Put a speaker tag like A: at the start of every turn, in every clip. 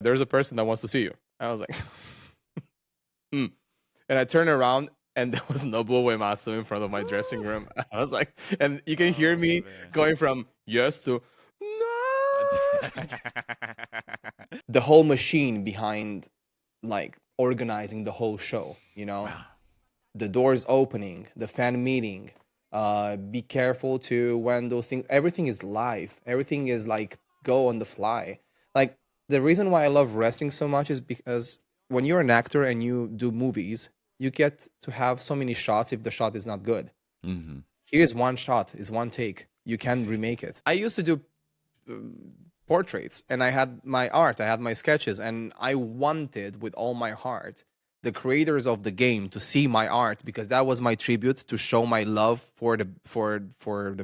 A: there's a person that wants to see you. I was like, hmm. And I turned around and there was Nobuo Uematsu in front of my dressing room. I was like, and you can hear
B: Oh
A: me
B: man.
A: going from yes to no. The whole machine behind like organizing the whole show,
B: Wow.
A: the doors opening, the fan meeting. Be careful to when those things. Everything is live. Everything is like go on the fly. Like the reason why I love wrestling so much is because when you're an actor and you do movies, you get to have so many shots if the shot is not good.
B: Mm-hmm.
A: Here's one shot, is one take. You can
B: Easy.
A: remake it. I used to do portraits and I had my art, I had my sketches, and I wanted with all my heart the creators of the game to see my art because that was my tribute to show my love for the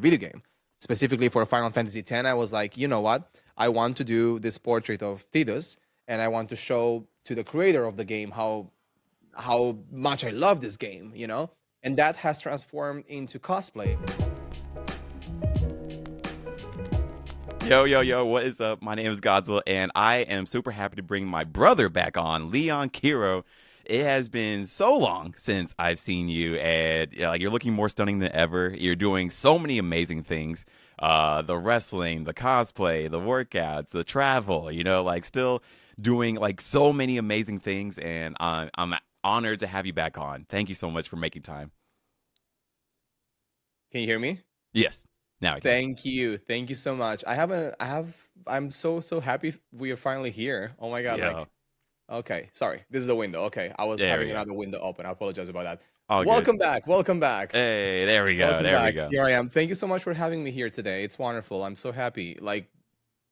A: video game. Specifically for Final Fantasy X, I was like, you know what? I want to do this portrait of Tidus and I want to show to the creator of the game how much I love this game. And that has transformed into cosplay.
B: Yo, yo, yo, what is up? My name is Godswill, and I am super happy to bring my brother back on, Leon Chiro. It has been so long since I've seen you, and like you're looking more stunning than ever. You're doing so many amazing things. The wrestling, the cosplay, the workouts, the travel, like still doing like so many amazing things, and I'm honored to have you back on. Thank you so much for making time.
A: Can you hear me?
B: Yes, now I can.
A: Thank you. Thank you so much. I'm so happy we are finally here. Oh my God.
B: Yeah,
A: Okay. Sorry. This is the window. Okay. I was
B: there
A: having
B: we go.
A: another window open. I apologize about that.
B: All good.
A: Welcome back. Welcome back.
B: Hey, there we go.
A: Welcome
B: There we
A: back.
B: go.
A: Here I am. Thank you so much for having me here today. It's wonderful. I'm so happy. Like,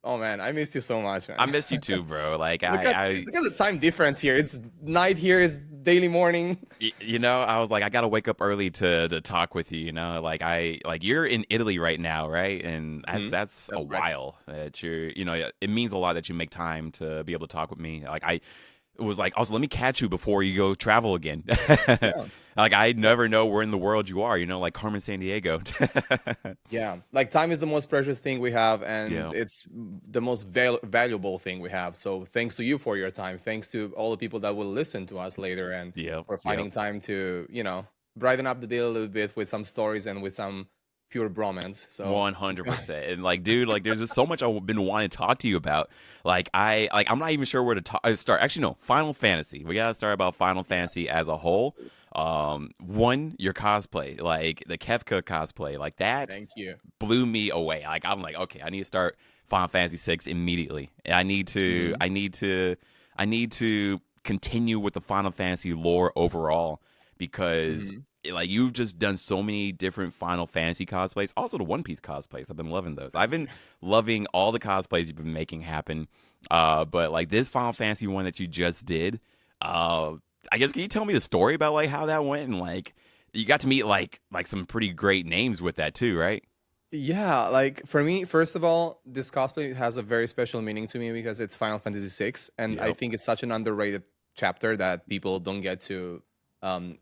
A: oh man, I missed you so much,
B: I
A: man.
B: miss you too, bro. Like
A: look at
B: I
A: look at the time difference here. It's night here, it's daily morning.
B: I was like, I gotta wake up early to talk with you. Like like you're in Italy right now, right? And
A: Mhm.
B: that's a
A: That's correct.
B: while that you're. It means a lot that you make time to be able to talk with me. Like I was like, also let me catch you before you go travel again.
A: Yeah.
B: Like I never know where in the world you are. Like Carmen San Diego.
A: Yeah, like time is the most precious thing we have, and
B: Yeah.
A: it's the most valuable thing we have. So, thanks to you for your time. Thanks to all the people that will listen to us later, and
B: Yep.
A: for
B: Yep.
A: finding time to, brighten up the day a little bit with some stories and with some pure bromance. So,
B: 100%. And like, dude, like, there's just so much I've been wanting to talk to you about. I'm not even sure where to start. Actually, no, Final Fantasy. We gotta start about Final Fantasy as a whole. One, your cosplay, like the Kefka cosplay, like that
A: thank you.
B: blew me away. Like, I'm like, okay, I need to start Final Fantasy 6 immediately. And
A: Mhm.
B: I need to continue with the Final Fantasy lore overall because
A: Mhm.
B: like you've just done so many different Final Fantasy cosplays. Also the One Piece cosplays. I've been loving those. I've
A: Thank
B: been
A: you.
B: loving all the cosplays you've been making happen. But like this Final Fantasy one that you just did, I guess can you tell me the story about like how that went and like you got to meet like some pretty great names with that too, right?
A: Yeah, like for me, first of all, this cosplay has a very special meaning to me because it's Final Fantasy VI, and I
B: Yep.
A: think it's such an underrated chapter that people don't get to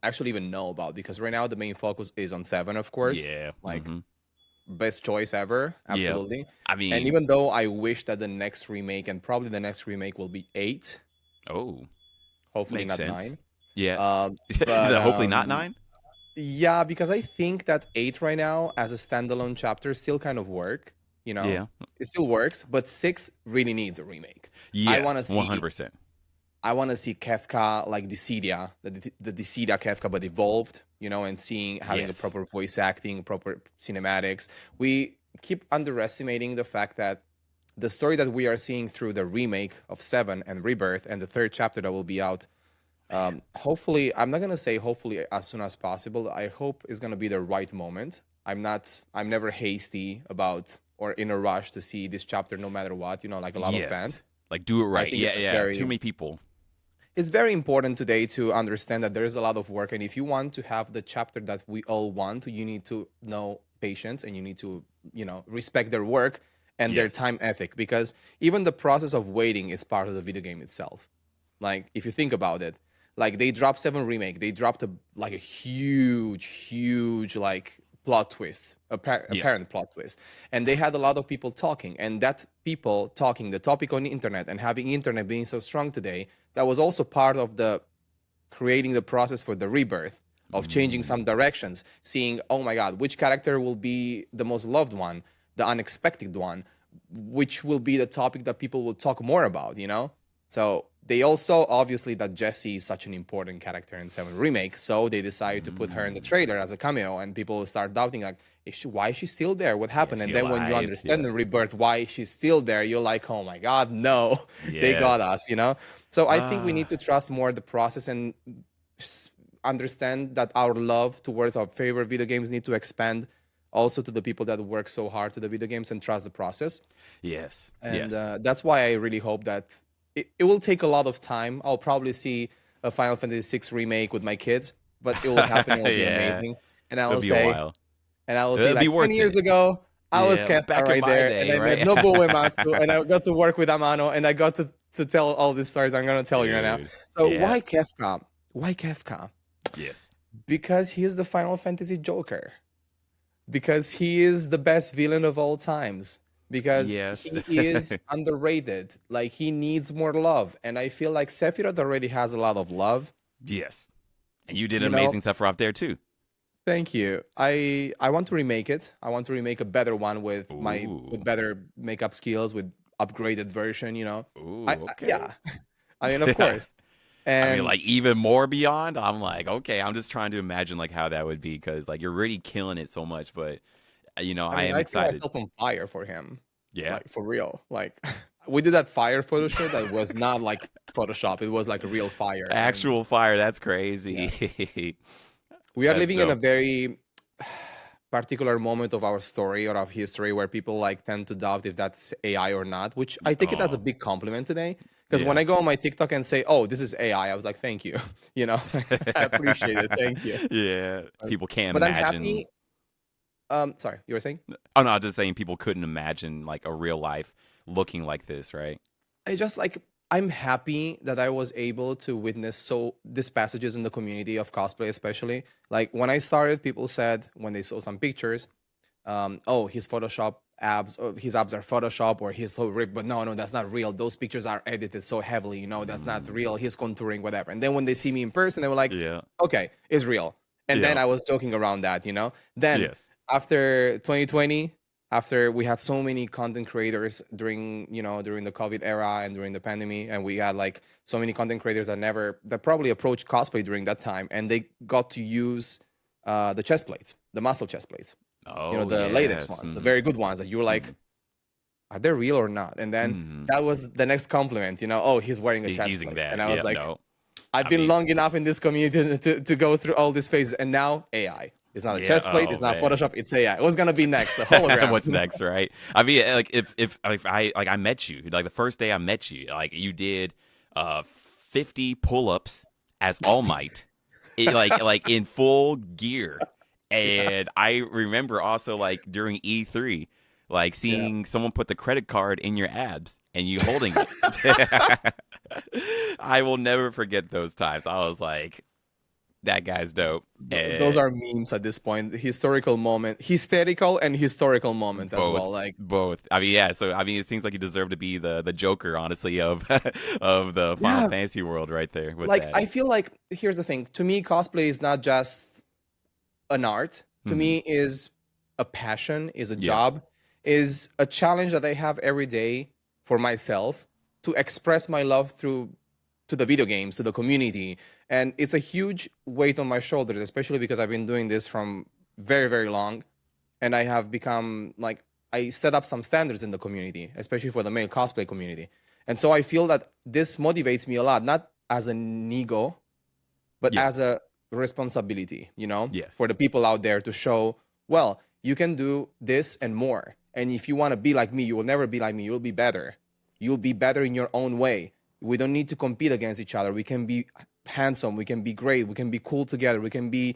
A: actually even know about. Because right now the main focus is on 7, of course,
B: Yeah.
A: like
B: Mm-hmm.
A: best choice ever,
B: Yep.
A: absolutely.
B: I
A: And
B: mean,
A: even though I wish that the next remake and probably the next remake will be 8,
B: oh,
A: hopefully
B: makes
A: not
B: sense.
A: 9.
B: Yeah. Is
A: But
B: that hopefully not 9?
A: yeah, because I think that 8 right now as a standalone chapter still kind of work, you know?
B: Yeah.
A: It still works, but 6 really needs a remake. I want to
B: Yes,
A: see
B: 100%.
A: I want to see Kefka like Dissidia, the Dissidia Kefka but evolved, and seeing having a
B: Yes.
A: proper voice acting, proper cinematics. We keep underestimating the fact that the story that we are seeing through the remake of 7 and Rebirth and the third chapter that will be out
B: Man.
A: hopefully, I'm not gonna say hopefully as soon as possible. I hope it's gonna be the right moment. I'm never hasty about or in a rush to see this chapter no matter what, like a lot of
B: Yes.
A: fans.
B: Like do it
A: I
B: right.
A: think
B: Yeah, yeah. Too many people.
A: it's very important today to understand that there is a lot of work, and if you want to have the chapter that we all want, you need to know patience and you need to, respect their work and their
B: Yes.
A: time ethic, because even the process of waiting is part of the video game itself. Like if you think about it, like they dropped 7 remake, they dropped a huge like plot twist,
B: Yeah.
A: apparent plot twist. And they had a lot of people talking, and that people talking, the topic on the internet and having internet being so strong today, that was also part of the creating the process for the rebirth of changing
B: Mm.
A: some directions, seeing, oh my God, which character will be the most loved one, the unexpected one, which will be the topic that people will talk more about, you know? So they also obviously that Jessie is such an important character in Seven Remake, so they decided to put her in the
B: Mm.
A: trailer as a cameo, and people will start doubting like, why is she still there? What
B: Yeah,
A: happened?
B: she
A: And then when you
B: alive.
A: understand
B: Yeah.
A: the rebirth, why she's still there, you're like, oh my God, no, they got
B: Yes.
A: us, you know. So I think we
B: Ah.
A: need to trust more the process and understand that our love towards our favorite video games need to expand also to the people that work so hard to the video games and trust the process.
B: Yes.
A: And
B: Yes.
A: that's why I really hope that it will take a lot of time. I'll probably see a Final Fantasy VI remake with my kids, but it will happen. It will be
B: Yeah.
A: amazing. And I
B: It'll
A: will
B: be a
A: say,
B: while.
A: say,
B: It'll be
A: like 20
B: worth
A: years
B: it.
A: ago, I was
B: Yeah.
A: Kefka
B: Back in
A: right
B: my
A: there, and
B: day,
A: I met
B: right?
A: Nobuo Uematsu, and I got to work with Amano, and I got to tell all these stories I'm going to tell you right now.
B: Dude.
A: So
B: Yeah.
A: why Kefka? Why Kefka?
B: Yes.
A: Because he is the Final Fantasy Joker. Because he is the best villain of all times. Because
B: Yes.
A: he is underrated. Like he needs more love. And I feel like Sephiroth already has a lot of love.
B: Yes. And you did
A: You know,
B: amazing stuff for up there too.
A: thank you. I want to remake it. I want to remake a better one with
B: Ooh.
A: better makeup skills, with upgraded version, you know.
B: Ooh, okay.
A: Yeah. I mean, of course.
B: I mean,
A: And
B: like even more beyond. I'm like, okay, I'm just trying to imagine like how that would be because like you're really killing it so much. But
A: I
B: I
A: mean,
B: am
A: I threw
B: excited.
A: myself on fire for him,
B: Yeah,
A: like for real. Like we did that fire photo shoot that was not like Photoshop; it was like a real fire. And
B: actual fire. That's
A: yeah,
B: crazy.
A: we are
B: That's
A: living in a
B: dope.
A: very particular moment of our story or of history where people like tend to doubt if that's AI or not, which I take it as a
B: Oh,
A: big compliment today. Because when
B: yeah.
A: I go on my TikTok and say, "Oh, this is AI," I was like, "Thank you," you know, I appreciate it. Thank you.
B: Yeah,
A: But,
B: people can't
A: but I'm
B: imagine.
A: happy. Sorry, you were saying?
B: Oh no, I'm just saying people couldn't imagine like a real life looking like this, right?
A: I just like I'm happy that I was able to witness so these passages in the community of cosplay, especially like when I started, people said when they saw some pictures, oh, his Photoshop abs, or his abs are Photoshop, or he's so ripped. But no, no, that's not real. Those pictures are edited so heavily, you know, that's not
B: Mm,
A: real. He's contouring, whatever. And then when they see me in person, they were like,
B: yeah.
A: okay, it's real. And then
B: Yeah.
A: I was joking around that, you know. Then
B: Yes.
A: after 2020, after we had so many content creators during, during the COVID era and during the pandemic, and we had like so many content creators that probably approached cosplay during that time, and they got to use the chest plates, the muscle chest plates,
B: Oh
A: the latex
B: yes.
A: ones, the very good ones that you were like,
B: Mm-hmm.
A: are they real or not? And then
B: Mm-hmm.
A: that was the next compliment, oh, he's wearing a
B: He's
A: chest
B: using
A: plate. And
B: that.
A: I was
B: Yeah.
A: like,
B: No.
A: I've
B: I
A: been
B: mean,
A: long enough in this community to go through all these phases. And now AI. It's not a
B: yeah.
A: chest plate,
B: Oh
A: it's not
B: man.
A: Photoshop, it's AI. What's gonna be next? A hologram.
B: What's next, right? I mean, like if I like I met you, like the first day I met you, like you did 50 pull-ups as All Might, like in full gear.
A: Yeah.
B: And I remember also like during E3, like
A: Yeah.
B: seeing someone put the credit card in your abs and you holding it. I will never forget those times. I was like, that guy's dope.
A: Those
B: And
A: are memes at this point. Historical moment, hysterical and historical moments as
B: both,
A: well. Like,
B: both. I mean, yeah. So I mean, it seems like you deserve to be the Joker, honestly, of of the Final
A: yeah,
B: Fantasy world, right there with
A: like
B: that.
A: I feel like here's the thing. To me, cosplay is not just an art. To
B: Hmm.
A: me, is a passion, is a
B: Yeah.
A: job, is a challenge that I have every day for myself to express my love through to the video games, to the community. And it's a huge weight on my shoulders, especially because I've been doing this from very, very long. And I have become like I set up some standards in the community, especially for the male cosplay community. And so I feel that this motivates me a lot, not as an ego, but
B: Yeah.
A: as a responsibility,
B: Yes.
A: for the people out there to show, well, you can do this and more. And if you want to be like me, you will never be like me. You'll be better. You'll be better in your own way. We don't need to compete against each other. We can be handsome. We can be great. We can be cool together. We can be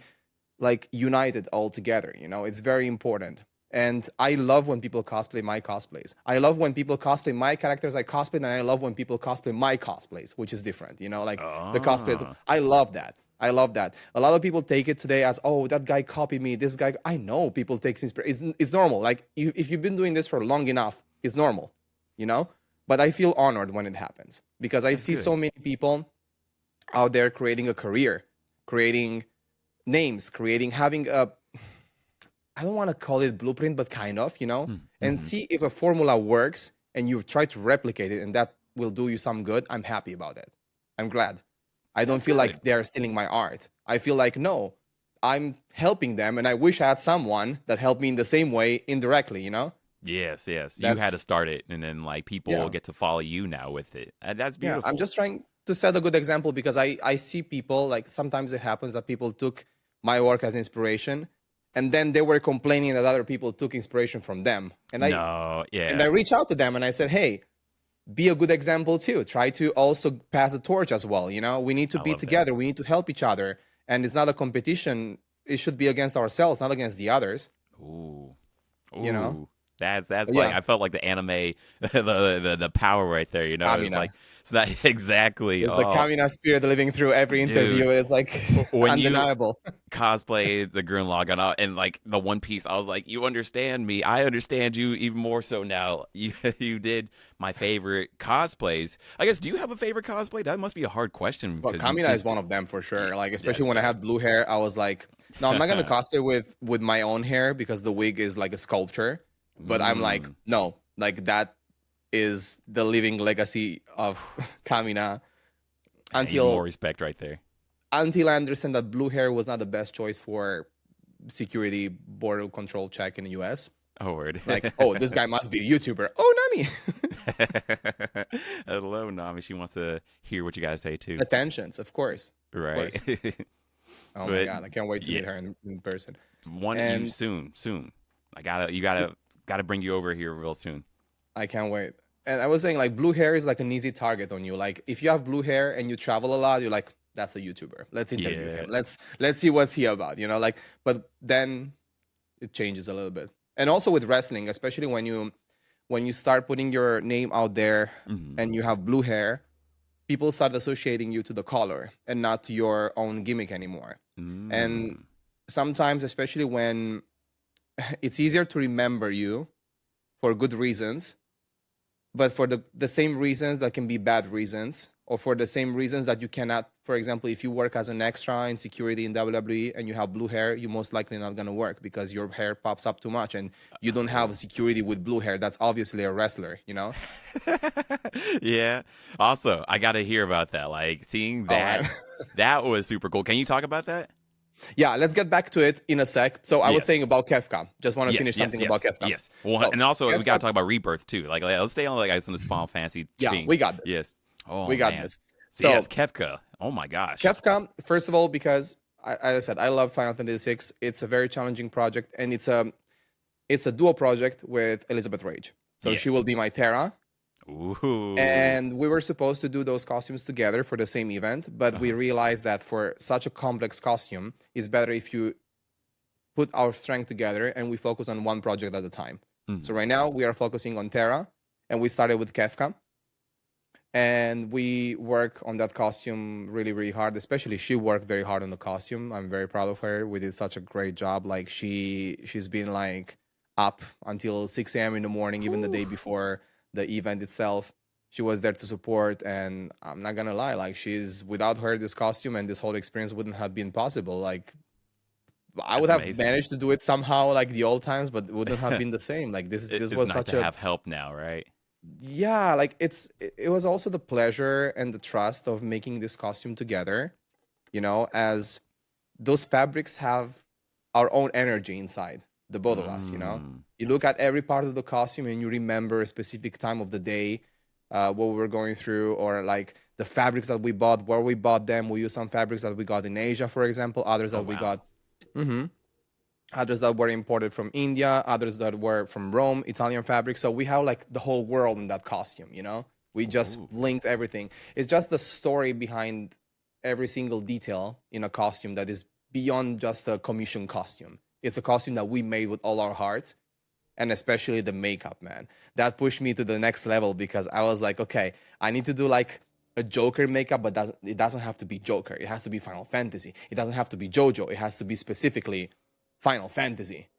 A: like united all together. It's very important. And I love when people cosplay my cosplays. I love when people cosplay my characters I cosplay, and I love when people cosplay my cosplays, which is different. Like the cosplay.
B: Oh.
A: I love that. I love that. A lot of people take it today as, oh, that guy copied me. This guy, I know people takes inspiration. It's normal. Like if you've been doing this for long enough, it's normal, you know. But I feel honored when it happens because I
B: That's
A: see so
B: good.
A: many people out there creating a career, creating names, creating having a, I don't want to call it blueprint, but kind of, you know, and
B: Mm-hmm.
A: see if a formula works and you try to replicate it and that will do you some good. I'm happy about it. I'm glad. I don't
B: That's
A: feel
B: good.
A: like they're stealing my art. I feel like, no, I'm helping them. And I wish I had someone that helped me in the same way indirectly, you know?
B: Yes, yes. You had to
A: That's,
B: start it, and then like people
A: yeah.
B: get to follow you now with it. And that's
A: Yeah. I'm
B: beautiful.
A: just trying to set a good example because I see people, like sometimes it happens that people took my work as inspiration and then they were complaining that other people took inspiration from them.
B: No,
A: And I
B: yeah,
A: reached out to them and I said, hey, be a good example too. Try to also pass the torch as well. You know, we need to
B: I
A: be
B: love that.
A: together. We need to help each other. And it's not a competition. It should be against ourselves, not against the others.
B: Ooh,
A: You know?
B: ooh. That's
A: But
B: like
A: yeah,
B: I felt like the anime, the power right there. You know, it's
A: Kamina.
B: like it's not exactly.
A: There's the
B: Oh,
A: Kamina spirit living through every interview.
B: dude,
A: It's like
B: when you
A: undeniable.
B: cosplay the Gurren Lagann and like the One Piece, I was like, you understand me. I understand you even more so now. You you did my favorite cosplays. I guess. Do you have a favorite cosplay? That must be a hard question
A: Well,
B: because you've
A: Kamina is
B: just
A: one of them for
B: yeah,
A: sure. Like especially
B: that's
A: when I
B: right.
A: had blue hair, I was like, no, I'm not gonna cosplay with my own hair because the wig is like a sculpture. But I'm like,
B: Mm,
A: no, like that is the living legacy of Kamina
B: even more
A: until
B: respect right there.
A: I understand that blue hair was not the best choice for security border control check in the US.
B: Oh, word.
A: Like, oh, this guy must be a YouTuber. Oh, Nami.
B: Hello, Nami. She wants to hear what you guys say too.
A: Attentions, of course. Of
B: Right.
A: course. Oh my
B: But
A: God, I can't wait to
B: yeah,
A: meet her in person.
B: want you
A: And
B: soon, soon. You gotta bring you over here real soon.
A: I can't wait. And I was saying like blue hair is like an easy target on you. Like if you have blue hair and you travel a lot, you're like, that's a YouTuber. Let's interview
B: Yeah.
A: him. Let's see what's he about, you know, like but then it changes a little bit. And also with wrestling, especially when you start putting your name out there
B: Hmm.
A: and you have blue hair, people start associating you to the color and not to your own gimmick anymore. And
B: Mm.
A: sometimes, especially when it's easier to remember you for good reasons, but for the same reasons that can be bad reasons, or for the same reasons that you cannot, for example, if you work as an extra in security in WWE and you have blue hair, you most likely not going to work because your hair pops up too much and you don't have
B: Oh.
A: security with blue hair. That's obviously a wrestler, you know?
B: Yeah. Also, I gotta hear about that. Like seeing
A: Oh man.
B: that was super cool. Can you talk about that?
A: Yeah, let's get back to it in a sec. So I was
B: Yes.
A: saying about Kefka. Just want to
B: Yes,
A: finish
B: yes,
A: something about
B: yes,
A: Kefka.
B: yes. Well,
A: So
B: and also we gotta
A: Kefka,
B: talk about Rebirth too. Like, let's stay on like some of this Final Fantasy
A: yeah,
B: thing.
A: we got this.
B: Yes. Oh
A: We got
B: man.
A: this.
B: Yes,
A: So
B: Kefka. Oh my gosh.
A: Kefka, first of all, because as I said, I love Final Fantasy VI. It's a very challenging project, and it's a dual project with Elizabeth Rage. So she will
B: Yes.
A: be my Terra,
B: Ooh.
A: and we were supposed to do those costumes together for the same event, but we
B: Uh-huh.
A: realized that for such a complex costume, it's better if you put our strength together and we focus on one project at a time. So
B: Hmm.
A: right now we are focusing on Terra, and we started with Kefka, and we work on that costume really really hard. Especially she worked very hard on the costume. I'm very proud of her. We did such a great job. Like she's been like up until 6 a.m. in the morning, even the
B: Whew.
A: day before the event itself. She was there to support, and I'm not gonna lie, like she's without her, this costume and this whole experience wouldn't have been possible. Like I would
B: That's
A: have
B: amazing.
A: managed to do it somehow like the old times, but it wouldn't have been the same. Like this
B: It's
A: was
B: nice
A: such
B: to
A: a,
B: have help now, right?
A: yeah, like it was also the pleasure and the trust of making this costume together, you know, as those fabrics have our own energy inside, the both of us, you know.
B: Mm.
A: You look at every part of the costume and you remember a specific time of the day, what we were going through, or like the fabrics that we bought, where we bought them. We use some fabrics that we got in Asia, for example, others
B: Oh
A: that we
B: wow.
A: got. Mhm. Others that were imported from India, others that were from Rome, Italian fabric. So we have like the whole world in that costume, you know? We just
B: Ooh.
A: linked everything. It's just the story behind every single detail in a costume that is beyond just a commission costume. It's a costume that we made with all our hearts, and especially the makeup, man. That pushed me to the next level because I was like, okay, I need to do like a Joker makeup, but it doesn't have to be Joker. It has to be Final Fantasy. It doesn't have to be JoJo. It has to be specifically Final Fantasy.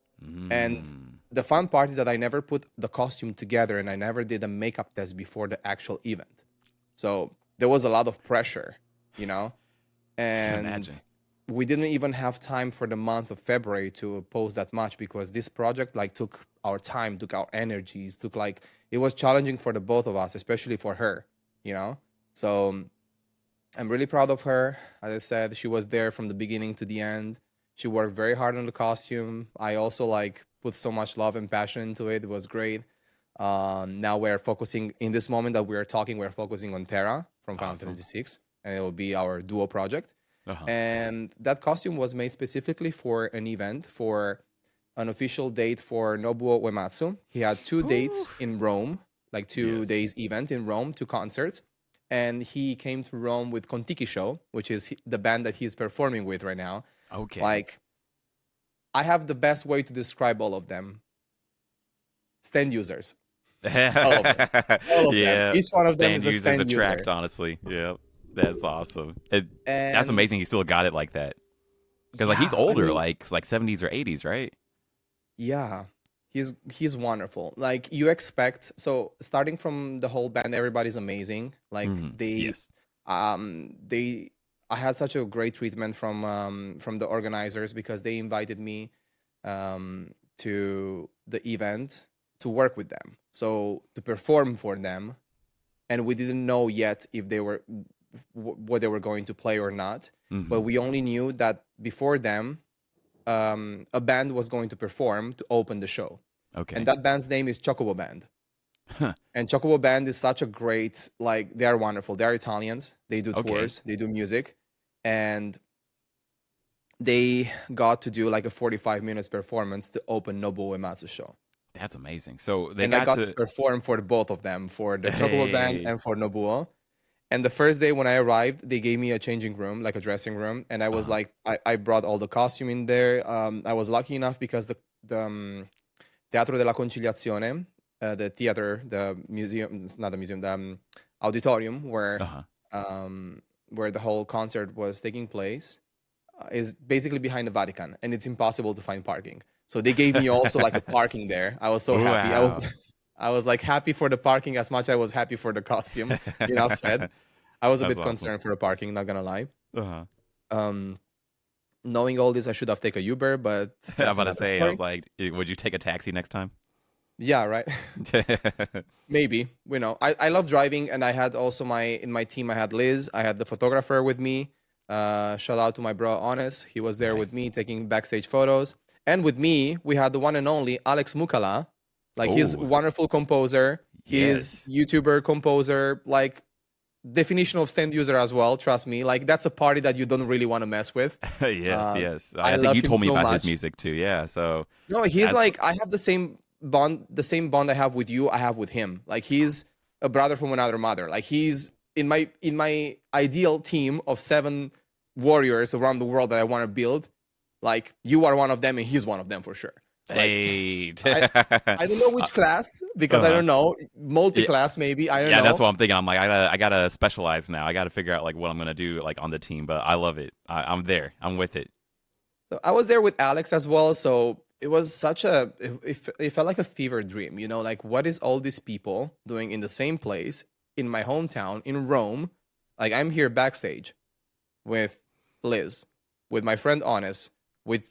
A: And
B: Mm.
A: the fun part is that I never put the costume together and I never did a makeup test before the actual event. So there was a lot of pressure, you know?
B: I can
A: And
B: imagine.
A: we didn't even have time for the month of February to post that much because this project like took our time, took our energies, took like it was challenging for the both of us, especially for her, you know? So I'm really proud of her. As I said, she was there from the beginning to the end. She worked very hard on the costume. I also like put so much love and passion into it. It was great. Now we're focusing in this moment that we're talking. We're focusing on Terra from Final
B: Awesome.
A: Fantasy VI, and it will be our duo project.
B: Uh-huh.
A: And that costume was made specifically for an event, for an official date for Nobuo Uematsu. He had two
B: Whew.
A: dates in Rome, like two
B: Yes.
A: days event in Rome, two concerts. And he came to Rome with Kontiki Show, which is the band that he's performing with right now.
B: Okay.
A: Like, I have the best way to describe all of them. Stand users. All of them. All of them.
B: Yeah.
A: Each one of them
B: Stand
A: is a
B: users
A: stand
B: attract,
A: user.
B: honestly. Yep. That's awesome. That's
A: And
B: amazing he still got it like that. Because like he's
A: yeah, I
B: older,
A: mean,
B: like 70s or 80s, right?
A: yeah, he's wonderful. Like you expect, so starting from the whole band, everybody's amazing. Like
B: Yes.
A: they I had such a great treatment from the organizers because they invited me to the event to work with them. So to perform for them, and we didn't know yet if they were what they were going to play or not. But
B: Hmm.
A: we only knew that before them, a band was going to perform to open the show, and
B: Okay.
A: that band's name is Chocobo Band.
B: Huh.
A: And Chocobo Band is such a great, like, they are wonderful. They are Italians. They do
B: Okay.
A: tours. They do music, and they got to do like a 45 minutes performance to open Nobuo Uematsu's show.
B: That's amazing. So they
A: And I
B: got
A: got to
B: to.
A: perform for both of them, for the Chocobo Band
B: Hey.
A: and for Nobuo. And the first day when I arrived, they gave me a changing room, like a dressing room, and I was
B: Uh-huh.
A: like, I brought all the costume in there. I was lucky enough because the Teatro della Conciliazione, the theater, the museum, not the museum, the auditorium
B: Uh-huh.
A: where the whole concert was taking place, is basically behind the Vatican, and it's impossible to find parking. So they gave me also like a parking there. I was so happy. I was
B: Wow.
A: I was like happy for the parking as much as I was happy for the costume. Enough said. I was a
B: That's
A: bit
B: awesome.
A: concerned for the parking, not gonna lie.
B: Uh-huh.
A: Um, Knowing all this, I should have taken a Uber, but
B: I'm
A: that's
B: about to
A: another
B: say, I was
A: story.
B: like, would you take a taxi next time?
A: Yeah, right. Maybe. I love driving, and I had also my in my team. I had Liz. I had the photographer with me. Shout out to my bro Honest. He was there with
B: Nice.
A: me taking backstage photos, and with me we had the one and only Alex Mukala. Like he's
B: Oh,
A: wonderful composer. He's
B: yes.
A: YouTuber composer. Like definition of stand user as well. Trust me. Like that's a party that you don't really want to mess with.
B: Yes,
A: Uh,
B: yes.
A: I
B: I think
A: love
B: you
A: him
B: told me
A: so
B: about his
A: much.
B: music too. Yeah. So
A: No, he's
B: that's
A: like I have the same bond I have with you, I have with him. Like he's a brother from another mother. Like he's in my ideal team of 7 warriors around the world that I want to build. Like you are one of them and he's one of them for sure. Like
B: hey.
A: I don't know which class because I
B: Uh-huh.
A: don't know.
B: Yeah,
A: Multi-class maybe, I don't
B: yeah, that's
A: know.
B: what I'm thinking. I'm like, I gotta specialize now. I gotta figure out like what I'm gonna do like on the team. But I love it. I'm there. I'm with it.
A: So I was there with Alex as well. So it was such it felt like a fever dream, like what is all these people doing in the same place in my hometown in Rome? Like I'm here backstage with Liz, with my friend Honest, with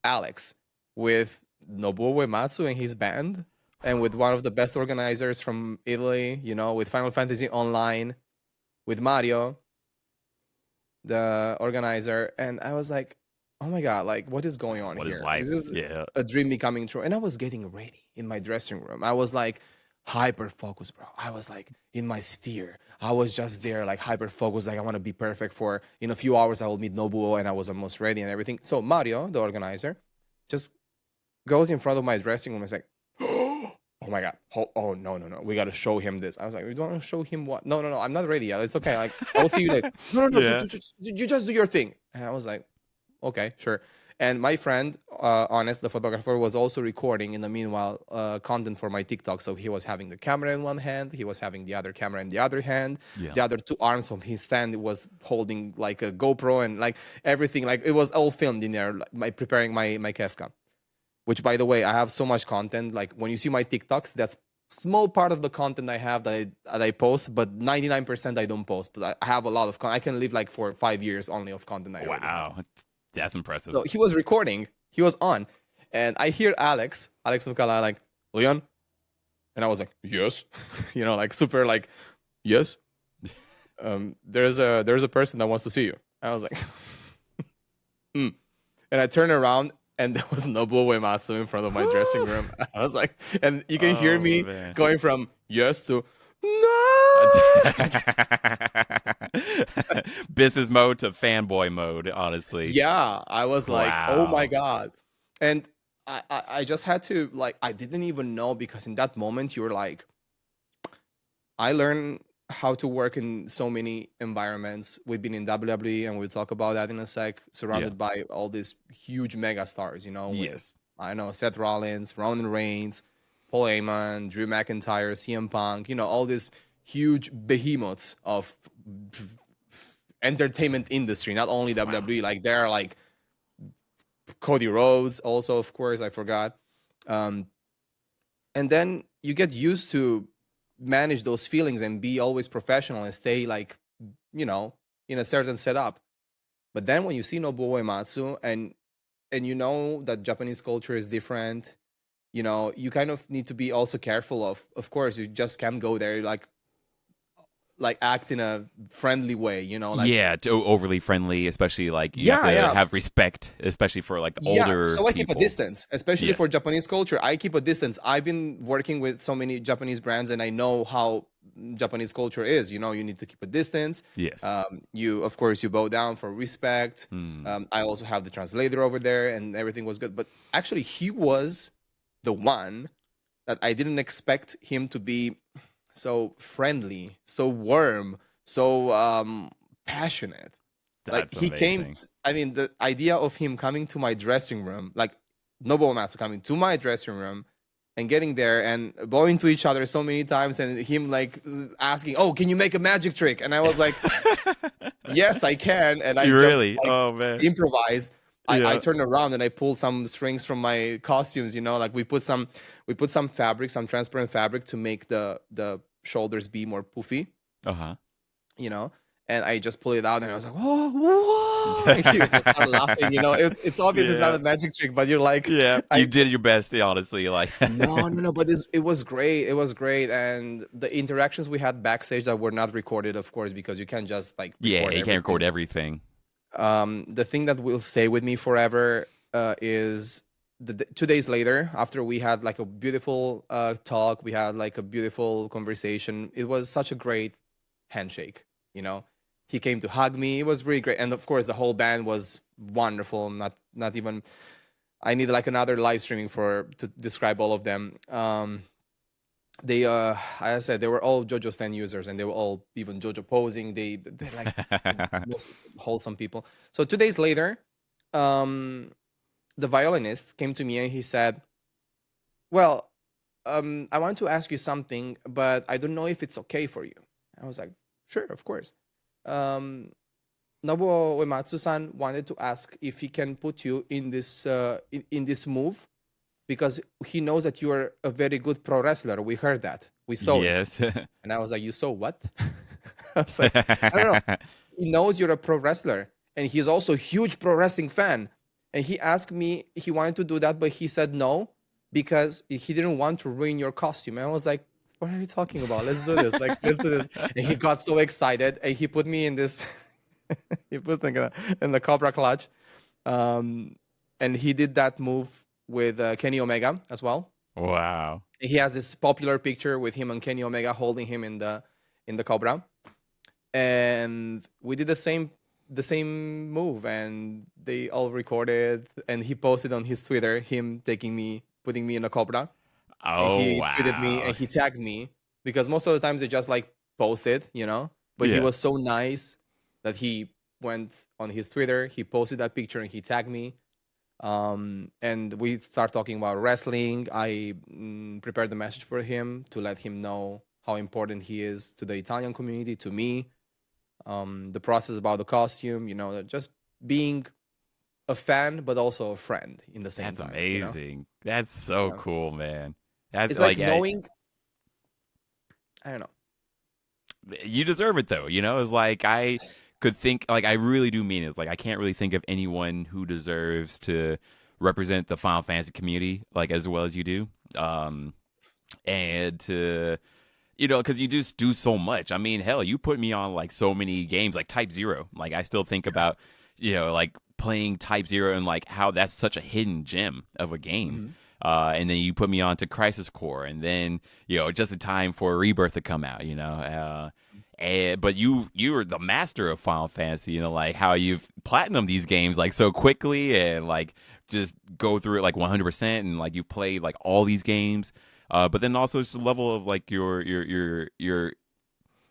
A: Alex, with Nobuo Uematsu and his band, and with one of the best organizers from Italy, with Final Fantasy Online, with Mario, the organizer, and I was like, "Oh my god, like what is going on
B: What is
A: here? This
B: life?
A: is
B: Yeah.
A: a dream becoming true." And I was getting ready in my dressing room. I was like hyper focused, bro. I was like in my sphere. I was just there like hyper focused, like I want to be perfect for in a few hours I will meet Nobuo and I was almost ready and everything. So Mario, the organizer, just goes in front of my dressing room and is like, "Oh my god. Oh no, no, no. We got to show him this." I was like, "We don't want to show him what?" "No, no, no. I'm not ready yet. It's okay. Like I will see you later." "No, no, no.
B: Yeah.
A: You just do your thing." And I was like, "Okay, sure." And my friend, Honest, the photographer, was also recording in the meanwhile content for my TikTok. So he was having the camera in one hand, he was having the other camera in the other hand,
B: Yeah.
A: the other two arms from his stand was holding like a GoPro and like everything. Like it was all filmed in there, like, my preparing my Kefka. Which, by the way, I have so much content. Like when you see my TikToks, that's small part of the content I have that I post, but 99% I don't post. But I have a lot of I can live like for 5 years only of content I already have.
B: Wow. That's impressive.
A: So he was recording, he was on, and I hear Alex Mukala like, Leon, and I was like, yes, like super like, yes. There's a person that wants to see you. I was like, hmm. And I turned around and there was Nobuo Uematsu in front of my dressing room. I was like, and you can hear
B: Oh
A: me
B: man.
A: going from yes to no.
B: Business mode to fanboy mode, honestly.
A: Yeah, I was like, oh my
B: Wow.
A: God. And I just had to, like, I didn't even know because in that moment you were like, I learned how to work in so many environments. We've been in WWE and we'll talk about that in a sec,
B: Yeah.
A: surrounded by all these huge mega stars, with,
B: Yes.
A: I know, Seth Rollins, Roman Reigns, Paul Heyman, Drew McIntyre, CM Punk, all these huge behemoths of entertainment industry, not only
B: Wow.
A: WWE, like they're like Cody Rhodes, also, of course, I forgot. Um, and then you get used to manage those feelings and be always professional and stay like, you know, in a certain setup. But then when you see Nobuo Uematsu and you know that Japanese culture is different, you kind of need to be also careful of course, you just can't go there like act in a friendly way, like
B: Yeah, overly friendly, especially like you have
A: yeah,
B: to
A: yeah.
B: have respect, especially for like the
A: Yeah,
B: older
A: so I keep a
B: people.
A: distance, especially
B: Yes.
A: for Japanese culture. I keep a distance. I've been working with so many Japanese brands, and I know how Japanese culture is. You need to keep a distance.
B: Yes.
A: Of course, you bow down for respect.
B: Hmm.
A: I also have the translator over there, and everything was good. But actually, he was the one that I didn't expect him to be so friendly, so warm, so passionate. Like
B: That's
A: he came,
B: amazing.
A: I mean, the idea of him coming to my dressing room, like Nobuo Matsu coming to my dressing room and getting there and bowing to each other so many times and him like asking, "Oh, can you make a magic trick?" And I was like, "Yes, I can." And I
B: You
A: just
B: really?
A: like
B: Oh man.
A: improvised. I
B: Yeah.
A: turned around and I pulled some strings from my costumes, like we put some fabric, some transparent fabric to make the shoulders be more poofy,
B: Uh
A: you know. And I just pulled it out, and I was like, "Whoa, whoa!" And he was like, started laughing. It's obvious it's not
B: yeah.
A: a magic trick, but you're like,
B: Yeah.
A: I
B: You did
A: just
B: your best, honestly. Like.
A: no, no, no. But it was great. It was great, and the interactions we had backstage that were not recorded, of course, because you can't just like
B: Yeah,
A: record
B: you can't record
A: everything.
B: everything.
A: The thing that will stay with me forever is 2 days later, after we had like a beautiful talk, we had like a beautiful conversation. It was such a great handshake. You know, he came to hug me. It was really great, and of course, the whole band was wonderful. Not even. I need like another live streaming to describe all of them. They As I said, they were all JoJo stand users, and they were all even JoJo posing. They're like the most wholesome people. So 2 days later, um the violinist came to me and he said, well, I want to ask you something, but I don't know if it's okay for you. I was like, sure, of course. um Nobuo Uematsu-san wanted to ask if he can put you in this move because he knows that you are a very good pro wrestler. We heard that. We saw it.
B: yes.
A: And I was like, you saw what? I was like, I don't know. He knows you're a pro wrestler. And he's also a huge pro wrestling fan. And he asked me, he wanted to do that, but he said no because he didn't want to ruin your costume. And I was like, what are you talking about? Let's do this. Like, let's do this. And he got so excited and he put me in this, he put me in the Cobra Clutch. Um, and he did that move with Kenny Omega as well.
B: wow.
A: He has this popular picture with him and Kenny Omega holding him in the Cobra, and we did the same move, and they all recorded, and he posted on his Twitter him putting me in a Cobra, and
B: Oh
A: he tweeted me
B: wow.
A: and he tagged me because most of the times they just like post it, but he
B: Yeah.
A: was so nice that he went on his Twitter, he posted that picture and he tagged me. And we start talking about wrestling. I prepared the message for him to let him know how important he is to the Italian community, to me. The process about the costume, just being a fan, but also a friend in the same
B: That's
A: time.
B: amazing. That's so
A: Yeah.
B: cool, man. That's
A: It's like
B: like
A: knowing, I don't know.
B: you deserve it though. It's like I could think like I really do mean it. It's like I can't really think of anyone who deserves to represent the Final Fantasy community like as well as you do. And to because you just do so much. I mean, hell, you put me on like so many games, like Type Zero. Like I still think about, like playing Type Zero and like how that's such a hidden gem of a game.
A: Hmm.
B: And then you put me on to Crisis Core, and then just in time for Rebirth to come out. But you are the master of Final Fantasy. Like how you've platinum these games like so quickly and like just go through it like 100%, and like you played like all these games. But then also it's the level of like your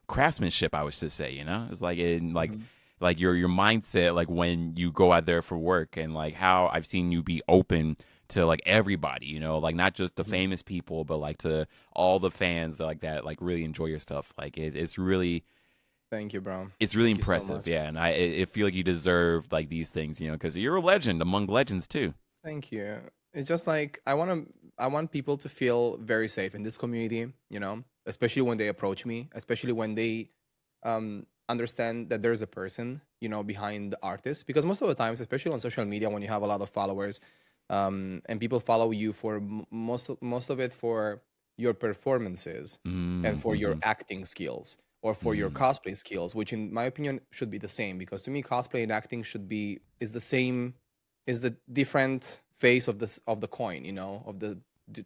B: craftsmanship, I would just say, it's like in
A: Hmm.
B: like your mindset, like when you go out there for work, and like how I've seen you be open to like everybody, like not just the
A: Hmm.
B: famous people, but like to all the fans like that, like really enjoy your stuff. Like
A: Thank you, bro.
B: it's really
A: Thank you so
B: impressive,
A: much.
B: yeah. And I feel like you deserve like these things, because you're a legend among legends too.
A: Thank you. It's just like I want people to feel very safe in this community, especially when they approach me, especially when they understand that there's a person, behind the artist. Because most of the times, especially on social media, when you have a lot of followers, and people follow you for most of it for your performances and for your
B: Mm-hmm.
A: acting skills or for your
B: Mm.
A: cosplay skills, which in my opinion should be the same. Because to me, cosplay and acting is the same, is the different face of the coin, of the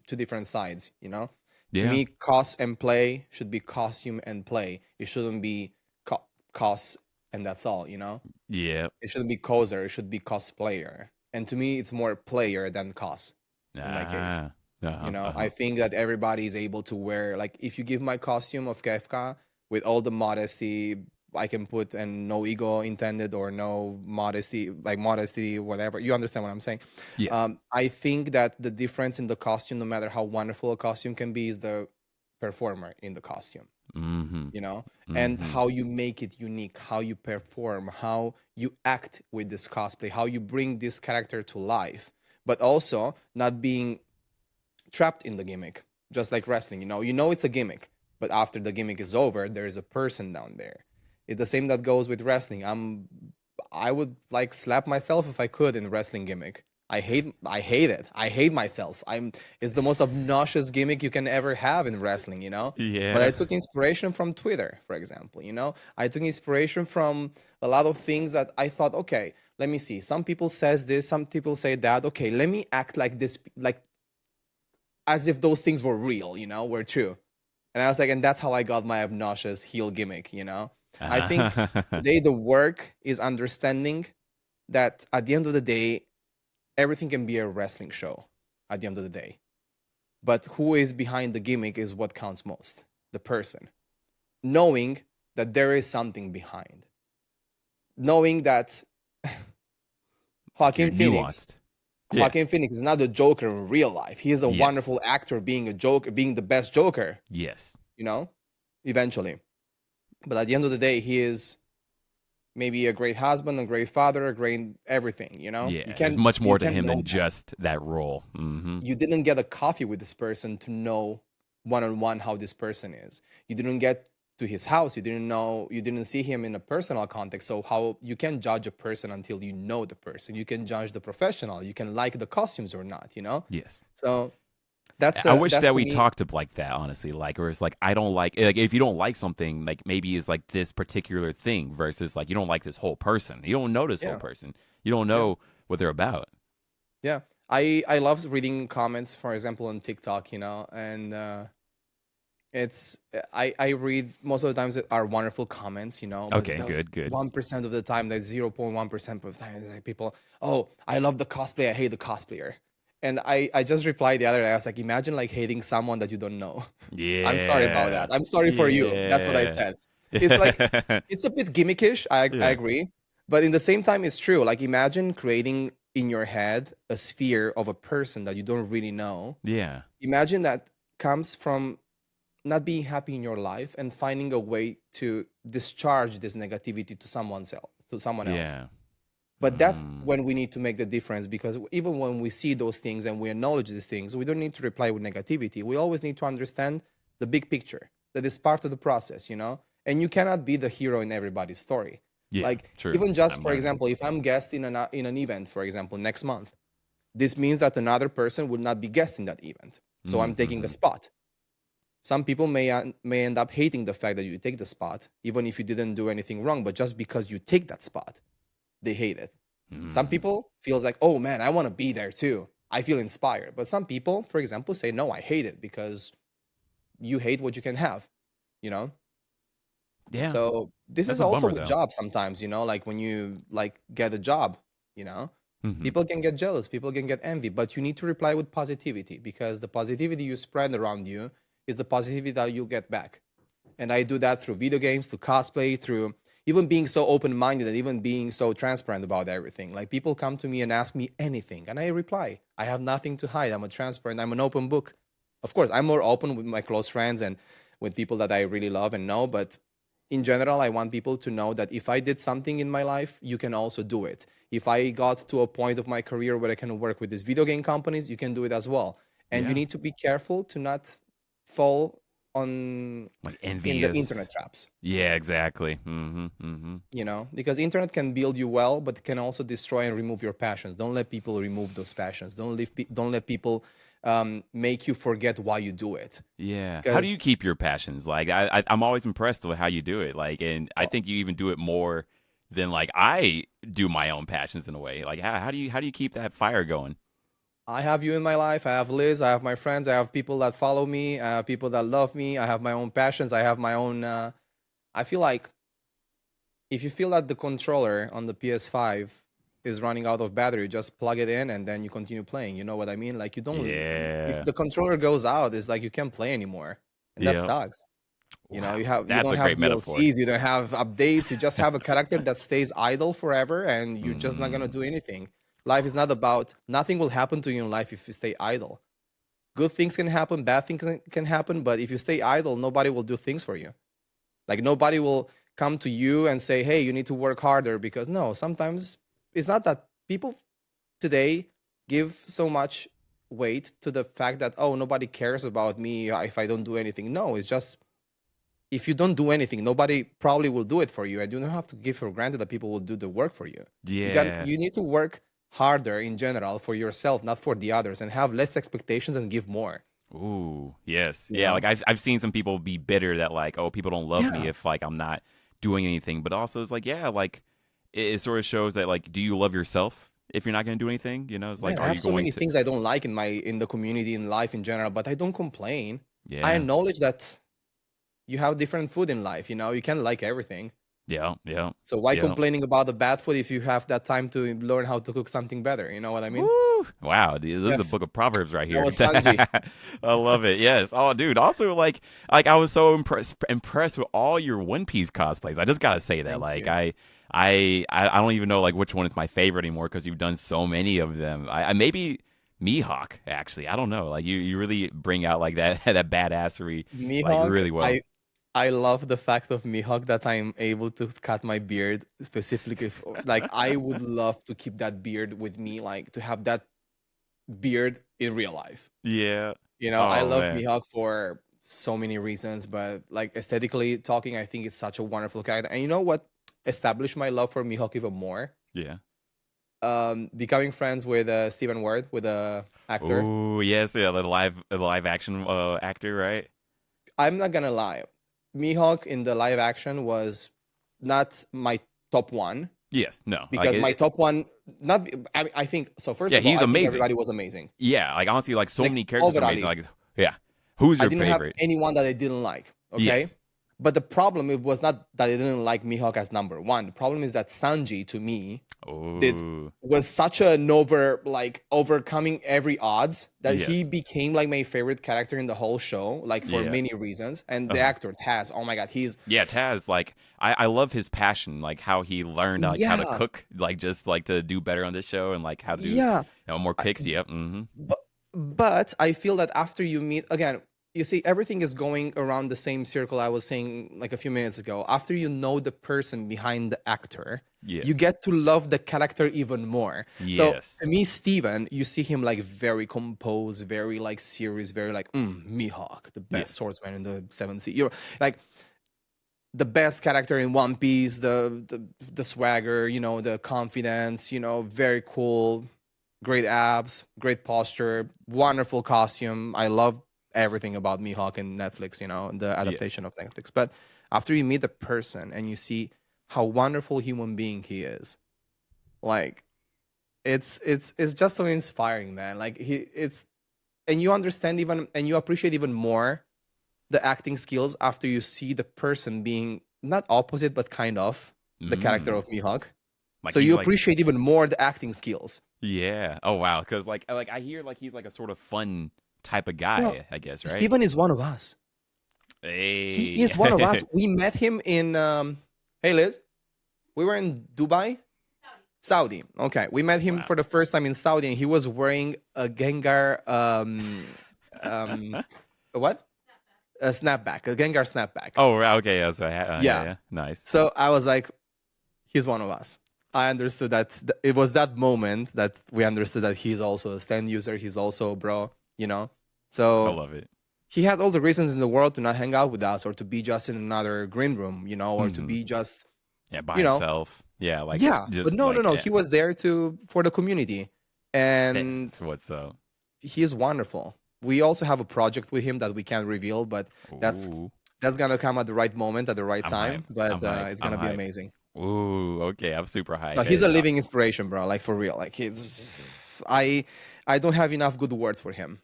A: two different sides. To
B: Yeah.
A: me, cos and play should be costume and play. It shouldn't be cos and that's all.
B: Yeah.
A: It shouldn't be coser. It should be cosplayer. And to me, it's more player than cos in my case.
B: Ah. Uh-huh.
A: I
B: Uh-huh.
A: think that everybody is able to wear, like, if you give my costume of Kefka with all the modesty I can put and no ego intended or no modesty, like modesty, whatever. You understand what I'm saying?
B: Yes.
A: I think that the difference in the costume, no matter how wonderful a costume can be, is the performer in the costume,
B: Mm-hmm.
A: and
B: Mm-hmm.
A: how you make it unique, how you perform, how you act with this cosplay, how you bring this character to life, but also not being trapped in the gimmick, just like wrestling. It's a gimmick, but after the gimmick is over, there is a person down there. It's the same that goes with wrestling. I would like slap myself if I could in wrestling gimmick. I hate it. I hate myself. It's the most obnoxious gimmick you can ever have in wrestling. But I
B: Yeah.
A: took inspiration from Twitter, for example. I took inspiration from a lot of things that I thought, okay, let me see. Some people says this, some people say that. Okay, let me act like this, like as if those things were real, were true. And I was like, and that's how I got my obnoxious heel gimmick. I think today the work is understanding that at the end of the day, everything can be a wrestling show at the end of the day. But who is behind the gimmick is what counts most, the person. Knowing that there is something behind. Knowing that
B: You're
A: Joaquin Phoenix
B: nuanced. Yeah.
A: Joaquin Phoenix is not a Joker in real life. He is a
B: Yes.
A: wonderful actor being a Joker, being the best Joker,
B: Yes.
A: you know, eventually. But at the end of the day, he is maybe a great husband, a great father, a great everything. You
B: Yeah. There's
A: can't
B: much
A: you
B: more to
A: can't
B: him
A: know
B: than
A: that.
B: just that role. Mm-hmm.
A: You didn't get a coffee with this person to know one on one how this person is. You didn't get to his house. You didn't see him in a personal context. So how you can judge a person until you know the person. You can judge the professional. You can like the costumes or not.
B: Yes.
A: So that's
B: I wish
A: that's
B: that
A: to
B: we
A: me.
B: talked to like that, honestly. Like, where it's like, I don't like if you don't like something, like maybe it's like this particular thing versus like you don't like this whole person. You don't know this whole
A: Yeah,
B: person. You don't
A: yeah,
B: know what they're about.
A: yeah. I love reading comments, for example, on TikTok, and it's I read most of the times it are wonderful comments, but
B: Okay,
A: those
B: good, good.
A: 1% of the time, that 0.1% of the time, it's like people, oh, I love the cosplay, I hate the cosplayer, and I just replied the other day, I was like, imagine like hating someone that you don't know. I'm sorry about
B: Yeah.
A: that. I'm sorry for you. That's what I
B: Yeah.
A: said. It's like it's a bit gimmickish. I
B: Yeah.
A: agree, but in the same time, it's true. Like imagine creating in your head a sphere of a person that you don't really know.
B: Yeah.
A: Imagine that comes from not being happy in your life and finding a way to discharge this negativity to someone else.
B: Yeah.
A: But that's
B: Mm.
A: when we need to make the difference, because even when we see those things and we acknowledge these things, we don't need to reply with negativity. We always need to understand the big picture, that is part of the process, you know? And you cannot be the hero in everybody's story.
B: Yeah.
A: Like,
B: True.
A: even just
B: I'm
A: for
B: learning.
A: example, if I'm guest in an event, for example, next month, this means that another person would not be guesting that event. So I'm taking a
B: Mm-hmm.
A: spot. Some people may end up hating the fact that you take the spot, even if you didn't do anything wrong, but just because you take that spot, they hate it. Some
B: Mm.
A: people feels like, oh man, I want to be there too. I feel inspired. But some people, for example, say, no, I hate it, because you hate what you can have, you know?
B: Yeah.
A: So this
B: That's
A: is
B: a
A: also
B: bummer
A: with
B: though.
A: jobs sometimes, you know, like when you like get a job, you know,
B: Mm-hmm.
A: people can get jealous, people can get envy, but you need to reply with positivity, because the positivity you spread around you is the positivity that you'll get back. And I do that through video games, through cosplay, through even being so open-minded and even being so transparent about everything. Like, people come to me and ask me anything, and I reply. I have nothing to hide. I'm a transparent, I'm an open book. Of course, I'm more open with my close friends and with people that I really love and know, but in general, I want people to know that if I did something in my life, you can also do it. If I got to a point of my career where I can work with these video game companies, you can do it as well. And you
B: Yeah.
A: need to be careful to not fall on
B: Like
A: in the
B: envious.
A: internet traps,
B: Yeah, exactly. Mm-hmm. Mm-hmm.
A: you know, because internet can build you well, but it can also destroy and remove your passions. Don't let people remove those passions. Don't let people make you forget why you do it.
B: Yeah. How do you
A: Because
B: keep your passions? Like I'm always impressed with how you do it. Like, and I
A: well,
B: think you even do it more than like I do my own passions in a way. Like how do you keep that fire going?
A: I have you in my life. I have Liz. I have my friends. I have people that follow me. I have people that love me. I have my own passions. I have my own. I feel like if you feel that the controller on the PS5 is running out of battery, just plug it in and then you continue playing. You know what I mean? Like, you don't. If
B: Yeah.
A: the controller goes out, it's like you can't play anymore, and that
B: Yep.
A: sucks. You know,
B: Wow.
A: you
B: That's
A: don't
B: a
A: have
B: great metaphor.
A: DLCs, you don't have updates, you just have a character that stays idle forever, and you're just not gonna
B: Mm.
A: do anything. Life is not about nothing will happen to you in life if you stay idle. Good things can happen, bad things can happen, but if you stay idle, nobody will do things for you. Like, nobody will come to you and say, "Hey, you need to work harder," because no, sometimes it's not that people today give so much weight to the fact that, oh, nobody cares about me if I don't do anything. No, it's just if you don't do anything, nobody probably will do it for you, and you don't have to give for granted that people will do the work for you.
B: Yeah.
A: You need to work harder in general for yourself, not for the others, and have less expectations and give more.
B: Ooh, yes.
A: You
B: Yeah, like
A: know?
B: I've seen some people be bitter that like, oh, people don't love me
A: Yeah,
B: if like I'm not doing anything. But also it's like, yeah, like it sort of shows that like, do you love yourself if you're not going to do anything? You know, it's like,
A: man, I
B: are
A: have
B: you
A: so
B: going
A: many
B: to?
A: things I don't like in the community, in life in general, but I don't complain. I
B: Yeah,
A: acknowledge that you have different food in life. You know, you can't like everything.
B: yeah, yeah,
A: So why
B: yeah.
A: complaining about the bad food if you have that time to learn how to cook something better? You know what I mean?
B: Woo! Wow, dude, this is
A: Yeah,
B: the book of Proverbs right
A: that
B: here.
A: was Sanji.
B: I love it. Yes. Oh, dude. Also, like I was so impressed with all your One Piece cosplays. I just gotta say that.
A: Thank
B: Like,
A: you.
B: I don't even know like which one is my favorite anymore because you've done so many of them. I maybe Mihawk actually. I don't know. Like you really bring out like that that badassery like
A: Mihawk,
B: really well.
A: I love the fact of Mihawk that I'm able to cut my beard specifically. Like, I would love to keep that beard with me, like to have that beard in real life.
B: Yeah.
A: You know, I
B: Oh
A: love
B: man.
A: Mihawk for so many reasons, but like aesthetically talking, I think it's such a wonderful character. And you know what established my love for Mihawk even more?
B: Yeah.
A: Becoming friends with Stephen Ward, with the actor.
B: Oh yes. Yeah. The live action actor, right?
A: I'm not gonna lie, Mihawk in the live action was not my top one,
B: Yes. No. Like
A: because my top one, not I think so. First
B: yeah,
A: of all,
B: he's
A: I think
B: amazing.
A: everybody was amazing.
B: Yeah, like honestly, like so
A: Like,
B: many characters are amazing.
A: overally,
B: Like, yeah, who's
A: I
B: your
A: didn't have
B: favorite?
A: anyone that I didn't like. Okay,
B: Yes.
A: But the problem it was not that I didn't like Mihawk as number one. The problem is that Sanji to me did
B: Oh,
A: was such an overcoming every odds that he
B: yes.
A: became like my favorite character in the whole show, like for
B: Yeah.
A: many reasons. And the
B: Uh-huh.
A: actor Taz, oh my god, he's
B: Yeah, Taz, like I love his passion, like how he learned like how to
A: yeah,
B: cook, like just like to do better on this show and like how to do,
A: yeah.
B: more
A: I,
B: kicks. Yep. Mm-hmm.
A: but I feel that after you meet again, you see everything is going around the same circle I was saying like a few minutes ago. After you know the person behind the actor, you
B: Yes.
A: get to love the character even more. So
B: Yes.
A: to me, Steven, you see him like very composed, very like serious, very like Mihawk, the best
B: Yes.
A: swordsman in the seventh sea. You're like the best character in One Piece, the swagger, the confidence, very cool, great abs, great posture, wonderful costume. I love everything about Mihawk and Netflix, the
B: Yes.
A: adaptation of Netflix. But after you meet the person and you see how wonderful human being he is, like it's just so inspiring, man. Like it's and you understand even and you appreciate even more the acting skills after you see the person being not opposite but kind of the character
B: Mm.
A: of Mihawk.
B: Like
A: So
B: he's
A: you
B: like,
A: appreciate even more the acting skills.
B: yeah. Oh wow, because like I hear like he's like a sort of fun type of
A: Bro,
B: guy, I guess, right?
A: Steven is one of us. He is one of us.
B: Hey.
A: We met him in hey Liz, we were in Dubai, Saudi. Okay, we met him
B: Wow.
A: for the first time in Saudi, and he was wearing a Gengar um what? A snapback, a Gengar snapback.
B: Oh, right, okay. Yeah. So yeah,
A: Yeah.
B: yeah. Nice.
A: So I was like, he's one of us. I understood that it was that moment that we understood that he's also a stand user. He's also a bro,
B: I
A: So
B: love it.
A: he had all the reasons in the world to not hang out with us or to be just in another green room, or to
B: Hmm.
A: be just,
B: Yeah, by
A: you know,
B: himself. Yeah, like
A: yeah. But
B: just
A: no, no,
B: like
A: no.
B: yeah.
A: He was there for the community, and
B: That's what's up.
A: he is wonderful. We also have a project with him that we can't reveal, but that's
B: Ooh,
A: that's gonna come at the right moment at the right
B: I'm hype.
A: time. But
B: I'm hype.
A: it's
B: I'm
A: gonna be
B: hype.
A: amazing.
B: Ooh, okay. I'm super
A: No,
B: hype.
A: he's a living inspiration, bro. Like for real. Like he's I don't have enough good words for him.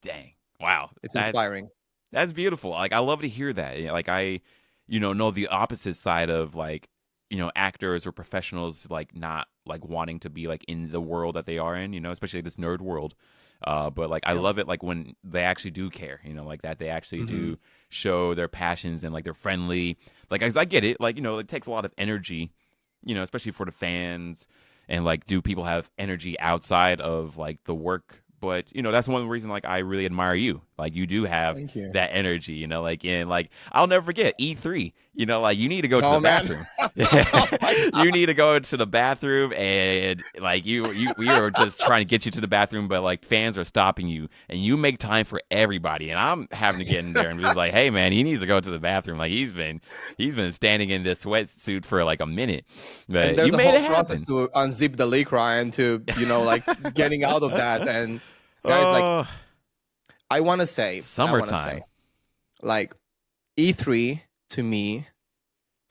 B: Dang. Wow.
A: It's
B: That's
A: inspiring.
B: That's beautiful. Like I love to hear that. Like I, know the opposite side of like, actors or professionals like not like wanting to be like in the world that they are in, especially this nerd world. But like I
A: Yeah.
B: love it like when they actually do care, like that they actually
A: Hmm.
B: do show their passions and like they're friendly. Like I get it. Like, it takes a lot of energy, especially for the fans and like do people have energy outside of like the work, but that's one reason like I really admire you. Like you do have
A: Thank you.
B: that energy, like and like I'll never forget E3. Like you need to go to
A: Oh
B: the
A: man.
B: bathroom.
A: Oh my god.
B: You need to go to the bathroom and like we are just trying to get you to the bathroom, but like fans are stopping you and you make time for everybody. And I'm having to get in there and be like, hey man, he needs to go to the bathroom. Like he's been standing in this sweatsuit for like a minute.
A: And
B: But you
A: there's a
B: made
A: whole
B: it
A: process
B: happen.
A: to unzip the Lycra and to, like getting out of that. And guys, like
B: Oh,
A: I wanna say,
B: summertime.
A: like E3 to me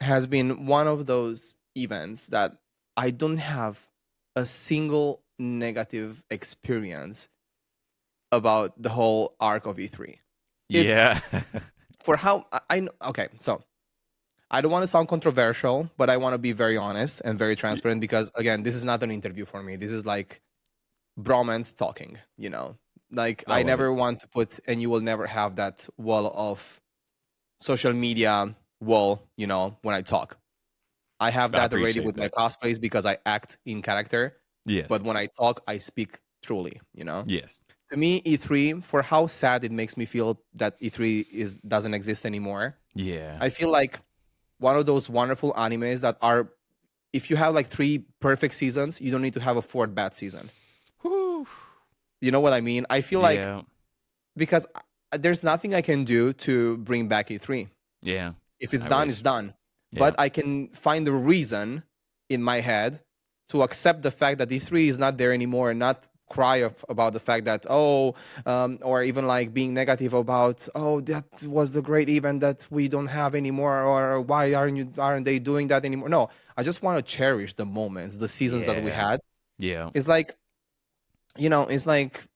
A: has been one of those events that I don't have a single negative experience about the whole arc of E3. It's
B: Yeah.
A: for how okay, so I don't want to sound controversial, but I want to be very honest and very transparent because again, this is not an interview for me. This is like bromance talking. Like
B: I
A: I
B: love it.
A: never want to put and you will never have that wall of social media wall, when I talk. I have
B: I
A: that already
B: appreciate
A: with my
B: that.
A: cosplays because I act in character,
B: Yes.
A: but when I talk, I speak truly.
B: Yes.
A: To me, E3, for how sad it makes me feel that E3 doesn't exist anymore.
B: Yeah.
A: I feel like one of those wonderful animes that are if you have like three perfect seasons, you don't need to have a fourth bad season.
B: Whew.
A: You know what I mean? I feel like
B: Yeah.
A: because there's nothing I can do to bring back E3.
B: Yeah.
A: If it's
B: I
A: done, it's
B: wish.
A: done.
B: Yeah.
A: But I can find a reason in my head to accept the fact that E3 is not there anymore and not cry about the fact that or even like being negative about that was the great event that we don't have anymore or why aren't they doing that anymore. No, I just want to cherish the moments, the seasons that we
B: Yeah.
A: had.
B: Yeah.
A: It's like it's like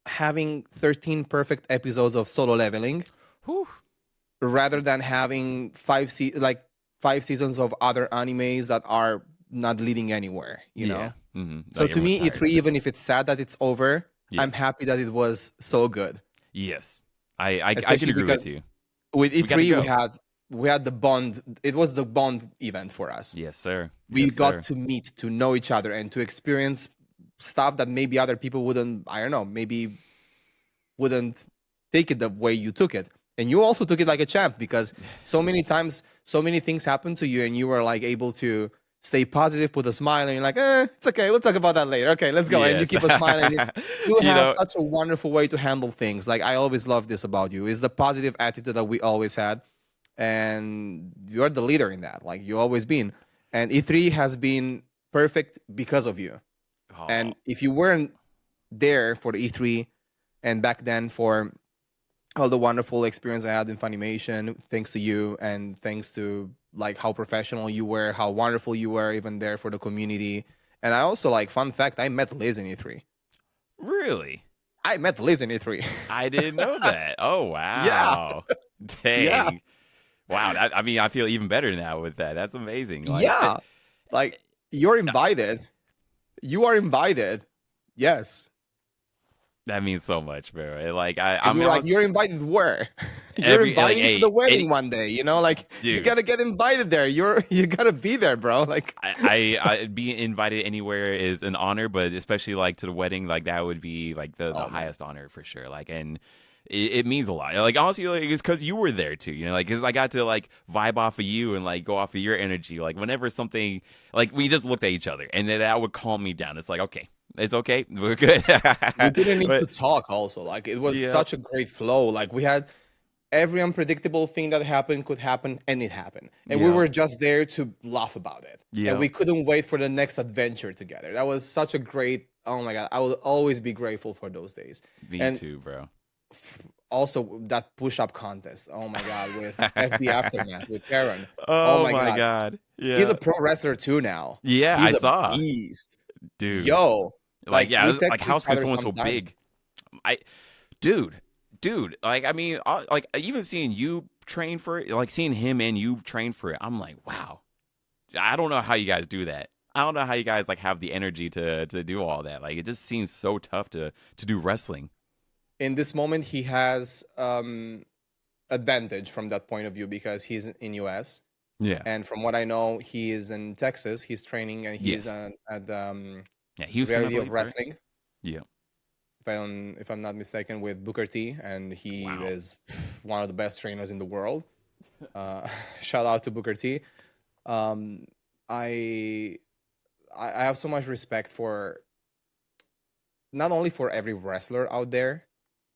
A: having 13 perfect episodes of Solo Leveling,
B: Whew.
A: rather than having like 5 seasons of other animes that are not leading anywhere, you
B: Yeah.
A: know? So
B: Like
A: to
B: everyone's
A: me,
B: tired of
A: E3,
B: it.
A: even if it's sad that it's over,
B: Yeah.
A: I'm happy that it was so good.
B: Yes. I can
A: Especially
B: agree with
A: because
B: you.
A: with
B: We got to
A: E3
B: go.
A: we had the bond. It was the bond event for us.
B: Yes, sir.
A: We
B: Yes,
A: got
B: sir.
A: to meet, to know each other, and to experience stuff that maybe other people wouldn't. I don't know. Maybe wouldn't take it the way you took it. And you also took it like a champ because so many times, so many things happened to you, and you were like able to stay positive with a smile, and you're like, it's okay, we'll talk about that later. Okay, let's go. And you
B: Yes.
A: keep a smile, and you
B: You
A: had
B: know,
A: such a wonderful way to handle things. Like I always love this about you is the positive attitude that we always had, and you're the leader in that. Like you always been, and E3 has been perfect because of you.
B: oh,
A: And if you weren't there for the E3 and back then for all the wonderful experience I had in Funimation, thanks to you and thanks to like how professional you were, how wonderful you were even there for the community. And I also like fun fact, I met Liz in E3.
B: really?
A: I met Liz in E3.
B: I didn't know that. Oh,
A: Yeah,
B: wow.
A: yeah,
B: Dang. Wow. I mean, I feel even better now with that. That's amazing. Like,
A: yeah. Like you're invited. You are invited. Yes.
B: that means so much, bro. Like,
A: And
B: I'm
A: you were like,
B: honest,
A: you're invited where? You're
B: every, like,
A: inviting to
B: hey,
A: the wedding
B: any,
A: one day, you know, like you
B: dude.
A: gotta get invited there. You gotta be there, bro. Like
B: Being invited anywhere is an honor, but especially like to the wedding, like that would be like the
A: oh man.
B: highest honor for sure. Like, and it means a lot. Like honestly, like it's because you were there too. You know, like because I got to like vibe off of you and like go off of your energy. Like whenever something, like we just looked at each other, and then that would calm me down. It's like okay, it's okay, we're good.
A: We didn't need to
B: But
A: talk also. Like it was
B: yeah,
A: such a great flow. Like we had every unpredictable thing that happened could happen and it happened. And we
B: yeah,
A: were just there to laugh about it. And
B: yeah.
A: we couldn't wait for the next adventure together. That was such a great, oh my God. I will always be grateful for those days.
B: Me
A: And
B: too, bro.
A: also that push-up contest. Oh my God, with FB Aftermath with Aaron. Oh
B: Oh
A: my
B: my
A: God.
B: god,
A: He's a
B: yeah,
A: pro wrestler too now.
B: yeah. I
A: He's a
B: saw,
A: beast.
B: dude.
A: Yo,
B: Like,
A: like
B: yeah,
A: we
B: like
A: text
B: how
A: each
B: can
A: other
B: someone so
A: sometimes.
B: big? I, dude, dude. Like, I mean, like even seeing you train for it, like seeing him and you train for it, I'm like, wow. I don't know how you guys do that. I don't know how you guys like have the energy to do all that. Like, it just seems so tough to do wrestling.
A: In this moment, he has advantage from that point of view because he's in US.
B: Yeah.
A: And from what I know, he is in Texas. He's training and he's
B: Yes.
A: at
B: Yeah. Houston, I
A: Reality of
B: believe, right?
A: Wrestling,
B: Yeah.
A: if I'm not mistaken, with Booker T, and he
B: Wow.
A: is one of the best trainers in the world. Shout out to Booker T. Um, I I have so much respect for not only for every wrestler out there,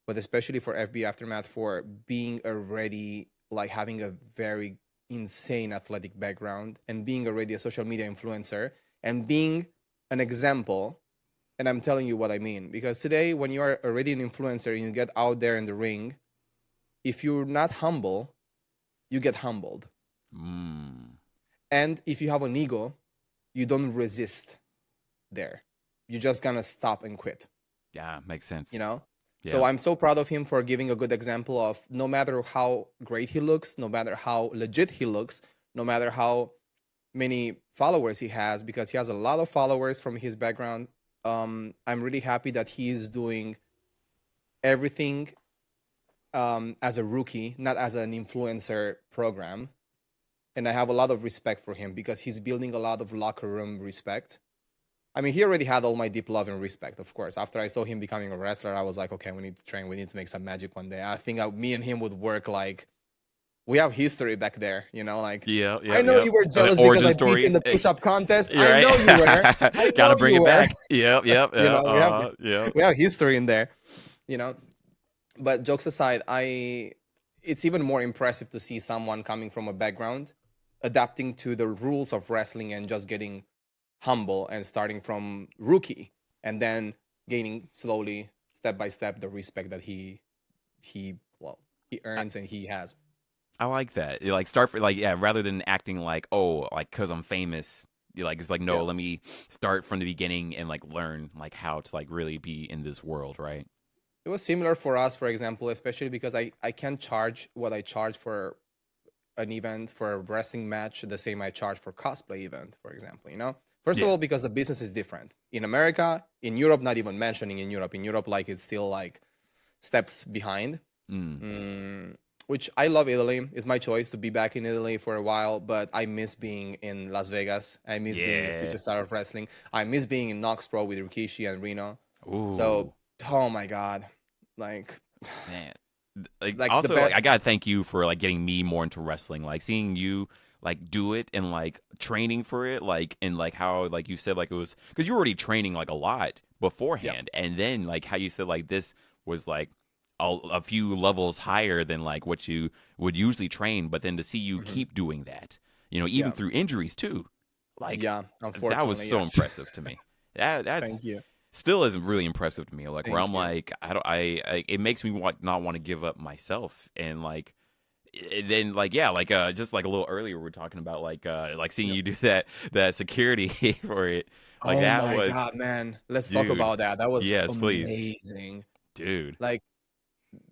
A: but especially for FB Aftermath for being already like having a very insane athletic background and being already a social media influencer and being an example. And I'm telling you what I mean because today, when you are already an influencer and you get out there in the ring, if you're not humble, you get humbled.
B: Mm.
A: And if you have an ego, you don't resist there. You're just gonna stop and quit.
B: Yeah. Makes
A: You
B: sense.
A: know. So
B: Yeah.
A: I'm so proud of him for giving a good example of no matter how great he looks, no matter how legit he looks, no matter how many followers he has, because he has a lot of followers from his background. I'm really happy that he is doing everything as a rookie, not as an influencer program. And I have a lot of respect for him because he's building a lot of locker room respect. I mean, he already had all my deep love and respect, of course. After I saw him becoming a wrestler, I was like, okay, we need to train. We need to make some magic one day. I think me and him would work like we have history back there, you know. Like
B: Yeah.
A: I
B: Yep.
A: know
B: Yep.
A: you were
B: The
A: jealous because
B: origin
A: I beat you in
B: stories.
A: the push-up contest.
B: You're
A: I know you were.
B: right.
A: I
B: Gotta
A: know
B: bring
A: you
B: it
A: were.
B: back. Yep. Yep.
A: You
B: Yep.
A: know,
B: Yep.
A: we have history in there, you know. But jokes aside, I it's even more impressive to see someone coming from a background adapting to the rules of wrestling and just getting humble and starting from rookie and then gaining slowly step by step the respect that he well he earns and he has.
B: I like that. You like start for like yeah, rather than acting like oh like because I'm famous. You like it's like no,
A: Yeah,
B: let me start from the beginning and like learn like how to like really be in this world, right?
A: It was similar for us, for example, especially because I can't charge what I charge for an event for a wrestling match the same I charge for cosplay event, for example. First of
B: Yeah.
A: all, because the business is different in America, in Europe, not even mentioning in Europe. In Europe, like it's still like steps behind.
B: Mm.
A: Mm, which I love Italy. It's my choice to be back in Italy for a while, but I miss being in Las Vegas. I miss being in
B: Yeah.
A: Future Star of Wrestling. I miss being in Knox Pro with Rikishi and Reno. So,
B: Ooh.
A: oh my god, like,
B: Man. Like
A: like the
B: also like I
A: best.
B: gotta thank you for like getting me more into wrestling. Like seeing you like do it and like training for it, like and like how like you said like it was because you were already training like a lot
A: Yeah.
B: beforehand, and then like how you said like this was like a few levels higher than like what you would usually train, but then to see you
A: Hmm.
B: keep doing that, even
A: Yeah.
B: through injuries too, like
A: Yeah.
B: that was
A: Unfortunately,
B: so
A: yes.
B: impressive to me. That's
A: Thank you.
B: still isn't really impressive to me. Like where I'm
A: Thank you.
B: like, I don't, I it makes me not want to give up myself. And like, then like yeah, like just like a little earlier we were talking about like seeing
A: Yeah.
B: you do that security for it. Like
A: Oh
B: that
A: my
B: was,
A: god, man. Let's talk
B: dude.
A: about that. That was
B: Yes, please,
A: amazing.
B: dude.
A: Like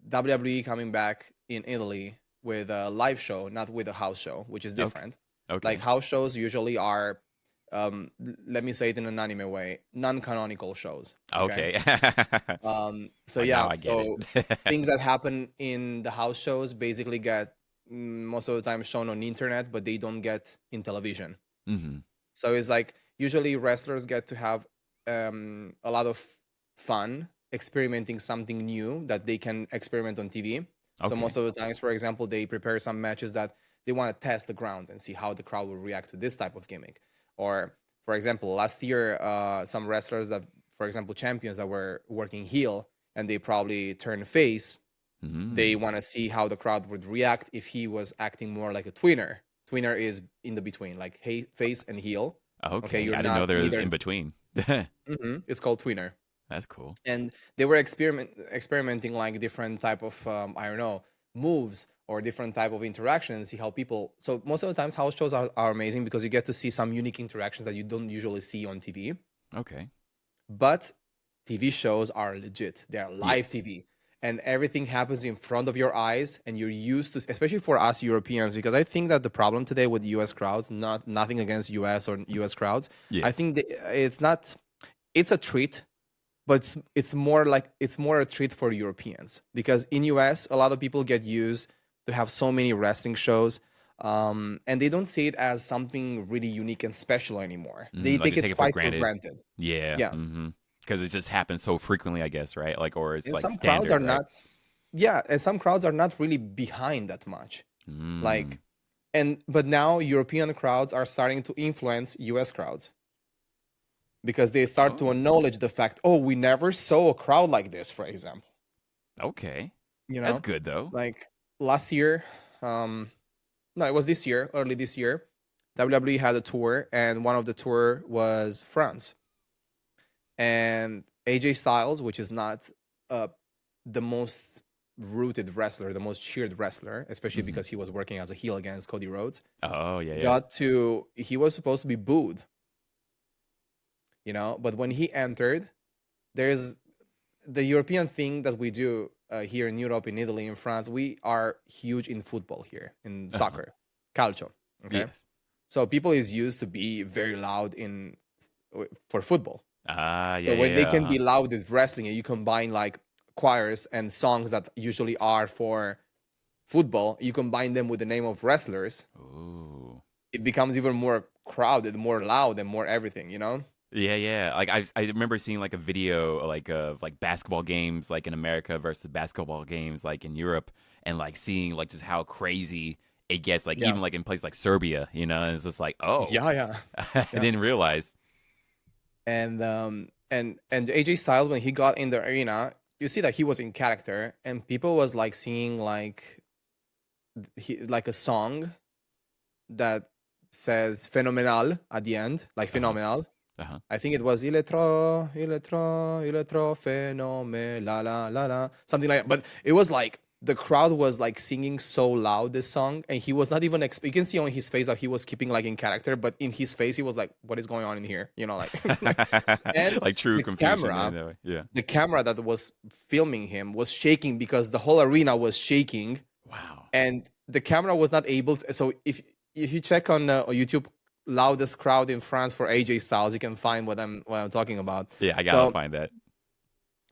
A: WWE coming back in Italy with a live show, not with a house show, which is
B: Okay,
A: different. Like
B: okay,
A: house shows usually are, let me say it in an anime way, non-canonical shows. Okay.
B: okay.
A: So
B: Like now
A: yeah,
B: I get
A: so
B: it.
A: things that happen in the house shows basically get most of the time shown on the internet, but they don't get in television.
B: Hmm.
A: So it's like usually wrestlers get to have a lot of fun experimenting something new that they can experiment on TV. So most
B: Okay.
A: of the times, for example, they prepare some matches that they want to test the ground and see how the crowd will react to this type of gimmick. Or, for example, last year, some wrestlers that, for example, champions that were working heel and they probably turn face, they
B: Mm.
A: want to see how the crowd would react if he was acting more like a tweener. Tweener is in the between, like face and heel. Okay,
B: Okay.
A: you're
B: I didn't know
A: not
B: there was
A: neither.
B: in between.
A: It's called tweener,
B: That's cool.
A: and they were experimenting like different type of I don't know, moves or different type of interaction and see how people. So most of the times, house shows are amazing because you get to see some unique interactions that you don't usually see on TV.
B: Okay.
A: But TV shows are legit. They are live
B: Yes.
A: TV. And everything happens in front of your eyes, and you're used to, especially for us Europeans, because I think that the problem today with US crowds, nothing against US or US crowds,
B: Yeah.
A: I think it's not, it's a treat, but it's more like it's more a treat for Europeans because in US a lot of people get used to have so many wrestling shows, and they don't see it as something really unique and special anymore. They
B: Like
A: take
B: you take
A: it
B: it for
A: quite for
B: granted.
A: granted.
B: Yeah.
A: Yeah.
B: Because it just happens so frequently, I guess, right? Like, or it's
A: And
B: like
A: some crowds are
B: standard, right?
A: not, yeah, and some crowds are not really behind that much.
B: Mm.
A: Like, and but now European crowds are starting to influence US crowds because they start to
B: Oh,
A: acknowledge the fact, oh, we never saw a crowd like this, for example.
B: okay.
A: You
B: That's
A: know,
B: good though.
A: like last year, um, no, it was this year, early this year, WWE had a tour, and one of the tour was France. And AJ Styles, which is not uh, the most rooted wrestler, the most cheered wrestler, especially
B: Hmm.
A: because he was working as a heel against Cody Rhodes,
B: Oh, yeah, yeah.
A: he was supposed to be booed, but when he entered, there's the European thing that we do here in Europe, in Italy, in France. We are huge in football here, in
B: Uh-huh.
A: soccer, calcio. Okay.
B: Yes.
A: So people is used to be very loud for football.
B: Ah,
A: So
B: yeah, yeah,
A: when they
B: yeah.
A: can
B: Uh-huh.
A: be loud with wrestling and you combine like choirs and songs that usually are for football, you combine them with the name of wrestlers,
B: Ooh.
A: it becomes even more crowded, more loud, and more everything.
B: Yeah, yeah. Like I remember seeing like a video like of like basketball games like in America versus basketball games like in Europe, and like seeing like just how crazy it gets like
A: Yeah.
B: even like in places like Serbia, and it's just like, oh,
A: Yeah, yeah.
B: I
A: Yeah.
B: didn't realize.
A: And AJ Styles, when he got in the arena, you see that he was in character and people was like singing like a song that says phenomenal at the end, like
B: Uh-huh.
A: phenomenal.
B: Uh-huh.
A: I think it was il est trop phénoménal, la la la la, something like that. But it was like the crowd was like singing so loud this song, and he was not even you can see on his face that he was keeping like in character, but in his face he was like, what is going on in here, you know, like and
B: Like true
A: the
B: confusion in
A: camera
B: that way. Yeah.
A: the camera that was filming him was shaking because the whole arena was shaking,
B: Wow.
A: and the camera was not able to, so if you check on YouTube loudest crowd in France for AJ Styles, you can find what I'm talking about.
B: Yeah, I gotta
A: So
B: find that.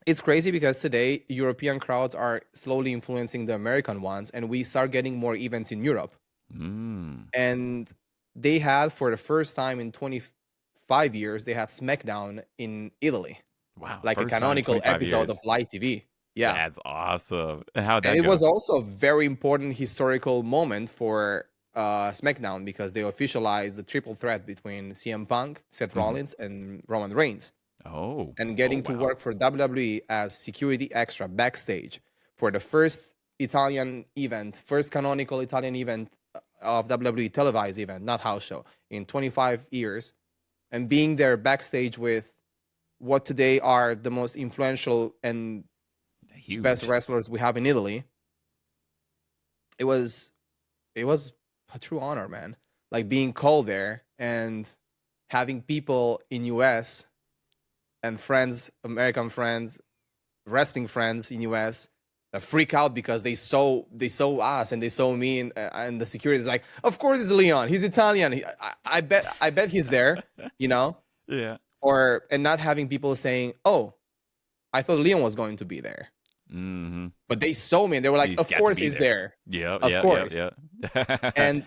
A: it's crazy because today European crowds are slowly influencing the American ones, and we start getting more events in Europe.
B: Mm.
A: And they had, for the first time in 25 years, they had SmackDown in Italy,
B: Wow.
A: like a
B: First time
A: canonical
B: 25
A: episode of
B: years.
A: live TV. Yeah.
B: That's awesome. How'd
A: And
B: that
A: it
B: go?
A: was also a very important historical moment for SmackDown because they officialized the triple threat between CM Punk, Seth
B: Hmm.
A: Rollins, and Roman Reigns.
B: Oh.
A: And
B: Oh
A: getting to
B: wow.
A: work for WWE as security extra backstage for the first Italian event, first canonical Italian event of WWE televised event, not house show, in 25 years, and being there backstage with what today are the most influential and best
B: Huge.
A: wrestlers we have in Italy. It was it was a true honor, man. Like being called there and having people in US and friends, American friends, wrestling friends in US that freak out because they saw us and they saw me, and the security is like, of course it's Leon, he's Italian. I bet he's there, you know,
B: Yeah.
A: or and not having people saying, oh, I thought Leon was going to be there,
B: Mm-hmm.
A: but they saw me and they were like,
B: He's
A: of
B: got to
A: course
B: be
A: he's
B: there.
A: there,
B: Yep.
A: of
B: Yep. Yep.
A: course.
B: Yep.
A: And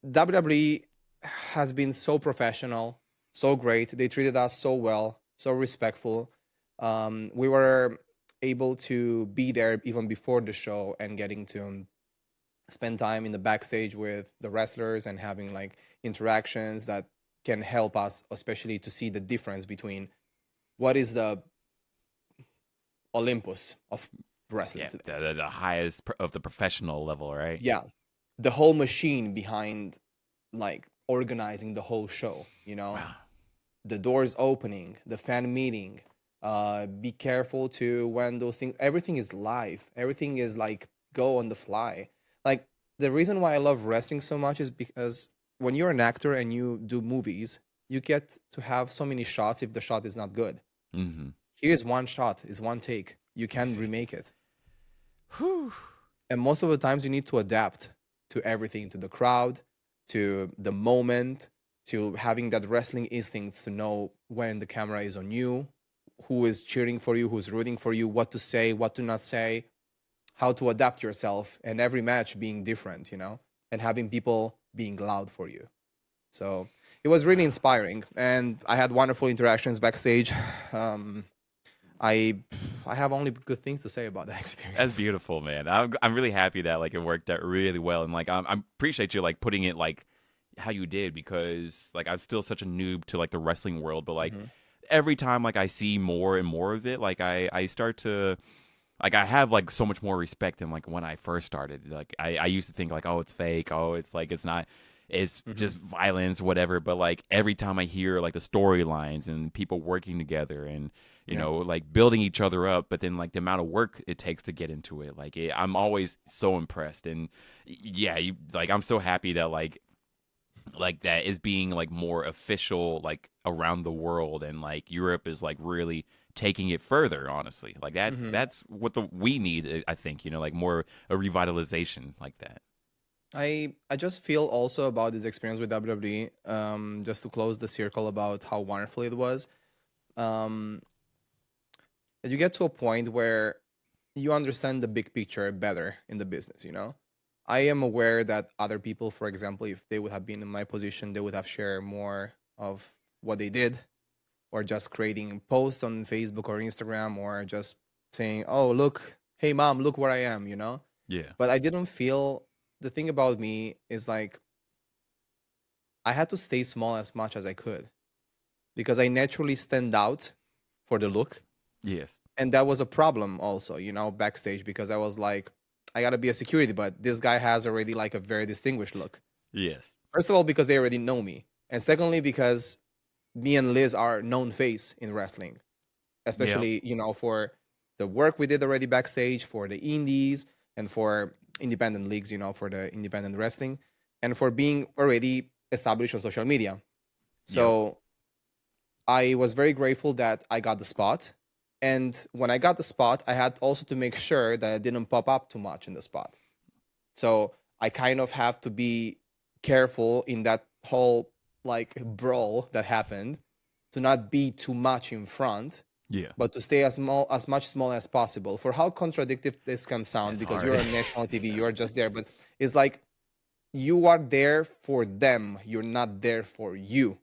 A: WWE has been so professional, so great. They treated us so well, so respectful. We were able to be there even before the show and getting to spend time in the backstage with the wrestlers and having like interactions that can help us, especially to see the difference between what is the Olympus of wrestling
B: Yeah.
A: today.
B: The highest of the professional level, right?
A: Yeah, the whole machine behind like organizing the whole show, you know,
B: Wow.
A: the doors opening, the fan meeting. Be careful to when those things. Everything is live. Everything is like go on the fly. Like the reason why I love wrestling so much is because when you're an actor and you do movies, you get to have so many shots if the shot is not good.
B: Mm-hmm.
A: Here's one shot, is one take. You can
B: Easy.
A: remake it.
B: Whew.
A: And most of the times you need to adapt to everything, to the crowd, to the moment, to having that wrestling instincts to know when the camera is on you, who is cheering for you, who's rooting for you, what to say, what to not say, how to adapt yourself, and every match being different, you know, and having people being loud for you. So it was really
B: Wow.
A: inspiring, and I had wonderful interactions backstage. Um, I I have only good things to say about that
B: That's
A: experience.
B: beautiful, man. I'm really happy that like it worked out really well, and like I appreciate you like putting it like how you did because like I'm still such a noob to like the wrestling world, but like
A: Mhm.
B: every time like I see more and more of it, like I start to like I have like so much more respect than like when I first started. Like I used to think like, oh, it's fake, oh, it's like it's not, it's
A: Mhm.
B: just violence, whatever. But like every time I hear like the storylines and people working together and
A: Yeah.
B: like building each other up, but then like the amount of work it takes to get into it, like I'm always so impressed. And yeah, you like I'm so happy that like that is being like more official like around the world, and like Europe is like really taking it further, honestly. Like
A: Mhm.
B: that's what the we need, I think, like more a revitalization like that.
A: I just feel also about this experience with WWE. Just to close the circle about how wonderful it was. Um, you get to a point where you understand the big picture better in the business. You know, I am aware that other people, for example, if they would have been in my position, they would have shared more of what they did, or just creating posts on Facebook or Instagram, or just saying, "Oh, look, hey mom, look where I am," you know?
B: Yeah.
A: But I didn't feel the thing about me is like I had to stay small as much as I could because I naturally stand out for the look.
B: Yes.
A: And that was a problem also, you know, backstage because I was like, I gotta be a security, but this guy has already like a very distinguished look.
B: Yes.
A: First of all, because they already know me. And secondly, because me and Liz are known face in wrestling,
B: Yep.
A: especially, you know, for the work we did already backstage for the indies, and for independent leagues, for the independent wrestling, and for being already established on social media.
B: Yep.
A: So I was very grateful that I got the spot. And when I got the spot, I had also to make sure that I didn't pop up too much in the spot. So I kind of have to be careful in that whole like brawl that happened to not be too much in front,
B: Yeah.
A: but to stay as much small as possible. For how contradictory this can sound,
B: That's
A: because
B: hard.
A: you're on national TV, you're just there, but it's like you are there for them. You're not there for you.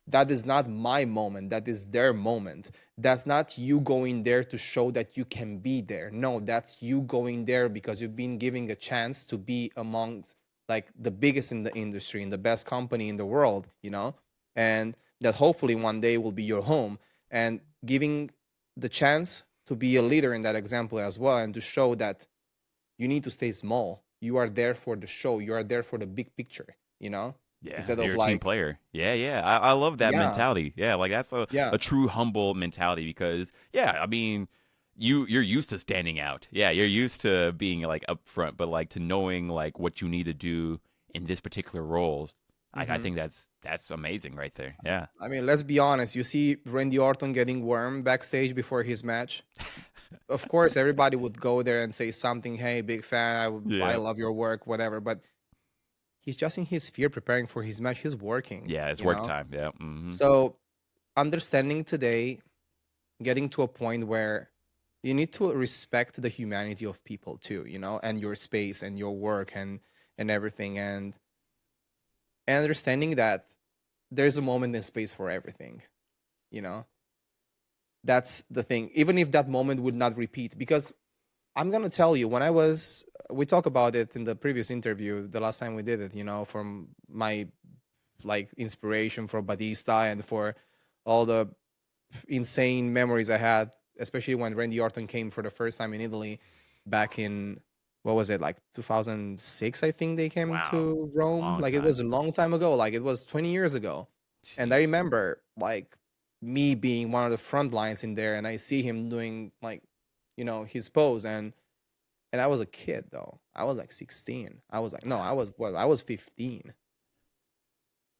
A: That is not my moment. That is their moment. That's not you going there to show that you can be there. No, that's you going there because you've been giving a chance to be amongst like the biggest in the industry and the best company in the world, and that hopefully one day will be your home, and giving the chance to be a leader in that example as well, and to show that you need to stay small. You are there for the show. You are there for the big picture,
B: Yeah,
A: instead of
B: you're a team
A: like,
B: player. Yeah, yeah. I love that
A: yeah,
B: mentality. Yeah, like that's
A: yeah.
B: a true humble mentality because yeah, I mean, you're used to standing out. Yeah, you're used to being like up front, but like to knowing like what you need to do in this particular role. I
A: hmm
B: think that's amazing right there. Yeah.
A: I mean, let's be honest. You see Randy Orton getting warm backstage before his match. Of course, everybody would go there and say something. Hey, big fan. I
B: Yeah.
A: love your work, whatever. But he's just in his sphere preparing for his match. He's working.
B: Yeah, it's
A: You
B: work
A: know.
B: time. Yeah. Hmm.
A: So understanding today, getting to a point where you need to respect the humanity of people too, and your space and your work and everything, and understanding that there's a moment and space for everything. You know, that's the thing. Even if that moment would not repeat, because I'm gonna tell you, when I was, we talked about it in the previous interview, the last time we did it, from my like inspiration for Batista and for all the insane memories I had, especially when Randy Orton came for the first time in Italy back in, what was it, like 2006, I think they came
B: Wow.
A: to Rome.
B: Long
A: Like it was
B: time.
A: a long time ago, like it was 20 years ago. And I
B: Jeez.
A: remember like me being one of the front lines in there, and I see him doing like, his pose, and I was a kid though. I was like 16. I was like, no,
B: Wow.
A: I was 15.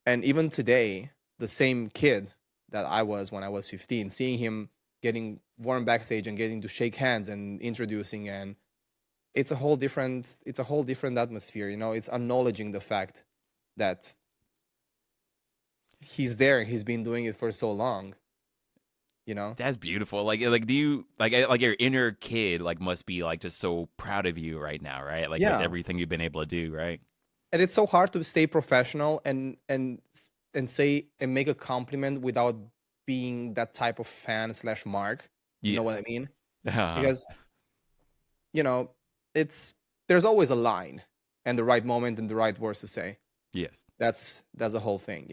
A: And even today, the same kid that I was when I was 15, seeing him getting warm backstage and getting to shake hands and introducing, and it's a whole different atmosphere. It's acknowledging the fact that he's there and he's been doing it for so long.
B: That's beautiful. Like do you like your inner kid like must be like just so proud of you right now, right? Like with
A: Yeah.
B: everything you've been able to do, right?
A: And it's so hard to stay professional and say and make a compliment without being that type of fan slash mark. You know what
B: Yes.
A: I mean? Because you know, it's there's always a line and the right moment and the right words to say.
B: Yes.
A: That's the whole thing.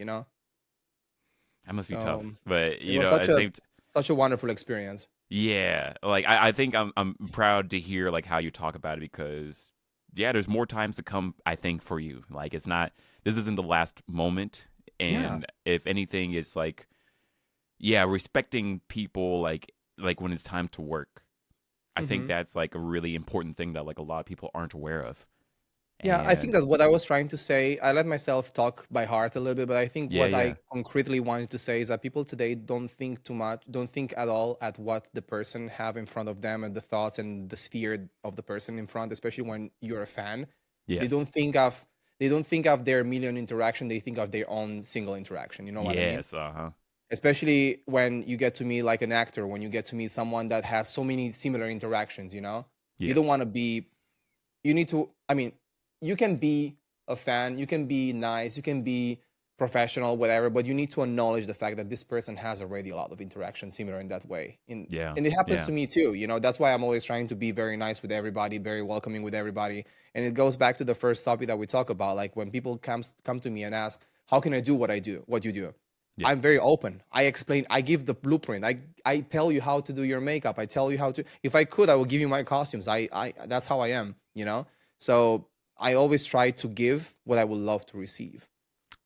B: That must be
A: So
B: tough. But
A: it was
B: at
A: such
B: the
A: a
B: same
A: such a wonderful experience.
B: yeah, like I think I'm proud to hear like how you talk about it because yeah, there's more times to come I think for you. Like it's not this isn't the last moment
A: Yeah.
B: and if anything it's like yeah, respecting people like when it's time to work. I think
A: hmm
B: that's like a really important thing that like a lot of people aren't aware of.
A: Yeah, I think
B: And
A: that what I was trying to say, I let myself talk by heart a little bit, but I think
B: yeah,
A: what I
B: yeah.
A: concretely wanted to say is that people today don't think too much, don't think at all at what the person have in front of them and the thoughts and the sphere of the person in front, especially when you're a fan. They
B: Yes.
A: don't think of they don't think of their million interaction, they think of their own single interaction. You know what I mean?
B: Yes, uh-huh.
A: Especially when you get to meet like an actor, when you get to meet someone that has so many similar interactions. You don't
B: Yes.
A: want to be you need to I mean you can be a fan, you can be nice, you can be professional, whatever, but you need to acknowledge the fact that this person has already a lot of interaction similar in that way,
B: Yeah.
A: and it happens
B: Yeah.
A: to me too. That's why I'm always trying to be very nice with everybody, very welcoming with everybody. And it goes back to the first topic that we talk about, like when people come to me and ask, how can I do what you do?
B: Yeah.
A: I'm very open. I explain, I give the blueprint. I tell you how to do your makeup. I tell you how to, if I could, I will give you my costumes. I that's how I am. So I always try to give what I would love to receive.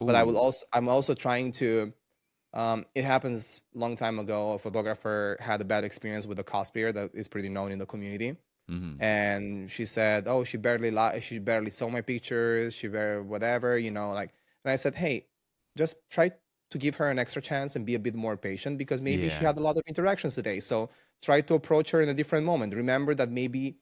A: But
B: Ooh.
A: I'm also trying to, it happens long time ago. A photographer had a bad experience with a cosplayer that is pretty known in the community.
B: Hmm.
A: And she said, "Oh, she barely saw my pictures. She barely whatever, like." And I said, "Hey, just try to give her an extra chance and be a bit more patient because maybe she
B: Yeah.
A: had a lot of interactions today. So try to approach her in a different moment. Remember that maybe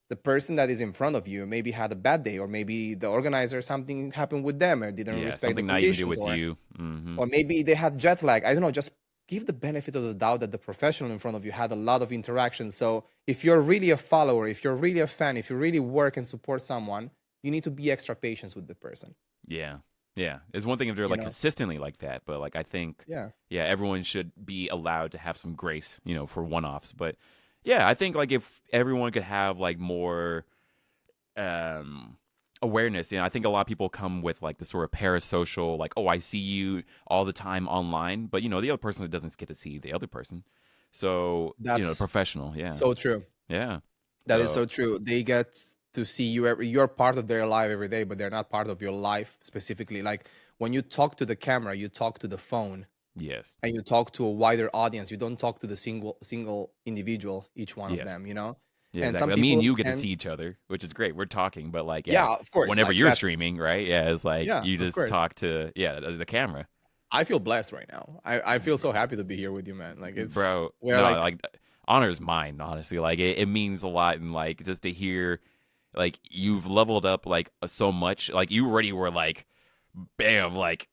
A: the person that is in front of you maybe had a bad day, or maybe the organizer something happened with them or didn't
B: Yeah.
A: respect the
B: Something not even to do
A: conditions,
B: with
A: or
B: you. Hmm.
A: maybe they had jet lag. I don't know. Just give the benefit of the doubt that the professional in front of you had a lot of interactions. So if you're really a follower, if you're really a fan, if you really work and support someone, you need to be extra patient with the person.
B: Yeah. Yeah. It's one thing if they're
A: You
B: like
A: know?
B: consistently like that, but like I think,
A: Yeah.
B: yeah, everyone should be allowed to have some grace, for one offs. But yeah, I think like if everyone could have like more um awareness, I think a lot of people come with like the sort of parasocial, like, oh, I see you all the time online, but the other person doesn't get to see the other person. So,
A: That's
B: professional, yeah.
A: so true.
B: Yeah.
A: That is
B: So,
A: so true. They get to see you you're part of their life every day, but they're not part of your life specifically. Like when you talk to the camera, you talk to the phone
B: yes.
A: and you talk to a wider audience. You don't talk to the single individual, each one of
B: Yes.
A: them.
B: Yeah,
A: And some
B: exactly. Me and
A: people
B: you get to
A: and
B: see each other, which is great. We're talking, but like, yeah,
A: yeah, of course.
B: whenever
A: Like
B: you're
A: that's
B: streaming, right? Yeah, it's like
A: yeah,
B: you
A: of
B: just
A: course.
B: talk to, the camera.
A: I feel blessed right now. I feel so happy to be here with you, man. Like
B: Bro,
A: we're
B: no,
A: like
B: like honor is mine, honestly. Like it means a lot, and like just to hear like you've leveled up like so much. Like you already were like bam, like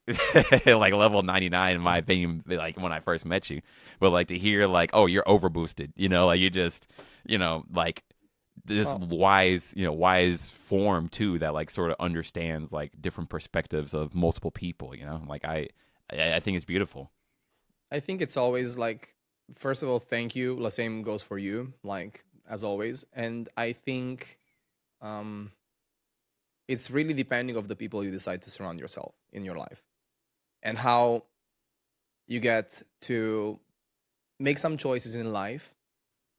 B: like level 99 in my opinion, like when I first met you. But like to hear like, oh, you're over boosted, like you just, like this
A: well,
B: wise form too that like sort of understands like different perspectives of multiple people, like I think it's beautiful.
A: I think it's always like first of all, thank you. The same goes for you, like as always. And I think um it's really depending of the people you decide to surround yourself in your life and how you get to make some choices in life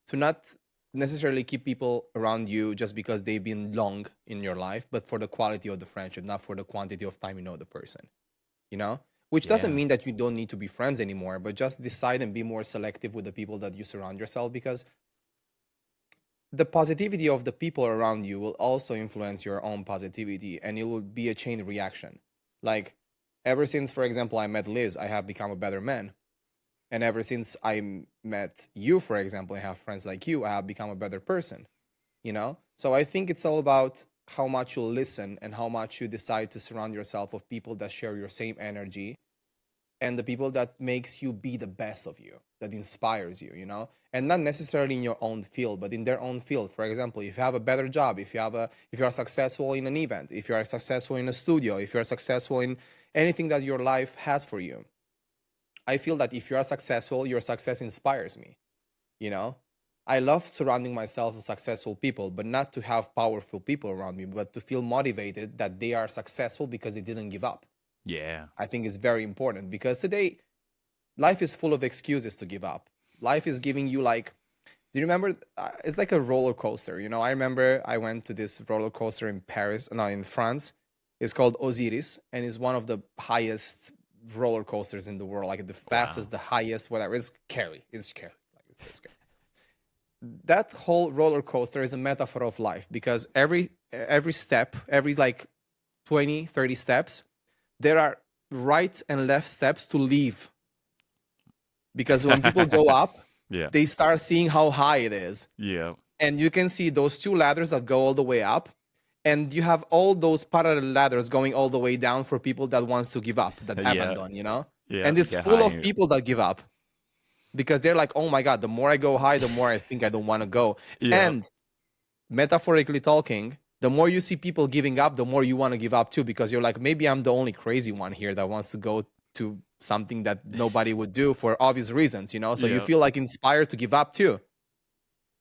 A: to not necessarily keep people around you just because they've been long in your life, but for the quality of the friendship, not for the quantity of time you know the person, you know? Which doesn't
B: Yeah.
A: mean that you don't need to be friends anymore, but just decide and be more selective with the people that you surround yourself, because the positivity of the people around you will also influence your own positivity, and it will be a chain reaction. Like, ever since, for example, I met Liz, I have become a better man. And ever since met you, for example, and have friends like you, I have become a better person. So I think it's all about how much you listen and how much you decide to surround yourself with people that share your same energy, and the people that makes you be the best of you, that inspires you. And not necessarily in your own field, but in their own field. For example, if you have a better job, if you are successful in an event, if you are successful in a studio, if you are successful in anything that your life has for you, I feel that if you are successful, your success inspires me. You know, I love surrounding myself with successful people, but not to have powerful people around me, but to feel motivated that they are successful because they didn't give up.
B: Yeah.
A: I think it's very important because today life is full of excuses to give up. Life is giving you like, do you remember? It's like a roller coaster. I remember I went to this roller coaster in Paris, no, in France. It's called Osiris, and it's one of the highest roller coasters in the world, like the
B: Wow.
A: fastest, the highest, whatever. It's scary. It's scary. Like it's so scary. That whole roller coaster is a metaphor of life because every step, every like 20, 30 steps, there are right and left steps to leave, because when people go up,
B: Yeah.
A: they start seeing how high it is.
B: Yeah.
A: And you can see those two ladders that go all the way up, and you have all those parallel ladders going all the way down for people that wants to give up, that
B: Yeah.
A: abandon.
B: Yeah.
A: And
B: To
A: it's
B: get
A: full of
B: higher.
A: people that give up because they're like, oh my god, the more I go high, the more I think I don't want to go.
B: Yeah.
A: And metaphorically talking, the more you see people giving up, the more you want to give up too, because you're like, maybe I'm the only crazy one here that wants to go to something that nobody would do for obvious reasons. So you
B: Yeah.
A: feel like inspired to give up too.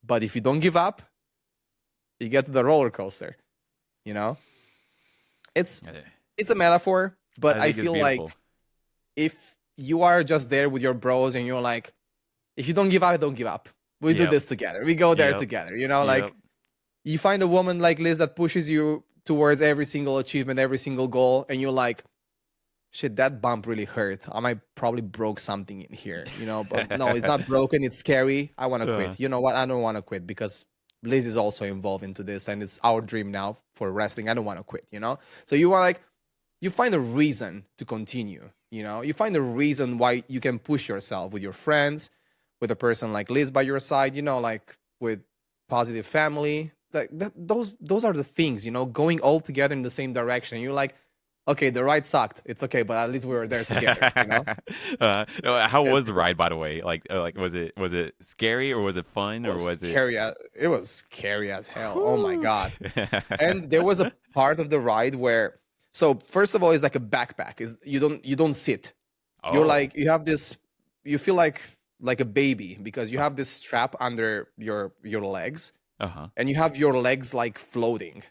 A: But if you don't give up, you get to the roller coaster. You know, it's it's a metaphor, but
B: I
A: I
B: think it's
A: feel
B: beautiful.
A: like if you are just there with your bros and you're like, if you don't give up, don't give up. We do
B: Yep.
A: this together. We go there
B: Yep.
A: together.
B: Yep.
A: Like you find a woman like Liz that pushes you towards every single achievement, every single goal, and you're like, shit, that bump really hurt. I might probably broke something in here, but no, it's not broken. It's scary. I want to
B: Uh,
A: quit. You know what? I don't want to quit because Liz is also involved into this, and it's our dream now for wrestling. I don't want to quit, you know. So you want like you find a reason to continue. You know, you find a reason why you can push yourself with your friends, with a person like Liz by your side. You know, like with positive family. Like those are the things. You know, going all together in the same direction. You're like, okay, the ride sucked. It's okay, but at least we were there together. You know,
B: How
A: it,
B: was the ride, by the way? Like was it scary or was it fun or
A: was
B: was it?
A: scary. It was scary as hell. Oh my
B: Whew.
A: god. And there was a part of the ride where, so first of all, it's like a backpack. Is you don't sit. You're
B: Oh,
A: like you have this. You feel like a baby because you have this strap under your legs,
B: uh huh.
A: and you have your legs like floating.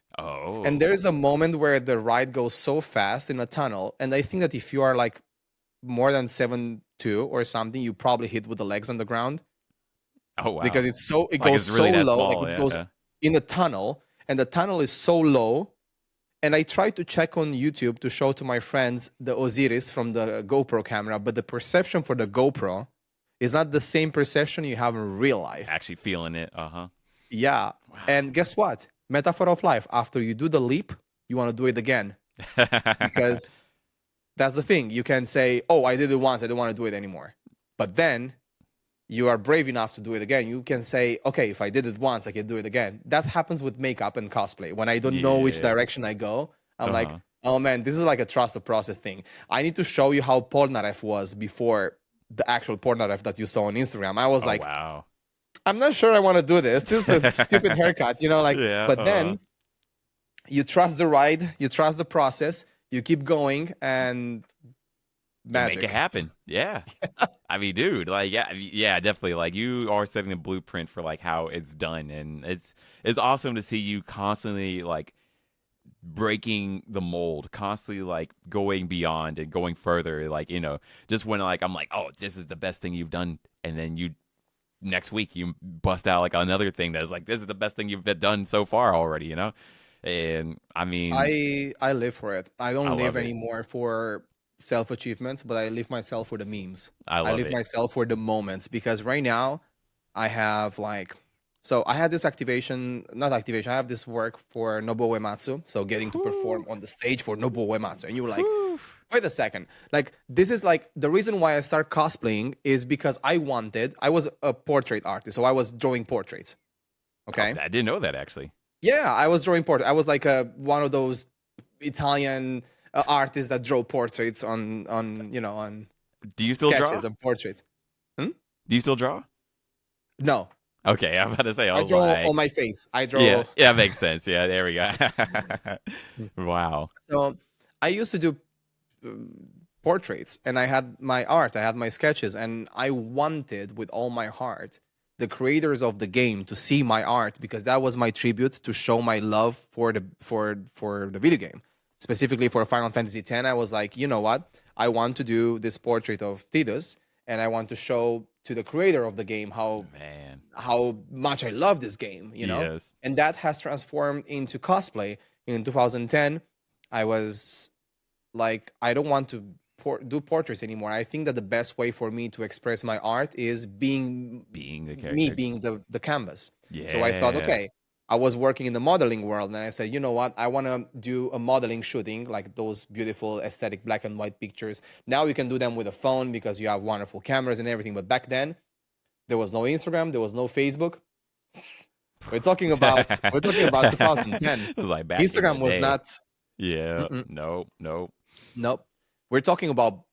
A: And
B: Oh,
A: there's a moment where the ride goes so fast in a tunnel, and I think that if you are like more than 7'2" or something, you probably hit with the legs on the ground
B: oh
A: because
B: wow.
A: it
B: Like
A: goes
B: it's
A: so
B: really that
A: low, like
B: small,
A: it goes
B: yeah.
A: in a tunnel, and the tunnel is so low. And I tried to check on YouTube to show to my friends the Osiris from the GoPro camera, but the perception for the GoPro is not the same perception you have in real life.
B: Actually feeling it. Uh huh.
A: Yeah.
B: Wow.
A: And guess what? Metaphor of life. After you do the leap, you want to do it again because that's the thing. You can say, "Oh, I did it once. I don't want to do it anymore." But then you are brave enough to do it again. You can say, "Okay, if I did it once, I can do it again." That happens with makeup and cosplay. When I don't know which
B: Yeah.
A: direction I go, I'm
B: Uh
A: like,
B: huh.
A: "Oh man, this is like a trust the process thing." I need to show you how Polnareff was before the actual Polnareff that you saw on Instagram. I was
B: Oh
A: like,
B: wow.
A: I'm not sure I want to do this. This is a stupid haircut, you know, like,
B: Yeah.
A: but then you trust the ride, you trust the process, you keep going, and
B: You make it
A: magic.
B: happen. Yeah. I mean, dude, like, yeah, definitely. Like, you are setting the blueprint for like how it's done, and it's awesome to see you constantly like breaking the mold, constantly like going beyond and going further. Like, just when like I'm like, oh, this is the best thing you've done, and then you next week you bust out like another thing that's like, this is the best thing you've done so far already. And I mean,
A: I live for it. I
B: I
A: don't live
B: love it.
A: anymore for self achievements, but I live myself for the memes.
B: I
A: I
B: love
A: live
B: it.
A: myself for the moments because right now I have like, so I had this activation, not activation. I have this work for Nobuo Uematsu, so getting to perform
B: Whew,
A: on the stage for Nobuo Uematsu, and you're like,
B: whew.
A: wait a second. Like, this is like the reason why I start cosplaying is because I was a portrait artist, so I was drawing portraits.
B: Oh,
A: Okay.
B: I didn't know that actually.
A: Yeah, I was drawing portraits. I was like one of those Italian artists that draw portraits on
B: Do you still draw?
A: sketches and portraits. Hmm?
B: Do you still draw?
A: No,
B: Okay, I'm about to say, I
A: I
B: was
A: draw
B: like,
A: on my face. I
B: yeah,
A: draw.
B: yeah, makes sense. Yeah, there we go. Wow.
A: So I used to do um, portraits, and I had my art, I had my sketches, and I wanted with all my heart the creators of the game to see my art because that was my tribute to show my love for the video game. Specifically for Final Fantasy X, I was like, you know what? I want to do this portrait of Tidus, and I want to show to the creator of the game
B: Man.
A: how much I love this game, you know?
B: Yes.
A: And that has transformed into cosplay. In 2010, I was like, I don't want to do portraits anymore. I think that the best way for me to express my art is being
B: Being the
A: me
B: character.
A: being the canvas. So I thought,
B: Yeah.
A: okay, I was working in the modeling world, and I said, you know what? I want to do a modeling shooting, like those beautiful aesthetic black and white pictures. Now you can do them with a phone because you have wonderful cameras and everything. But back then, there was no Instagram, there was no Facebook. We're talking about 2010.
B: It was like back in the
A: Instagram was
B: day.
A: not.
B: Yeah.
A: Mm-mm,
B: Nope. Nope.
A: nope. We're talking about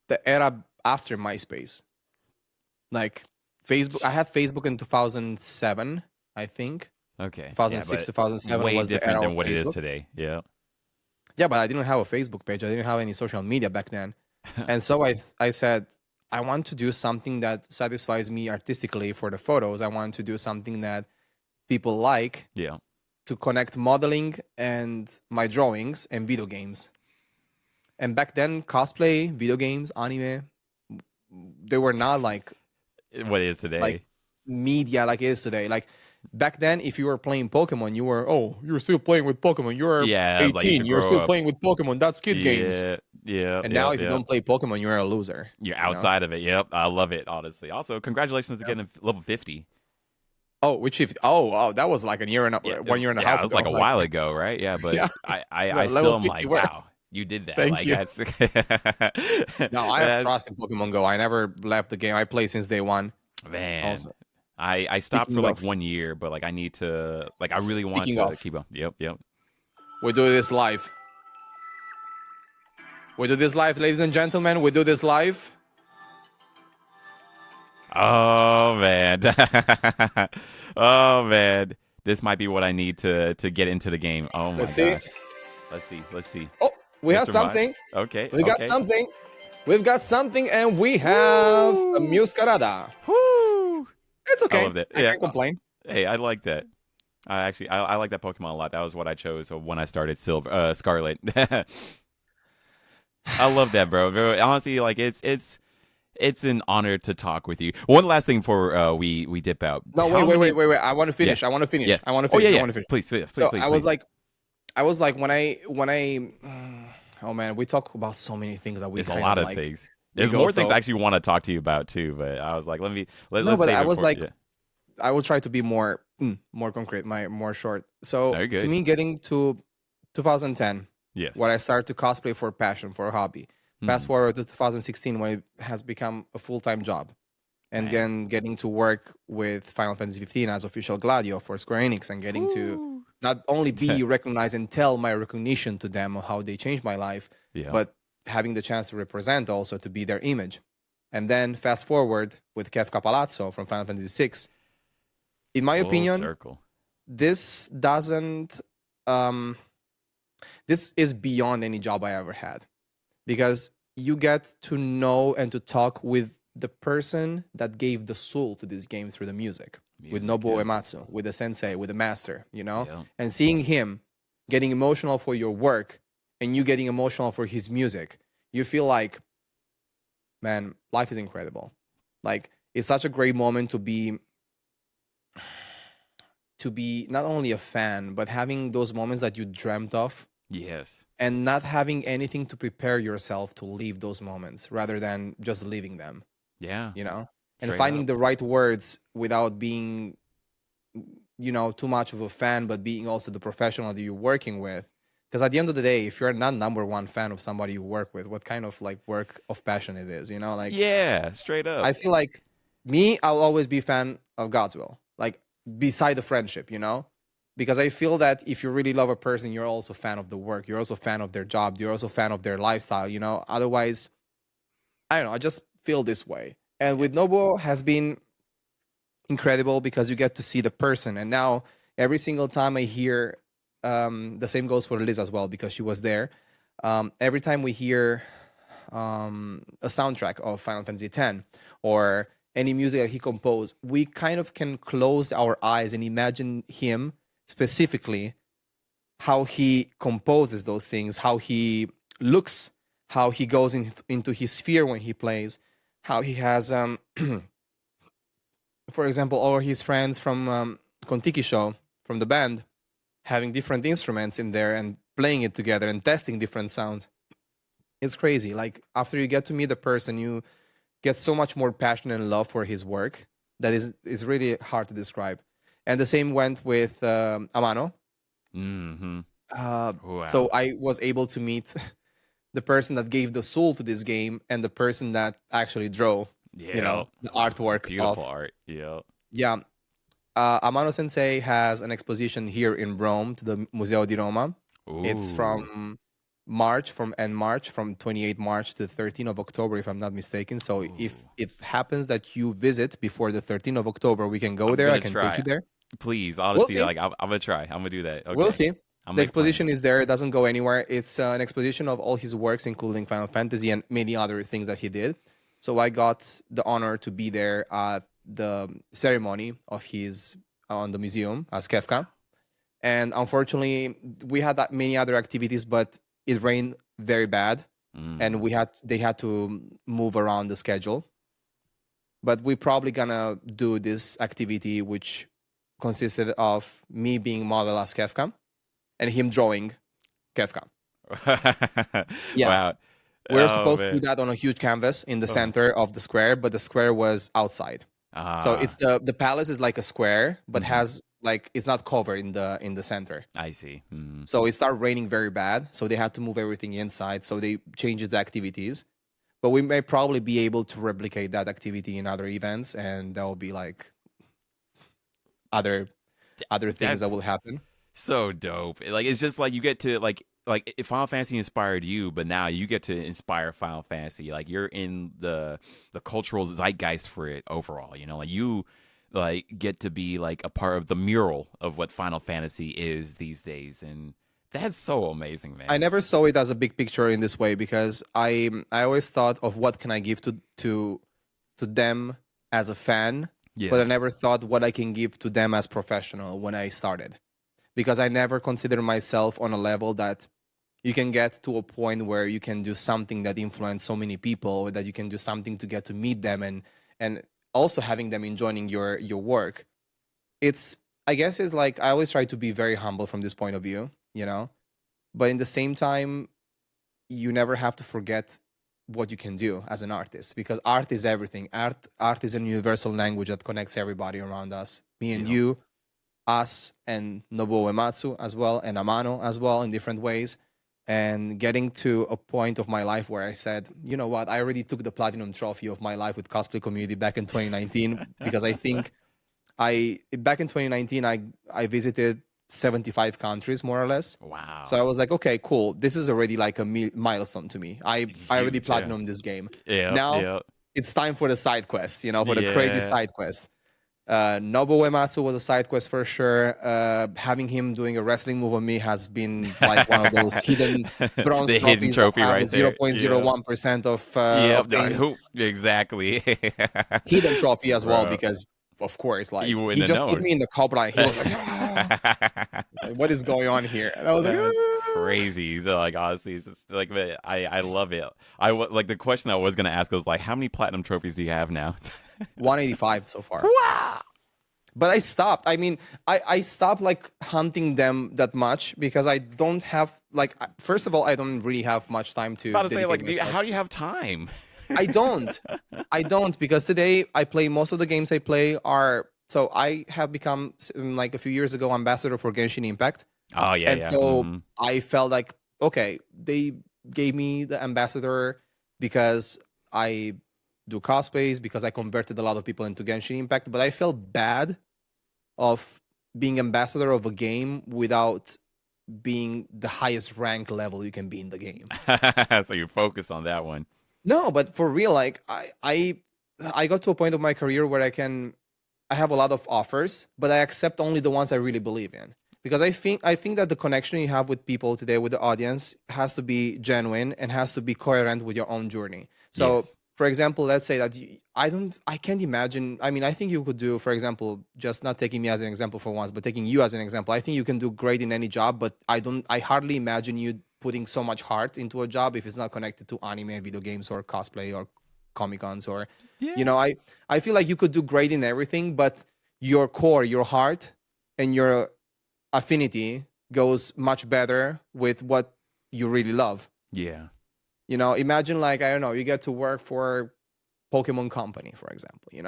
A: the era after MySpace. Like Facebook, I had Facebook in 2007, I think.
B: Okay. Yeah,
A: 2006,
B: but
A: 2007
B: way
A: was the
B: different
A: era
B: than
A: of
B: what it is
A: Facebook.
B: today. Yeah.
A: Yeah, but I didn't have a Facebook page. I didn't have any social media back then. And so I said, I want to do something that satisfies me artistically for the photos. I want to do something that people like
B: Yeah.
A: to connect modeling and my drawings and video games. And back then, cosplay, video games, anime, they were not
B: What it is
A: like
B: today.
A: media like it is today. Like back then, if you were playing Pokemon, you're still playing with Pokemon. You're
B: Yeah, like you
A: 18,
B: should
A: you're
B: grow
A: still
B: up.
A: playing with Pokemon. That's kid games.
B: Yeah. Yeah.
A: And now,
B: Yep.
A: if you
B: Yep.
A: don't play Pokemon, you're a loser.
B: You're
A: You know?
B: outside of it. Yep. I love it, honestly. Also, congratulations
A: Yep.
B: again, level 50.
A: Oh, which shift? Oh, that was like a year and
B: Yeah,
A: 1.5 years
B: yeah, it was like
A: ago.
B: a
A: Like,
B: while ago, right? Yeah, but
A: yeah,
B: I
A: level
B: still am
A: 50.
B: like,
A: Where?
B: wow, you did that.
A: Thank
B: Like
A: you.
B: that's
A: No, I have
B: that's
A: trust in Pokemon Go. I never left the game. I play since day one.
B: man.
A: Also,
B: I stopped for
A: speaking
B: like
A: of
B: 1 year, but like I need to like I really want
A: speaking
B: to
A: of,
B: keep on. Yep, yep.
A: we do this live. We do this live, ladies and gentlemen. We do this live.
B: Oh man. Oh man. This might be what I need to get into the game. Oh my
A: Let's see.
B: gosh. Let's see. Let's see.
A: Oh, we have
B: Mr. Mime.
A: something.
B: Okay,
A: We got
B: okay.
A: something. We've got something, and we have a
B: Woo!
A: Muscarada.
B: Woo!
A: It's
B: I
A: okay.
B: love that.
A: I
B: Yeah.
A: can't complain.
B: Hey, I like that. I like that Pokemon a lot. That was what I chose when I started Silver Scarlet. I love that, bro. Honestly, like it's an honor to talk with you. One last thing before we dip out.
A: No, wait,
B: How
A: wait, wait,
B: many?
A: wait, wait. I want to
B: Yeah.
A: finish. I want to finish.
B: Yes.
A: I want to
B: Oh yeah,
A: finish. I
B: yeah.
A: want to finish.
B: Please, please, please,
A: So
B: please, please.
A: I was like, when I, oh man, we talk about so many things that we
B: There's a
A: kind
B: lot
A: of
B: of
A: like.
B: things.
A: We
B: There's
A: go
B: more things I
A: so
B: actually want to talk to you about too, but I was like,
A: no,
B: let's
A: but
B: save
A: I
B: it
A: was
B: for
A: like,
B: yeah.
A: I will try to be more concrete, more short. So
B: Very
A: to
B: good.
A: me, getting to 2010,
B: Yes.
A: when I started to cosplay for passion, for a hobby. Fast
B: Hmm.
A: forward to 2016, when it has become a full-time job, and
B: Man.
A: then getting to work with Final Fantasy 15 as official Gladio for Square Enix, and getting to
B: Woo.
A: not only be recognized and tell my recognition to them of how they changed my life,
B: Yeah.
A: but having the chance to represent also to be their image. And then fast forward with Kefka Palazzo from Final Fantasy 6. In my
B: Full
A: opinion,
B: circle.
A: this doesn't um this is beyond any job I ever had, because you get to know and to talk with the person that gave the soul to this game through the music, with
B: Music.
A: Nobuo
B: Yeah.
A: Uematsu, with the sensei, with the master,
B: Yeah.
A: and seeing him getting emotional for your work and you getting emotional for his music, you feel like, man, life is incredible. Like, it's such a great moment to be not only a fan, but having those moments that you dreamt of,
B: Yes.
A: and not having anything to prepare yourself to leave those moments rather than just leaving them,
B: Yeah.
A: you know? And
B: Straight
A: finding
B: up.
A: the right words without being, too much of a fan, but being also the professional that you're working with. Because at the end of the day, if you're not number one fan of somebody you work with, what kind of like work of passion it is, Like,
B: Yeah. Straight up.
A: I feel like me, I'll always be fan of God's will, like beside the friendship, because I feel that if you really love a person, you're also fan of the work. You're also fan of their job. You're also fan of their lifestyle. Otherwise, I don't know. I just feel this way. And
B: Yeah.
A: with Nobuo has been incredible because you get to see the person. And now every single time I hear, the same goes for Liz as well because she was there. Every time we hear a soundtrack of Final Fantasy X or any music that he composed, we kind of can close our eyes and imagine him specifically, how he composes those things, how he looks, how he goes into his sphere when he plays, how he has, for example, all his friends from Kontiki Show, from the band, having different instruments in there and playing it together and testing different sounds. It's crazy. Like, after you get to meet the person, you get so much more passion and love for his work that is really hard to describe. And the same went with Amano.
B: Mm-hmm.
A: Uh, so
B: Wow.
A: I was able to meet the person that gave the soul to this game and the person that actually drew,
B: Yeah.
A: the artwork
B: Beautiful
A: of.
B: art. Yeah.
A: Yeah. Amano Sensei has an exposition here in Rome to the Museo di Roma. It's
B: Ooh.
A: from 28 March to 13th of October, if I'm not mistaken. So if
B: Ooh.
A: it happens that you visit before the 13th of October, we can go
B: I'm
A: there. I
B: gonna
A: can take
B: try.
A: you there.
B: Please,
A: We'll
B: honestly,
A: see.
B: like I'm gonna try. I'm gonna do that.
A: We'll
B: Okay.
A: see.
B: I'll
A: The
B: make
A: exposition
B: plans.
A: is there. It doesn't go anywhere. It's an exposition of all his works, including Final Fantasy and many other things that he did. So I got the honor to be there at the ceremony of his on the museum as Kefka. And unfortunately, we had that many other activities, but it rained very bad, and
B: Mm.
A: they had to move around the schedule. But we probably gonna do this activity, which consisted of me being model as Kefka and him drawing Kefka. Yeah,
B: Wow.
A: we were
B: Oh
A: supposed to do
B: man.
A: that on a huge canvas in the
B: Oh.
A: center of the square, but the square was outside. So it's
B: Ah,
A: the palace is like a square, but
B: hmm,
A: has like it's not covered in the center.
B: I see. Hmm.
A: So it started raining very bad. So they had to move everything inside. So they changed the activities. But we may probably be able to replicate that activity in other events, and there will be like other things that will
B: That's
A: happen.
B: so dope. Like it's just like you get to like if Final Fantasy inspired you, but now you get to inspire Final Fantasy. Like you're in the cultural zeitgeist for it overall. You know, like you like get to be like a part of the mural of what Final Fantasy is these days, and that's so amazing,
A: I
B: man.
A: never saw it as a big picture in this way because I always thought of what can I give to them as a fan, but
B: Yeah.
A: I never thought what I can give to them as professional when I started. Because I never considered myself on a level that you can get to a point where you can do something that influence so many people, or that you can do something to get to meet them, and also having them enjoying your work. It's I guess it's like I always try to be very humble from this point of view, you know. But in the same time, you never have to forget what you can do as an artist, because art is everything. Art is a universal language that connects everybody around us. Me and
B: Yep.
A: you, us and Nobuo Uematsu as well, and Amano as well, in different ways. And getting to a point of my life where I said, you know what, I already took the platinum trophy of my life with cosplay community back in 2019, because I think I back in 2019 I visited 75 countries more or less. So
B: Wow.
A: I was like, okay, cool. This is already like a milestone to me. I already
B: Huge. Yeah.
A: platinum this game.
B: Yep.
A: Now
B: Yep.
A: it's time for the side quest, you know, for the crazy
B: Yeah.
A: side quest. Nobuo Uematsu was a side quest for sure. Having him doing a wrestling move on me has been like one of those hidden bronze
B: The hidden
A: trophies that
B: trophy
A: have a
B: right there. Yeah.
A: 0.01%
B: Yep.
A: of thing.
B: Who exactly?
A: Hidden trophy as well,
B: Bro,
A: because of course,
B: you
A: like he
B: wouldn't have
A: just put
B: known.
A: me in the cobra. He was like, ah. It's like, what is going on here? And I was like,
B: That's
A: ah.
B: crazy. So, like honestly, it's just like man, I love it. Like the question I was gonna ask was like, how many platinum trophies do you have now?
A: 185 so far.
B: Wow.
A: But I stopped. I mean, I stopped like hunting them that much because I don't have like first of all, I don't really have much time to
B: About to say
A: dedicate
B: like,
A: myself
B: how do you
A: to.
B: have time?
A: I don't. I don't, because today I play most of the games I play are so I have become like a few years ago ambassador for Genshin Impact.
B: Oh yeah,
A: And
B: yeah.
A: so
B: Hmm.
A: I felt like, okay, they gave me the ambassador because I do cosplays, because I converted a lot of people into Genshin Impact, but I felt bad of being ambassador of a game without being the highest rank level you can be in the game.
B: So you're focused on that one.
A: No, but for real, like I got to a point of my career where I have a lot of offers, but I accept only the ones I really believe in. Because I think that the connection you have with people today, with the audience, has to be genuine and has to be coherent with your own journey. So,
B: Yes.
A: for example, let's say that I can't imagine. I mean, I think you could do, for example, just not taking me as an example for once, but taking you as an example. I think you can do great in any job, but I hardly imagine you putting so much heart into a job if it's not connected to anime, video games, or cosplay, or comic cons, or you
B: Yeah.
A: know, I feel like you could do great in everything, but your core, your heart, and your affinity goes much better with what you really love.
B: Yeah.
A: You know, imagine like I don't know, you get to work for Pokemon Company, for example. You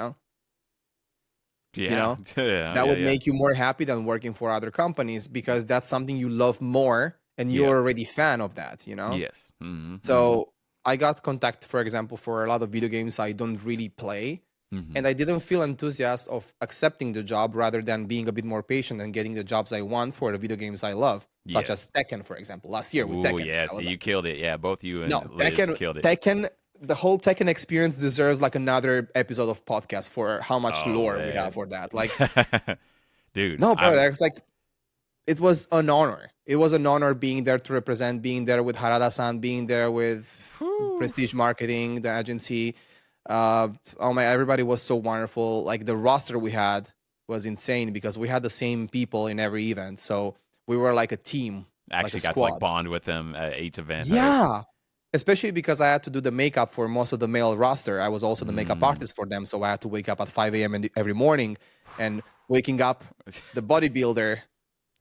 B: Yeah.
A: know
B: Yeah.
A: that
B: Yeah.
A: would
B: Yeah.
A: make you more happy than working for other companies because that's something you love more, and you're
B: Yes.
A: already fan of that.
B: Yes. Hmm. Hmm.
A: So I got contact, for example, for a lot of video games I don't really play,
B: Hmm.
A: and I didn't feel enthusiastic of accepting the job rather than being a bit more patient and getting the jobs I want for the video games I love, such as
B: Yes.
A: Tekken, for example. Last year with
B: Ooh,
A: Tekken,
B: yeah.
A: I
B: See,
A: was like,
B: you killed it. Yeah, both you
A: no,
B: and Liz killed it.
A: The whole Tekken experience deserves like another episode of podcast for how much
B: Oh
A: lore we have
B: man,
A: for that. Like,
B: dude,
A: no, bro,
B: I'm.
A: that's like it was an honor. It was an honor being there to represent, being there with Harada-san, being there with
B: Whew.
A: Prestige Marketing, the agency. Oh my, everybody was so wonderful. Like the roster we had was insane because we had the same people in every event. So we were like a team, like a
B: Actually got to like
A: squad.
B: bond with them at each event, right?
A: Yeah. Especially because I had to do the makeup for most of the male roster. I was also the makeup
B: Mm.
A: artist for them. So I had to wake up at 5 a.m. Every morning, and waking up the bodybuilder,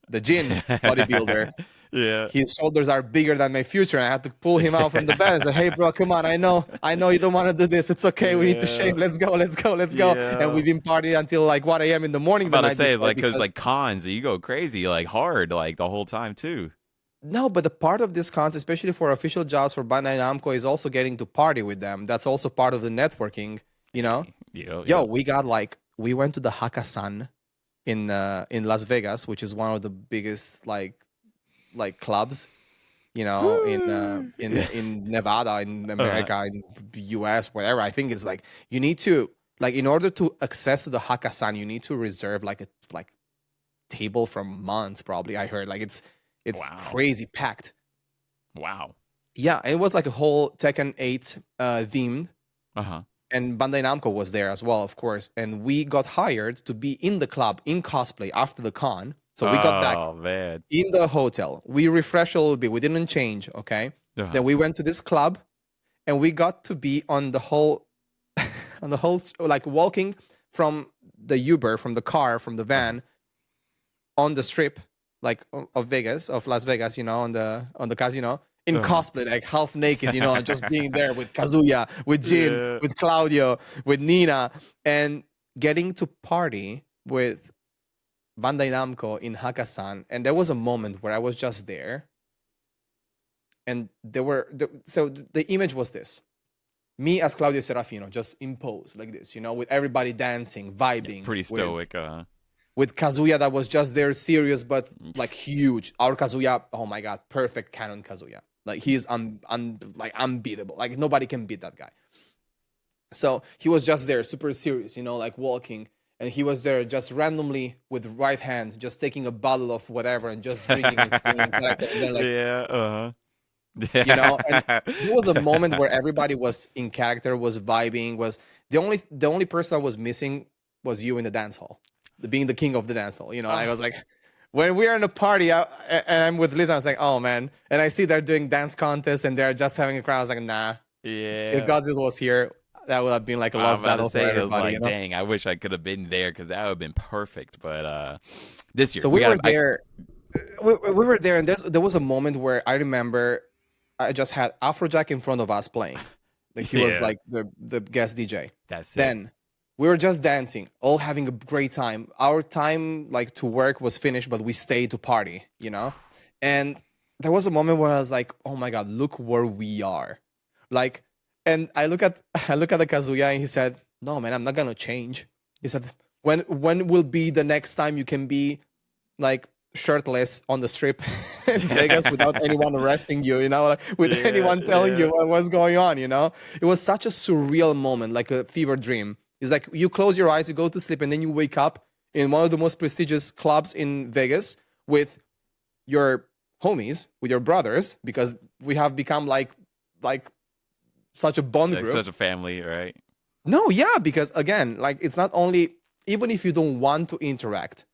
A: the Jin bodybuilder,
B: Yeah.
A: His shoulders are bigger than my future, and I had to pull him out from the bed and say, "Hey, bro, come on! I know you don't want to do this. It's okay. We need to
B: Yeah.
A: shave. Let's go, let's go, let's go." And
B: Yeah.
A: we've been partying until like 1 a.m. in the
B: I'm
A: morning the
B: about to
A: night
B: say it's
A: before
B: like because
A: because
B: like cons, you go crazy like hard like the whole time too.
A: no, but the part of this cons, especially for official jobs for Bandai Namco, is also getting to party with them. That's also part of the networking. You know,
B: Hey, yo,
A: yo,
B: yo.
A: we went to the Hakkasan in Las Vegas, which is one of the biggest like clubs, you know,
B: Woo.
A: in Nevada, in
B: Uh,
A: America, in US, wherever. I think it's like you need to like in order to access the Hakkasan, you need to reserve like a like table from months probably. I heard like it's
B: wow.
A: crazy packed.
B: Wow.
A: Yeah, it was like a whole Tekken 8 themed,
B: Uh-huh.
A: and Bandai Namco was there as well, of course. And we got hired to be in the club in cosplay after the con. So we got back
B: Oh man.
A: in the hotel. We refreshed a little bit. We didn't change, okay?
B: Uh-huh.
A: Then we went to this club, and we got to be on the whole, on the whole, like walking from the Uber, from the car, from the
B: Uh-huh.
A: van on the strip, like of Vegas, of Las Vegas, you know, on the casino in
B: Uh-huh.
A: cosplay, like half naked, you know, and just being there with Kazuya, with Jin,
B: Yeah.
A: with Claudio, with Nina, and getting to party with Bandai Namco in Hakkasan. And there was a moment where I was just there, and so the image was this: me as Claudio Serafino, just imposed like this, you know, with everybody dancing,
B: Yeah,
A: vibing,
B: pretty
A: with
B: stoic,
A: Kazuya that was just there, serious but like huge. Our Kazuya, oh my god, perfect canon Kazuya. Like he's like unbeatable. Like nobody can beat that guy. So he was just there, super serious, you know, like walking, and he was there just randomly with right hand, just taking a bottle of whatever and just drinking and staying in character. And then like,
B: yeah,
A: you know, and
B: yeah.
A: there was a moment where everybody was in character, was vibing, was the only person that was missing was you in the dance hall, being the king of the dance hall. You know, I
B: Oh,
A: was like, when we're in a party and I'm with Liz, I was like, oh man, and I see they're doing dance contests and they're just having a crowd. I was like, nah, if
B: yeah.
A: Godzilla was here, that would have been like a
B: I'm
A: lost
B: about to
A: battle for
B: say it was
A: everybody, you
B: like,
A: know.
B: dang, I wish I could have been there because that would have been perfect. But this year
A: So
B: we
A: we
B: got
A: were
B: I
A: there. We were there, and there was a moment where I remember I just had Afrojack in front of us playing. Like he was
B: yeah,
A: like the guest DJ.
B: that's sick.
A: Then we were just dancing, all having a great time. Our time like to work was finished, but we stayed to party, you know? And there was a moment where I was like, "Oh my god, look where we are." Like and I look at the Kazuya and he said, "No, man, I'm not going to change." He said, when will be the next time you can be like shirtless on the strip in Vegas without anyone arresting you, you know, like, with
B: yeah,
A: anyone telling you
B: yeah.
A: what's going on, you know? It was such a surreal moment, like a fever dream. It's like you close your eyes, you go to sleep, and then you wake up in one of the most prestigious clubs in Vegas with your homies, with your brothers, because we have become like such a bond
B: Like
A: group.
B: such a family, right?
A: No, yeah, because again, like it's not only even if you don't want to interact,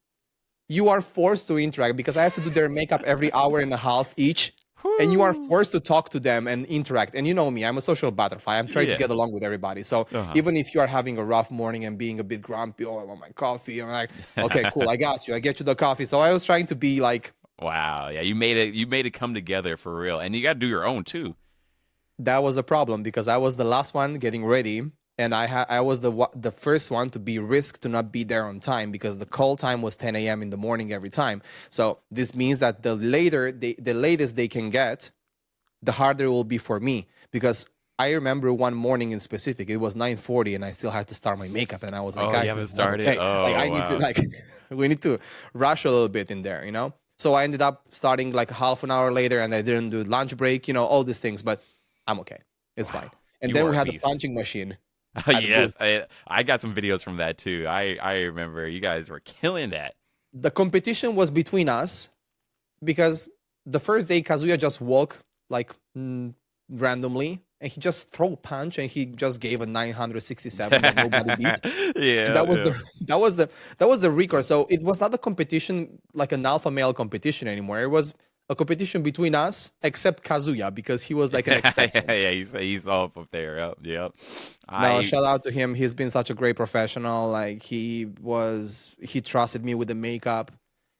A: you are forced to interact because I have to do their makeup every hour and a half each. And you are
B: Whew.
A: forced to talk to them and interact. And you know me, I'm a social butterfly. I'm trying to get
B: Yes.
A: along with everybody. So
B: Uh-huh.
A: even if you are having a rough morning and being a bit grumpy, oh, I want my coffee. I'm like, okay, cool, I got you. I get you the coffee. So I was trying to be like,
B: Wow. Yeah, you made it come together for real. And you got to do your own too.
A: that was the problem because I was the last one getting ready, and I was the first one to be risked to not be there on time because the call time was 10 a.m. in the morning every time. So this means that the latest they can get, the harder it will be for me because I remember one morning in specific, it was 9:40 and I still had to start my makeup and I was like,
B: Oh, you
A: guys, this
B: haven't
A: is not
B: started?
A: okay. Like
B: Oh,
A: I need to
B: wow.
A: like we need to rush a little bit in there, you know? So I ended up starting like half an hour later and I didn't do lunch break, you know, all these things, but I'm okay. It's fine.
B: Wow.
A: And
B: You
A: then
B: are
A: we
B: a
A: had the
B: beast.
A: punching machine at the booth.
B: yes, I got some videos from that too. I remember you guys were killing that.
A: The competition was between us because the first day Kazuya just walked like randomly and he just throw punch and he just gave a 967 that nobody beat. And
B: yeah,
A: that was
B: yeah.
A: the that was the record. So it was not a competition like an alpha male competition anymore. It was a competition between us, except Kazuya because he was like an
B: yeah,
A: exception.
B: yeah, he's all up there. Yep, yep.
A: No,
B: I
A: shout out to him. He's been such a great professional. Like he trusted me with the makeup.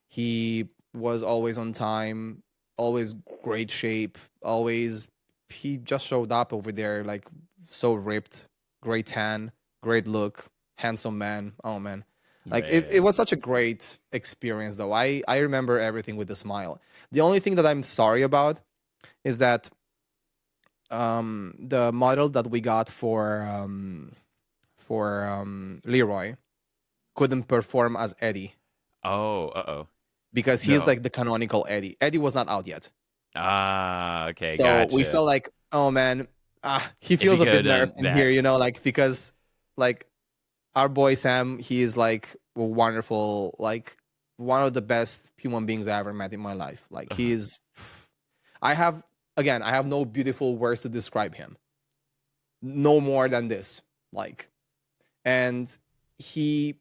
A: He was always on time. always great shape, always he just showed up over there like so ripped, great tan, great look, handsome man. Oh man. Like it
B: Man.
A: was such a great experience though. I remember everything with a smile. The only thing that I'm sorry about is that the model that we got for Leroy couldn't perform as Eddie
B: Oh, uh-oh.
A: because he's
B: No.
A: like the canonical Eddie. Eddie was not out yet.
B: Ah, okay,
A: So we
B: gotcha.
A: felt like, oh man, he
B: If you
A: feels a
B: could
A: bit
B: have
A: nerfed
B: done
A: in here,
B: that.
A: like because like our boy Sam, he is like a wonderful, like one of the best human beings I ever met in my life. Like he is, I have I have no beautiful words to describe him. No more than this. Like, and he,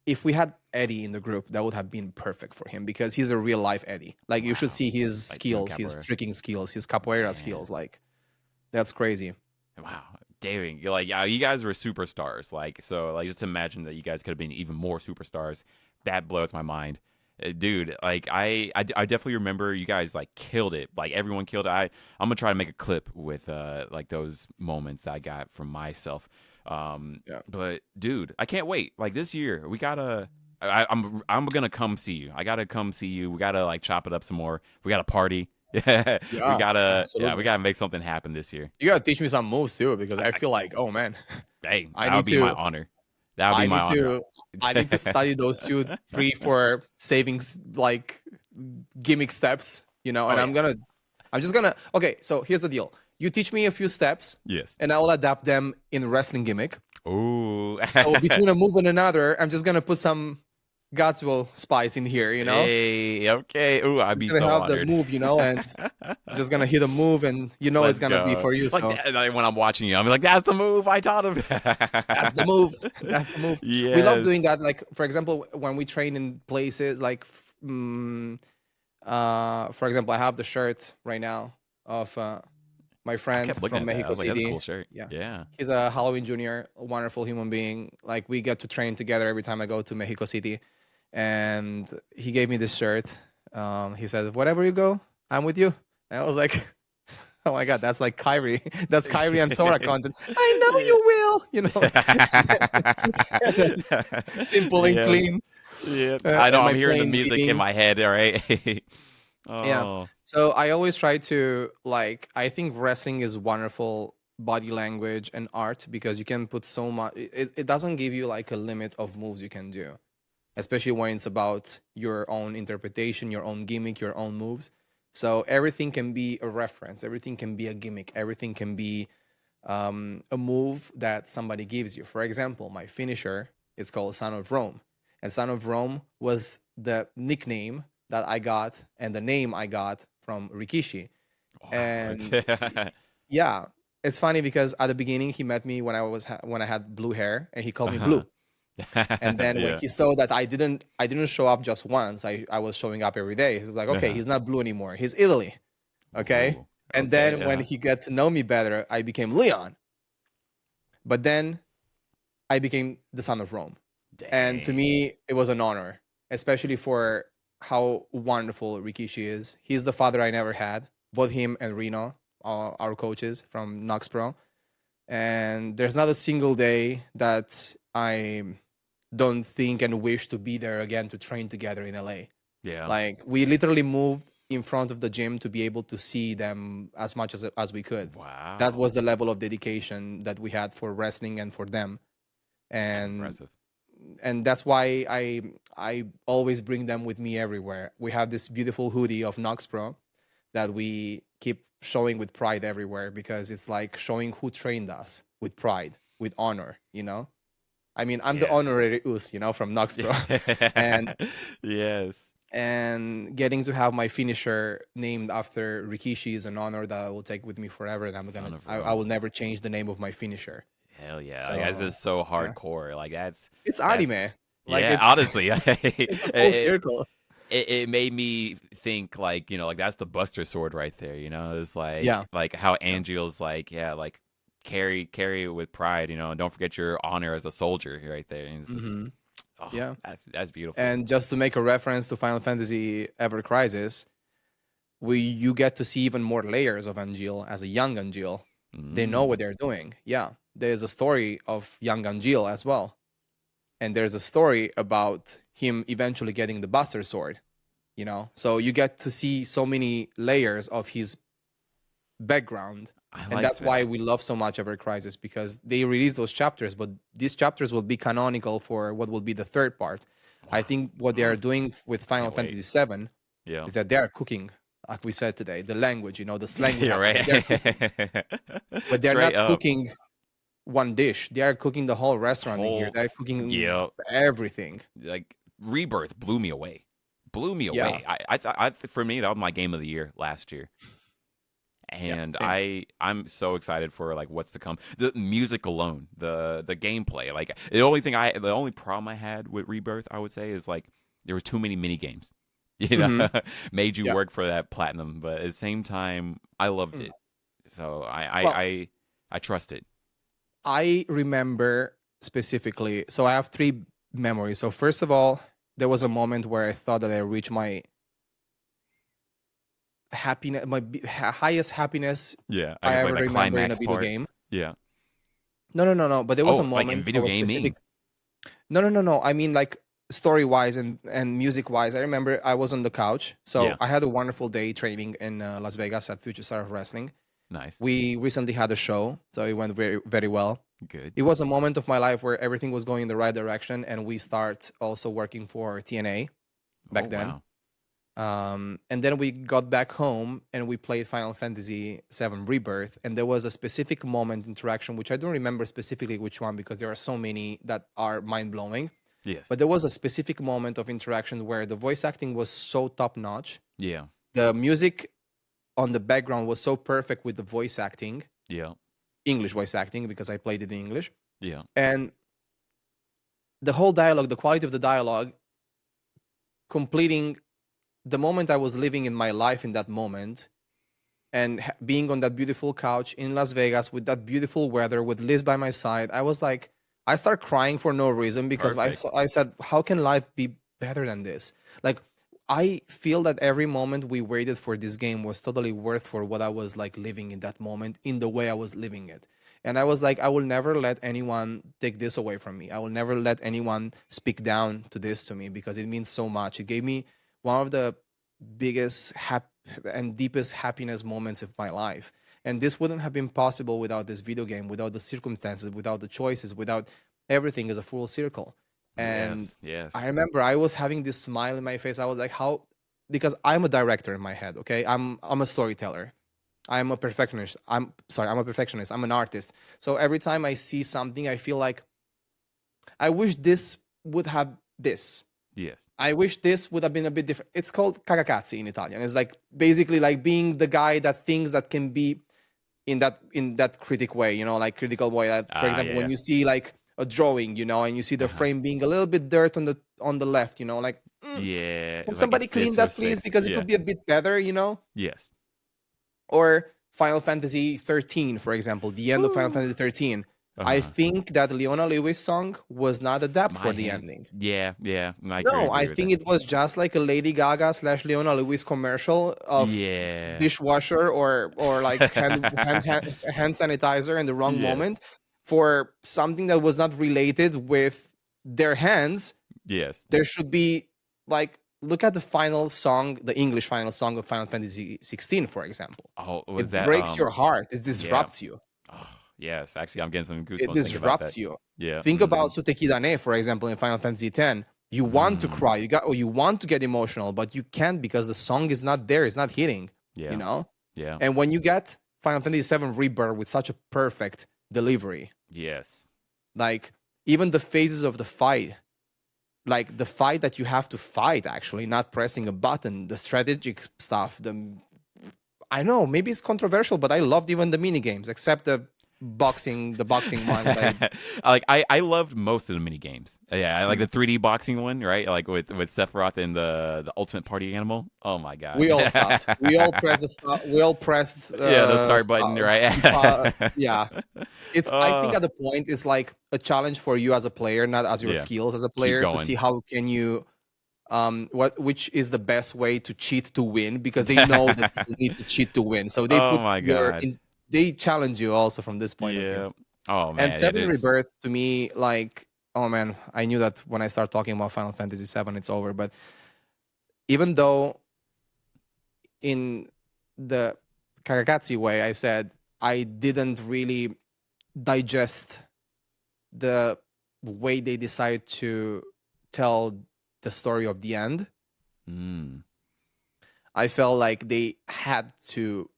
A: if we had Eddie in the group, that would have been perfect for him because he's a real life Eddie. Like you should
B: Wow.
A: see his
B: Like doing
A: skills, his
B: capoeira.
A: tricking skills, his capoeira skills.
B: Man.
A: Like that's crazy.
B: Wow. Daring. You're like, yeah, you guys were superstars. Like, so like just imagine that you guys could have been even more superstars. That blows my mind. Dude, like I definitely remember you guys like killed it. Like everyone killed it. I'm gonna try to make a clip with like those moments that I got from myself.
A: Yeah.
B: But dude, I can't wait. Like this year, we gotta. I'm gonna come see you. I gotta come see you. We gotta like chop it up some more. We gotta party. Yeah,
A: Yeah,
B: we
A: absolutely.
B: gotta make something happen this year.
A: You gotta teach me some moves too, because I
B: I
A: feel like, oh man,
B: Hey,
A: I
B: that would
A: need
B: be my
A: to,
B: honor. That would be
A: I
B: my
A: need
B: honor.
A: to, I need to study those two, three, four savings like gimmick steps,
B: Oh
A: and
B: yeah.
A: I'm just gonna. Okay, so here's the deal. You teach me a few steps,
B: Yes.
A: and I will adapt them in wrestling gimmick.
B: Ooh.
A: So between a move and another, I'm just gonna put some Godswill spice in here.
B: Hey, okay. Ooh, I'd
A: Just
B: be
A: gonna
B: so
A: have the
B: honored.
A: move, and just gonna hit a move, and it's
B: Let's
A: gonna be
B: go.
A: for you.
B: Like,
A: So
B: like when I'm watching you, I'm like, that's the move I taught him.
A: that's the move. That's the move. We love doing
B: Yes.
A: that. Like for example, when we train in places like, for example, I have the shirt right now of my
B: I
A: friend
B: kept looking
A: from
B: at that. I
A: Mexico
B: was like, that's a
A: City.
B: cool shirt.
A: Yeah,
B: Yeah.
A: he's a Halloween junior, a wonderful human being. Like we get to train together every time I go to Mexico City, and he gave me this shirt. He said, "Wherever you go, I'm with you." And I was like, "Oh my god, that's like Kyrie. That's Kyrie and Sora content." I know
B: Yeah.
A: you will. And then simple and
B: Yes.
A: clean.
B: Yeah. I know
A: And
B: I'm
A: my
B: hearing the
A: plane
B: music in
A: leading.
B: my head, all right?
A: Yeah.
B: Oh.
A: So I always try to like I think wrestling is wonderful body language and art because you can put so much it doesn't give you like a limit of moves you can do, especially when it's about your own interpretation, your own gimmick, your own moves. So everything can be a reference, everything can be a gimmick, everything can be a move that somebody gives you. For example, my finisher is called Son of Rome, and Son of Rome was the nickname that I got and the name I got from Rikishi.
B: Wow.
A: And yeah, it's funny because at the beginning he met me when when I had blue hair, and he called me
B: Uh-huh.
A: Blue. And then when
B: Yeah.
A: he saw that I didn't show up just once, I was showing up every day. He was like, okay,
B: Uh-huh.
A: he's not Blue anymore. He's Italy. Okay.
B: Ooh.
A: And
B: Okay.
A: then when
B: Uh-huh.
A: he got to know me better, I became Leon. But then I became the Son of Rome. And to
B: Dang.
A: me, it was an honor, especially for how wonderful Rikishi is. He's the father I never had, both him and Reno, our coaches from Nox Pro. And there's not a single day that I don't think and wish to be there again to train together in LA.
B: Yeah.
A: Like we literally moved in front of the gym to be able to see them as much as we could. That was
B: Wow.
A: the level of dedication that we had for wrestling and for them.
B: That's
A: And
B: impressive.
A: that's why I always bring them with me everywhere. We have this beautiful hoodie of Nox Pro that we keep showing with pride everywhere because it's like showing who trained us with pride, with honor. I mean, I'm the
B: Yes.
A: honorary Us, from Nox Pro. and
B: Yes.
A: and getting to have my finisher named after Rikishi is an honor that I will take with me forever, and
B: Son of
A: I
B: Rome.
A: will never change the name of my finisher.
B: Hell yeah. Like that's
A: So
B: just so
A: yeah,
B: hardcore. Like
A: it's
B: that's
A: anime. Like
B: yeah,
A: it's
B: honestly.
A: it's a full
B: it,
A: circle.
B: it made me think like, like that's the Buster Sword right there, It's
A: Yeah,
B: like how
A: yeah.
B: Angel's like, yeah, like carry it with pride, and don't forget your honor as a soldier right there. And it's just
A: hmm
B: oh,
A: Yeah.
B: that's beautiful.
A: And just to make a reference to Final Fantasy Ever Crisis, you get to see even more layers of Angeal as a young Angeal. They know what
B: Mm.
A: they're doing. Yeah, there's a story of young Angeal as well, and there's a story about him eventually getting the Buster Sword. So you get to see so many layers of his background,
B: I
A: and
B: like
A: that's why
B: that.
A: we love so much Ever Crisis, because they release those chapters, but these chapters will be canonical for what will be the third part. I
B: Wow.
A: think what they are
B: Mm.
A: doing with Final
B: Can't wait.
A: Fantasy VII
B: Yeah.
A: is that they are cooking, like we said today, the language, the slang we
B: You're
A: have today. They're cooking,
B: right.
A: but they're
B: Straight
A: not
B: up.
A: cooking one dish. They are cooking the whole restaurant in here.
B: Whole
A: They're cooking
B: yeah,
A: everything.
B: like Rebirth blew me away. Blew me
A: Yeah,
B: away. I thought for me that was my game of the year last year.
A: yeah,
B: And
A: same.
B: I'm so excited for like what's to come. The music alone, the gameplay, like the only problem I had with Rebirth, I would say, is like there was too many mini games. You know,
A: Hmm.
B: made you
A: Yeah.
B: work for that platinum, but at the same time, I loved
A: Mm.
B: it. So
A: Well,
B: I trust it.
A: I remember specifically. So I have three memories. So first of all, there was a moment where I thought that I reached my happiness, highest happiness
B: Yeah, I
A: I
B: guess like
A: ever
B: that
A: remember in a
B: climax
A: video
B: part.
A: game.
B: Yeah.
A: No, no, no, no. But there was a
B: Oh, like in
A: moment
B: video
A: of a specific.
B: gaming.
A: No, no, no, no. I mean, like story wise and music wise. I remember I was on the couch. So
B: Yeah.
A: I had a wonderful day training in Las Vegas at Future Star of Wrestling.
B: Nice.
A: We recently had a show, so it went very, very well.
B: Good.
A: It was a moment of my life where everything was going in the right direction, and we start also working for TNA
B: Oh
A: back then.
B: wow.
A: And then we got back home and we played Final Fantasy VII Rebirth. And there was a specific moment interaction, which I don't remember specifically which one because there are so many that are mind blowing.
B: Yes.
A: But there was a specific moment of interaction where the voice acting was so top notch.
B: Yeah.
A: The music on the background was so perfect with the voice acting,
B: Yeah.
A: English voice acting, because I played it in English.
B: Yeah.
A: And the whole dialogue, the quality of the dialogue, completing the moment I was living in my life in that moment, and being on that beautiful couch in Las Vegas with that beautiful weather with Liz by my side, I was like, I start crying for no reason because
B: Perfect.
A: I said, how can life be better than this? Like, I feel that every moment we waited for this game was totally worth for what I was like living in that moment in the way I was living it. And I was like, I will never let anyone take this away from me. I will never let anyone speak down to this to me because it means so much. It gave me one of the biggest and deepest happiness moments of my life. And this wouldn't have been possible without this video game, without the circumstances, without the choices, without everything as a full circle. And
B: Yes.
A: I
B: Yes.
A: remember I was having this smile in my face. I was like, how? Because I'm a director in my head, okay? I'm a storyteller. I'm a perfectionist. I'm a perfectionist. I'm an artist. So every time I see something, I feel like I wish this would have this.
B: Yes.
A: I wish this would have been a bit different. It's called cagacazzi in Italian. It's like basically like being the guy that thinks that can be in that critic way, like critical way. That, for
B: Ah,
A: example, when
B: yeah.
A: you see like a drawing, and you see the
B: Uh-huh.
A: frame being a little bit dirt on the left, like
B: Yeah.
A: can
B: Like it
A: somebody clean
B: fits her
A: that please
B: space.
A: because it
B: Yeah.
A: could be a bit better.
B: Yes.
A: Or Final Fantasy 13, for example, the end of Final
B: Woo.
A: Fantasy 13. I
B: Uh-huh.
A: think that Leona Lewis song was not adapted
B: My
A: for the
B: hands.
A: ending.
B: Yeah. Yeah. I agree.
A: No, I
B: Agree with
A: think
B: that.
A: it was just like a Lady Gaga slash Leona Lewis commercial of
B: Yeah.
A: dishwasher or like hand sanitizer in the wrong
B: Yes.
A: moment for something that was not related with their hands.
B: Yes.
A: There should be like look at the final song, the English final song of Final Fantasy 16, for example.
B: Oh, was
A: It
B: that
A: breaks your heart. It
B: yeah.
A: disrupts you.
B: Oh, yes. Actually, I'm getting some
A: It
B: goosebumps thinking about that.
A: disrupts you.
B: Yeah.
A: Think
B: Mm-hmm.
A: about Sutekidane, for example, in Final Fantasy X. You want to
B: Mm.
A: cry, you want to get emotional, but you can't because the song is not there, it's not hitting, you
B: Yeah.
A: know?
B: Yeah.
A: And when you get Final Fantasy VII Rebirth with such a perfect delivery,
B: Yes.
A: like even the phases of the fight, like the fight that you have to fight actually, not pressing a button, the strategic stuff, I know maybe it's controversial, but I loved even the mini games, except the boxing one that
B: I loved most of the mini games. Yeah, I like
A: mm,
B: the 3D boxing one, right? Like with Sephiroth and the ultimate party animal. Oh my god.
A: we all stopped. We all pressed the stop. We all pressed
B: Yeah, the start button,
A: stop.
B: right?
A: Yeah, it's. I think
B: Oh,
A: at the point it's like a challenge for you as a player, not as your
B: yeah.
A: skills as a
B: Keep
A: player, to see
B: going.
A: how can you which is the best way to cheat to win, because they know that you need to cheat to win. So they
B: Oh
A: put
B: my god.
A: they challenge you also from this point of view.
B: Yeah. Oh
A: And
B: man, it
A: Seven
B: is.
A: Rebirth to me, like, oh man, I knew that when I start talking about Final Fantasy VII, it's over. But even though in the Kagakatsu way, I said I didn't really digest the way they decided to tell the story of the end.
B: Mm.
A: I felt like they had to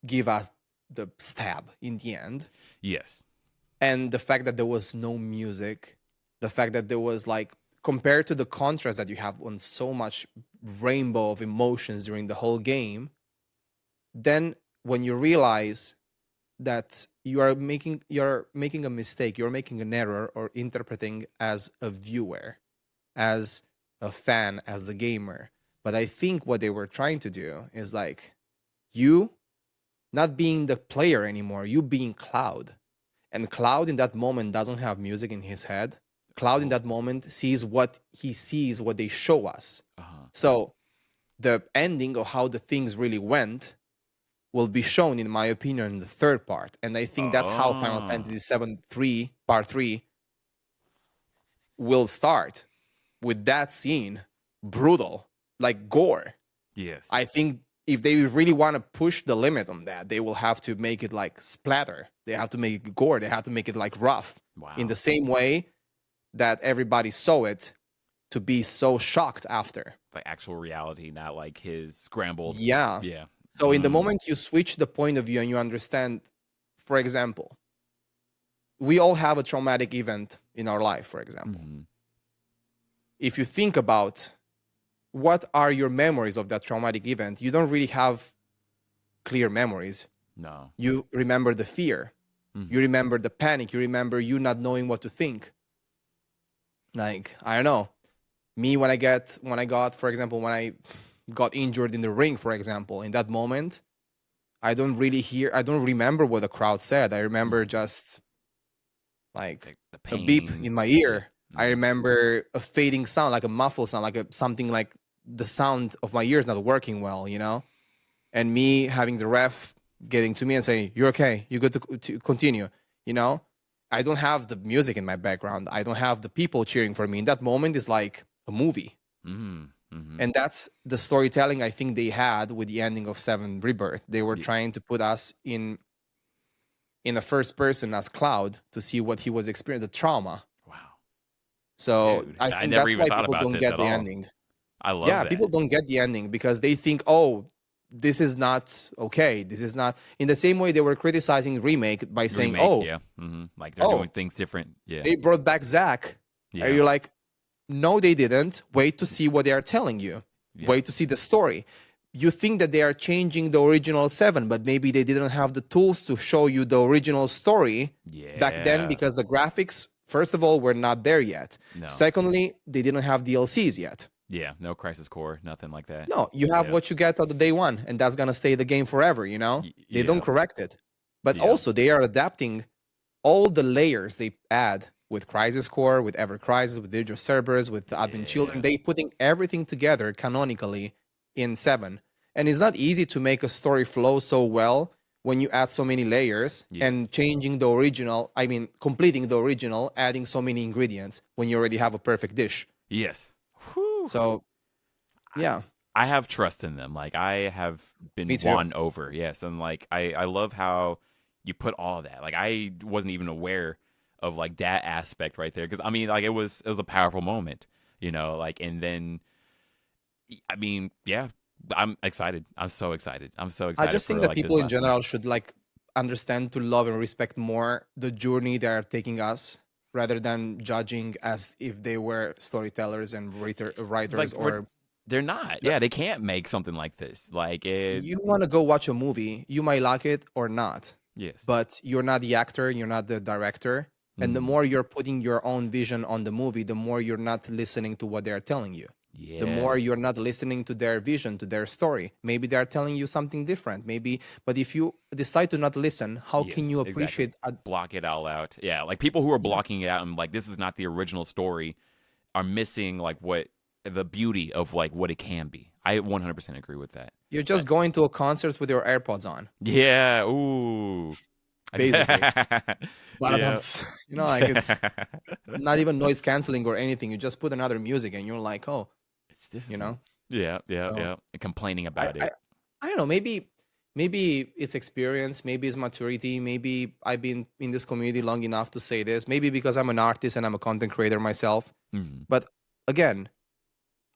A: give us the stab in the end.
B: Yes.
A: And the fact that there was no music, the fact that there was, like, compared to the contrast that you have on so much rainbow of emotions during the whole game, then when you realize that you're making a mistake, you're making an error, or interpreting as a viewer, as a fan, as the gamer. But I think what they were trying to do is, like, you not being the player anymore, you being Cloud. And Cloud in that moment doesn't have music in his head. Cloud in
B: Oh.
A: that moment sees what he sees, what they show us.
B: Uh-huh.
A: So the ending of how the things really went will be shown, in my opinion, in the third part. And I think that's how Final
B: Oh.
A: Fantasy VII 3, Part 3, will start, with that scene. Brutal, like gore.
B: Yes.
A: I think if they really want to push the limit on that, they will have to make it like splatter. They have to make it gore. They have to make it like rough, in the
B: Wow.
A: same way that everybody saw it, to be so shocked after.
B: Like actual reality, not like his scrambled.
A: Yeah.
B: Yeah.
A: So in the
B: Mm.
A: moment you switch the point of view and you understand, for example, we all have a traumatic event in our life, for example.
B: Mm-hmm.
A: If you think about what are your memories of that traumatic event, you don't really have clear memories.
B: No.
A: You remember the fear,
B: Mm-hmm.
A: you remember the panic, you remember you not knowing what to think. Like, I don't know, me, when I got, for example, when I got injured in the ring, for example, in that moment, I don't remember what the crowd said. I remember
B: Mm-hmm.
A: just, like,
B: Like the
A: a beep
B: pain.
A: in my
B: Yeah.
A: ear. I
B: Mm-hmm.
A: remember a fading sound, like a muffled sound, like something, like the sound of my ears not working well, and me having the ref getting to me and saying, "You're okay. You're good to continue." You know, I don't have the music in my background. I don't have the people cheering for me. In that moment, is like a movie,
B: Mm-hmm. Mm-hmm.
A: and that's the storytelling I think they had with the ending of Seven Rebirth. They were
B: Yeah.
A: trying to put us in a first person as Cloud, to see what he was experiencing, the trauma.
B: Wow.
A: So
B: Dude,
A: I
B: I
A: think
B: never
A: that's
B: even
A: why
B: thought
A: people
B: about
A: don't
B: this
A: get
B: at
A: the
B: all.
A: ending.
B: I love
A: Yeah,
B: that.
A: people don't get the ending because they think, oh, this is not okay. This is not, in the same way they were criticizing remake by saying,
B: Remake,
A: oh,
B: yeah. Mm-hmm. Like they're doing
A: oh,
B: things different. Yeah.
A: they brought back Zack. Are
B: Yeah.
A: you like, no, they didn't. Wait to see what they are telling you.
B: Yep.
A: Wait to see the story. You think that they are changing the original Seven, but maybe they didn't have the tools to show you the original story back then,
B: Yeah.
A: because the graphics, first of all, were not there yet.
B: No.
A: Secondly, they didn't have DLCs yet.
B: Yeah. No Crisis Core. Nothing like that.
A: No, you have
B: Yeah.
A: what you get on the day one, and that's gonna stay the game forever. They don't
B: Yeah.
A: correct it, but
B: Yeah.
A: also they are adapting all the layers they add with Crisis Core, with Ever Crisis, with Digital Cerberus, with the Advent Children.
B: Yeah.
A: They putting everything together canonically in Seven, and it's not easy to make a story flow so well when you add so many layers and
B: Yes.
A: changing the original. I mean, completing the original, adding so many ingredients when you already have a perfect dish.
B: Yes. Whew.
A: So yeah,
B: I have trust in them. Like I have
A: me
B: been
A: too.
B: won over. Yes, and like I love how you put all that. Like I wasn't even aware of like that aspect right there because I mean like it was a powerful moment, like and then I mean, yeah, I'm excited. I'm so excited. I'm so
A: I
B: excited
A: just think
B: for
A: that
B: like this
A: people in
B: last one.
A: general should, like, understand to love and respect more the journey they are taking us, rather than judging as if they were storytellers and
B: Like
A: writers,
B: we're
A: or
B: they're not. Yeah,
A: just,
B: they can't make something like this. Like it
A: you want to go watch a movie, you might like it or not,
B: yes.
A: but you're not the actor, you're not the director. And the
B: Mhm.
A: more you're putting your own vision on the movie, the more you're not listening to what they're telling you. The more you're
B: Yes.
A: not listening to their vision, to their story. Maybe they're telling you something different. Maybe, but if you decide to not listen, how can
B: Yes,
A: you
B: exactly.
A: appreciate
B: Block it all out. Yeah, like people who are
A: yeah,
B: blocking it out and like this is not the original story are missing like what the beauty of like what it can be. I 100% agree with that.
A: You're
B: But
A: just going to a concert with your AirPods on,
B: yeah, ooh.
A: basically. But
B: Yeah.
A: like it's not even noise canceling or anything. You just put another music and you're like, oh,
B: This
A: you
B: is
A: know.
B: yeah, yeah,
A: So
B: yeah. Complaining
A: I,
B: about
A: I
B: it.
A: I don't know. Maybe it's experience. Maybe it's maturity. Maybe I've been in this community long enough to say this. Maybe because I'm an artist and I'm a content creator myself.
B: Mhm.
A: But again,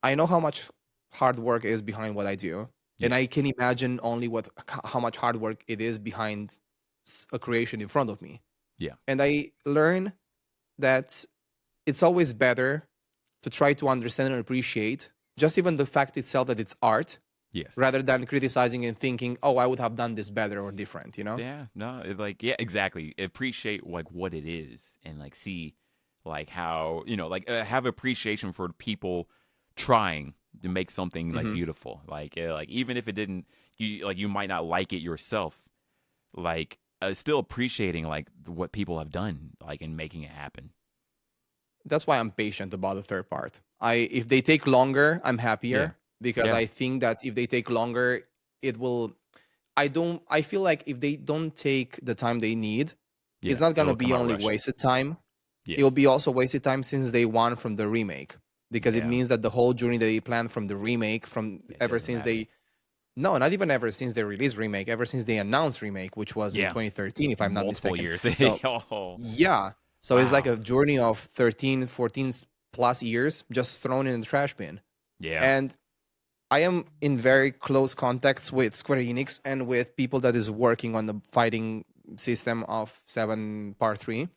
A: I know how much hard work is behind what I do, and I
B: Yes.
A: can imagine only what how much hard work it is behind a creation in front of me.
B: Yeah.
A: And I learn that it's always better to try to understand and appreciate just even the fact itself that it's art
B: Yes.
A: rather than criticizing and thinking, oh, I would have done this better or different, you know?
B: Yeah, no, like yeah, exactly. Appreciate like what it is and like see like how, like have appreciation for people trying to make something like
A: Hmm.
B: beautiful. Like even if it didn't you might not like it yourself, like still appreciating like what people have done like in making it happen.
A: That's why I'm patient about the third part. If they take longer, I'm
B: Yeah.
A: happier because
B: Yeah.
A: I think that if they take longer, it will. I feel like if they don't take the time they need, it's
B: Yeah.
A: not gonna
B: It'll come
A: be
B: out
A: only
B: rushed.
A: wasted time. It will
B: Yes.
A: be also wasted time since day one from the remake because it
B: Yeah.
A: means that the whole journey that they planned from the remake, from
B: It
A: ever
B: doesn't
A: since
B: happen.
A: they no, not even ever since they released remake, ever since they announced remake, which was in
B: Yeah.
A: 2013, if I'm not
B: Multiple
A: mistaken.
B: years.
A: So
B: Oh,
A: yeah, so it's like
B: wow.
A: a journey of 13, 14 plus years just thrown in the trash bin.
B: Yeah.
A: And I am in very close contacts with Square Enix and with people that is working on the fighting system of 7 Part 3.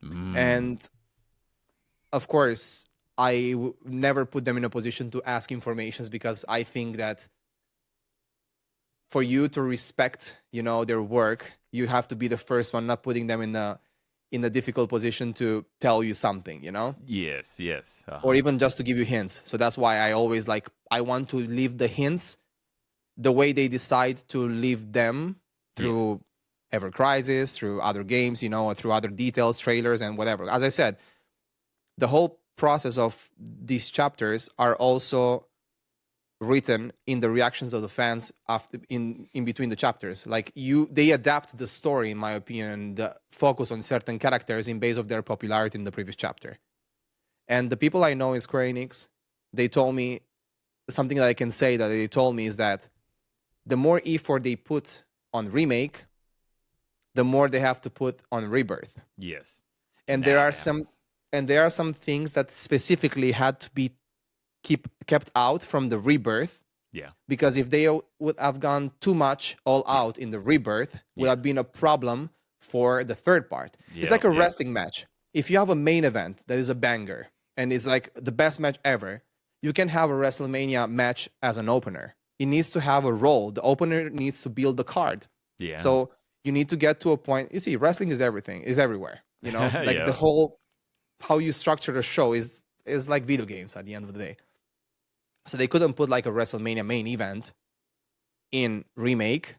B: Mm.
A: And of course, I never put them in a position to ask informations because I think that for you to respect, their work, you have to be the first one, not putting them in a difficult position to tell you something,
B: Yes, yes.
A: or
B: Uh-huh.
A: even just to give you hints. So that's why I always I want to leave the hints the way they decide to leave them
B: Yes.
A: through Ever Crisis, through other games, or through other details, trailers, and whatever. As I said, the whole process of these chapters are also written in the reactions of the fans after in between the chapters. Like they adapt the story, in my opinion, the focus on certain characters in base of their popularity in the previous chapter. And the people I know in Square Enix, they told me something that I can say that they told me is that the more effort they put on remake, the more they have to put on rebirth.
B: Yes.
A: And there
B: Nah,
A: are
B: yeah.
A: some things that specifically had to be kept out from the rebirth
B: Yeah.
A: because if they would have gone too much all
B: Yeah.
A: out in the rebirth would
B: Yeah.
A: have been a problem for the third part. It's
B: Yeah.
A: like a
B: Yeah.
A: wrestling match. If you have a main event that is a banger and it's like the best match ever, you can have a WrestleMania match as an opener. It needs to have a role. The opener needs to build the card.
B: Yeah.
A: So you need to get to a point. You see, wrestling is everything, is everywhere. Like the
B: Yeah.
A: whole how you structure the show is like video games at the end of the day. So they couldn't put like a WrestleMania main event in remake.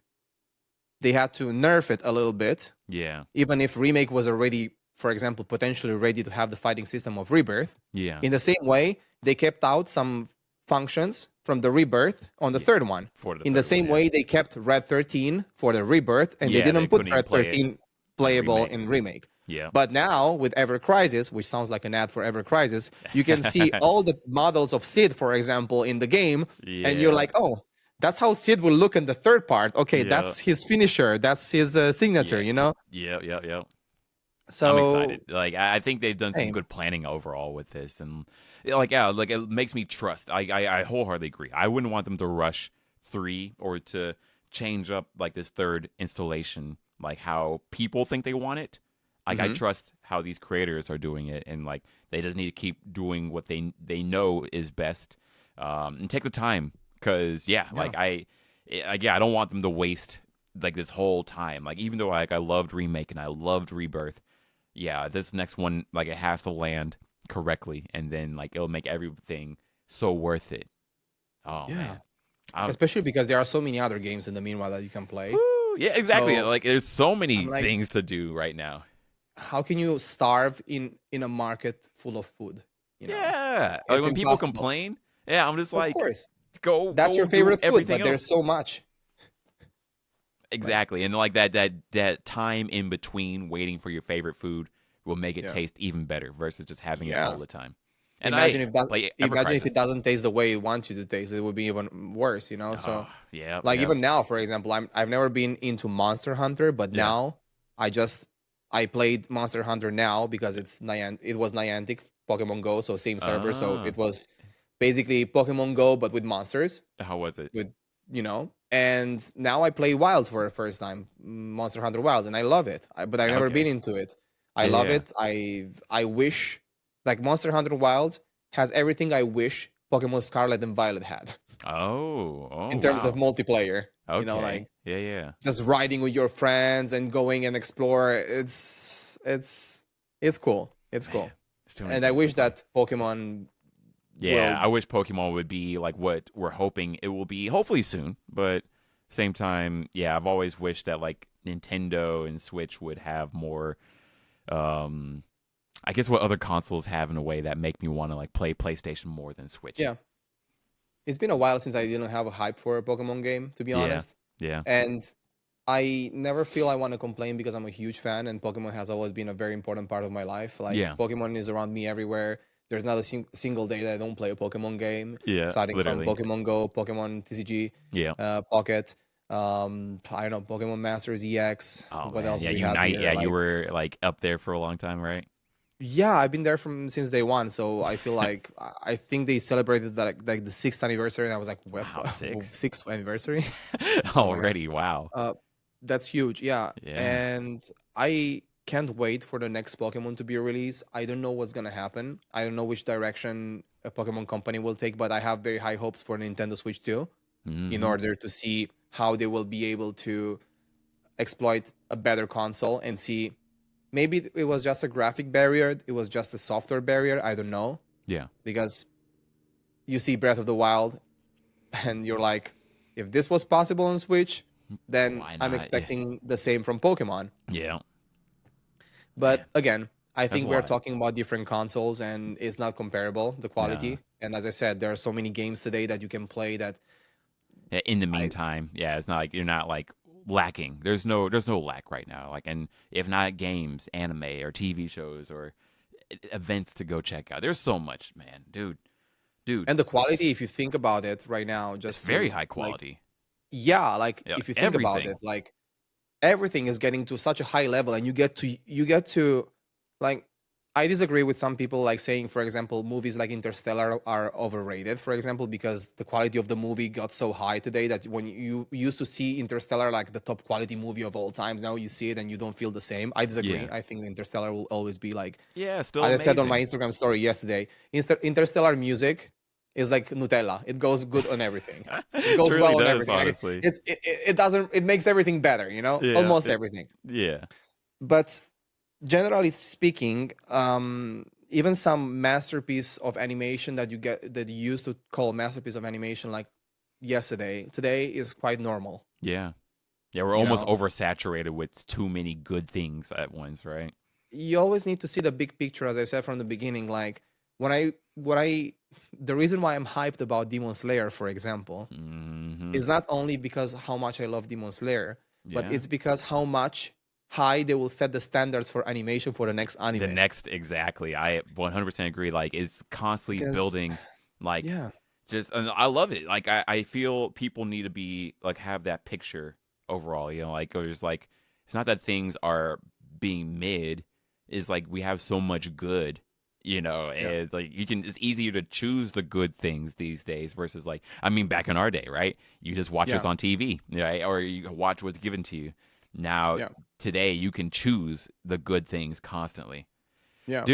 A: They had to nerf it a little bit,
B: Yeah.
A: even if remake was already, for example, potentially ready to have the fighting system of rebirth.
B: Yeah.
A: In the same way, they kept out some functions from the rebirth on the
B: Yeah.
A: third one.
B: For the
A: In the
B: third one,
A: same
B: yeah.
A: way, they kept Red 13 for the rebirth, and they
B: Yeah, they
A: didn't put
B: couldn't even
A: Red
B: play it
A: 13
B: in
A: playable
B: remake.
A: in remake.
B: Yeah.
A: But now with Ever Crisis, which sounds like an ad for Ever Crisis, you can see all the models of Sid, for example, in the game, and you're
B: Yeah.
A: like, oh, that's how Sid will look in the third part. Okay,
B: Yeah.
A: that's his finisher, that's his signature,
B: Yeah. Yeah. Yeah. Yeah. I'm
A: So,
B: excited. Like I think they've done some
A: same.
B: good planning overall with this, and like yeah, like it makes me trust. I wholeheartedly agree. I wouldn't want them to rush 3 or to change up like this third installation, like how people think they want it. Like I
A: Hmm.
B: trust how these creators are doing it, and like they just need to keep doing what they know is best, and take the time. Cause yeah,
A: Yeah.
B: I don't want them to waste like this whole time. Like even though like I loved remake and I loved rebirth, yeah, this next one like it has to land correctly, and then like it'll make everything so worth it. Oh
A: Yeah.
B: man, I'm
A: Especially because there are so many other games in the meanwhile that you can play.
B: woo, yeah, exactly.
A: So
B: Like there's so
A: I'm
B: many
A: like,
B: things to do right now.
A: how can you starve in a market full of food?
B: Yeah, like
A: It's
B: when people
A: impossible.
B: complain. Yeah, I'm just
A: Of
B: like,
A: course. That's
B: go
A: your
B: do
A: favorite food,
B: everything
A: but there's
B: else.
A: so much. Like,
B: Exactly. And like that time in between waiting for your favorite food will make it
A: yeah.
B: taste even better versus just having it all
A: Yeah.
B: the time. And
A: Imagine
B: I
A: if that
B: play Ever
A: imagine if it
B: Crisis.
A: doesn't taste the way it wants you to taste, it would be even worse, you know?
B: Oh,
A: So
B: yep,
A: like
B: yep.
A: even now, for example, I've never been into Monster Hunter, but
B: Yeah.
A: now I just I played Monster Hunter now because it was Niantic Pokemon Go, so same server, so
B: Ah,
A: it was basically Pokemon Go but with monsters,
B: how was it?
A: with and now I play Wilds for the first time, Monster Hunter Wilds, and I love it. But I've never
B: Okay.
A: been into it. I
B: Yeah,
A: love
B: yeah.
A: it. I wish like Monster Hunter Wilds has everything I wish Pokemon Scarlet and Violet had
B: Oh, oh
A: in terms of
B: wow.
A: multiplayer.
B: Okay.
A: Like
B: Yeah, yeah.
A: just riding with your friends and going and explore. It's cool. It's
B: Man,
A: cool.
B: there's too many
A: And I
B: things to
A: wish
B: play.
A: that Pokemon
B: Yeah,
A: will.
B: I wish Pokemon would be like what we're hoping it will be, hopefully soon. But same time, yeah, I've always wished that like Nintendo and Switch would have more. Um, I guess what other consoles have in a way that make me want to like play PlayStation more than Switch.
A: Yeah, it's been a while since I didn't have a hype for a Pokemon game, to be
B: Yeah,
A: honest.
B: yeah,
A: And I never feel I want to complain because I'm a huge fan, and Pokemon has always been a very important part of my life. Like
B: yeah,
A: Pokemon is around me everywhere. There's not a single day that I don't play a Pokemon game.
B: yeah.
A: Starting from
B: Literally.
A: Pokemon Go, Pokemon TCG,
B: Yeah.
A: Pocket. I don't know, Pokemon Masters EX.
B: Oh
A: What
B: man,
A: else
B: yeah.
A: we have
B: Unite.
A: here?
B: Yeah, you
A: Like,
B: were like up there for a long time, right?
A: yeah, I've been there from since day one. So I feel like I think they celebrated that like the sixth anniversary, and I was like, what,
B: Wow, six
A: sixth anniversary? Oh my god.
B: already. Wow.
A: Uh, that's huge, yeah.
B: Yeah.
A: And I can't wait for the next Pokemon to be released. I don't know what's gonna happen. I don't know which direction a Pokemon company will take, but I have very high hopes for Nintendo Switch 2 in
B: Mm-hmm.
A: order to see how they will be able to exploit a better console and see maybe it was just a graphic barrier, it was just a software barrier. I don't know
B: Yeah.
A: because you see Breath of the Wild and you're like, if this was possible on Switch, then
B: Why
A: I'm
B: not? Yeah.
A: expecting the same from Pokemon.
B: Yeah. Man,
A: But again, I
B: that's a
A: think we're
B: lot.
A: talking about different consoles and it's not comparable, the
B: No.
A: quality. And as I said, there are so many games today that you can play that
B: Yeah, in the
A: I
B: meantime, yeah, it's not like you're not like lacking. There's no lack right now. Like, and if not games, anime or TV shows or events to go check out. There's so much, man, dude.
A: and the quality, if you think about it right now,
B: It's
A: just
B: very
A: to
B: high
A: like,
B: quality.
A: yeah, like
B: Yeah,
A: if you think about
B: everything.
A: it, like everything is getting to such a high level and you get to like I disagree with some people like saying, for example, movies like Interstellar are overrated, for example, because the quality of the movie got so high today that when you used to see Interstellar like the top quality movie of all times, now you see it and you don't feel the same. I disagree.
B: Yeah,
A: I think Interstellar will always be like,
B: yeah, still
A: as I said on my
B: amazing.
A: Instagram story yesterday, Interstellar music is like Nutella. It goes good on everything. It goes
B: Truly
A: well on
B: does,
A: everything. Like
B: honestly.
A: it doesn't it makes everything better,
B: Yeah,
A: almost everything.
B: yeah,
A: But generally speaking, even some masterpiece of animation that you used to call masterpiece of animation like yesterday, today is quite normal.
B: yeah, yeah. We're
A: You
B: almost
A: know,
B: oversaturated with too many good things at once, right?
A: you always need to see the big picture, as I said from the beginning. Like when I the reason why I'm hyped about Demon Slayer, for example,
B: Hmm.
A: is not only because how much I love Demon Slayer, but
B: Yeah.
A: it's because how much high they will set the standards for animation for the next
B: The
A: anime.
B: next, exactly. I 100% agree. Like, it's constantly
A: Because
B: building, like,
A: yeah,
B: just, and I love it. Like, I feel people need to be, like, have that picture overall, like, there's, like, it's not that things are being mid, is like, we have so much good.
A: yeah,
B: And like it's easier to choose the good things these days versus like, I mean, back in our day, right? You just watch us
A: yeah,
B: on TV, right? Or you watch what's given to you. Now,
A: yeah,
B: today, you can choose the good things constantly.
A: yeah.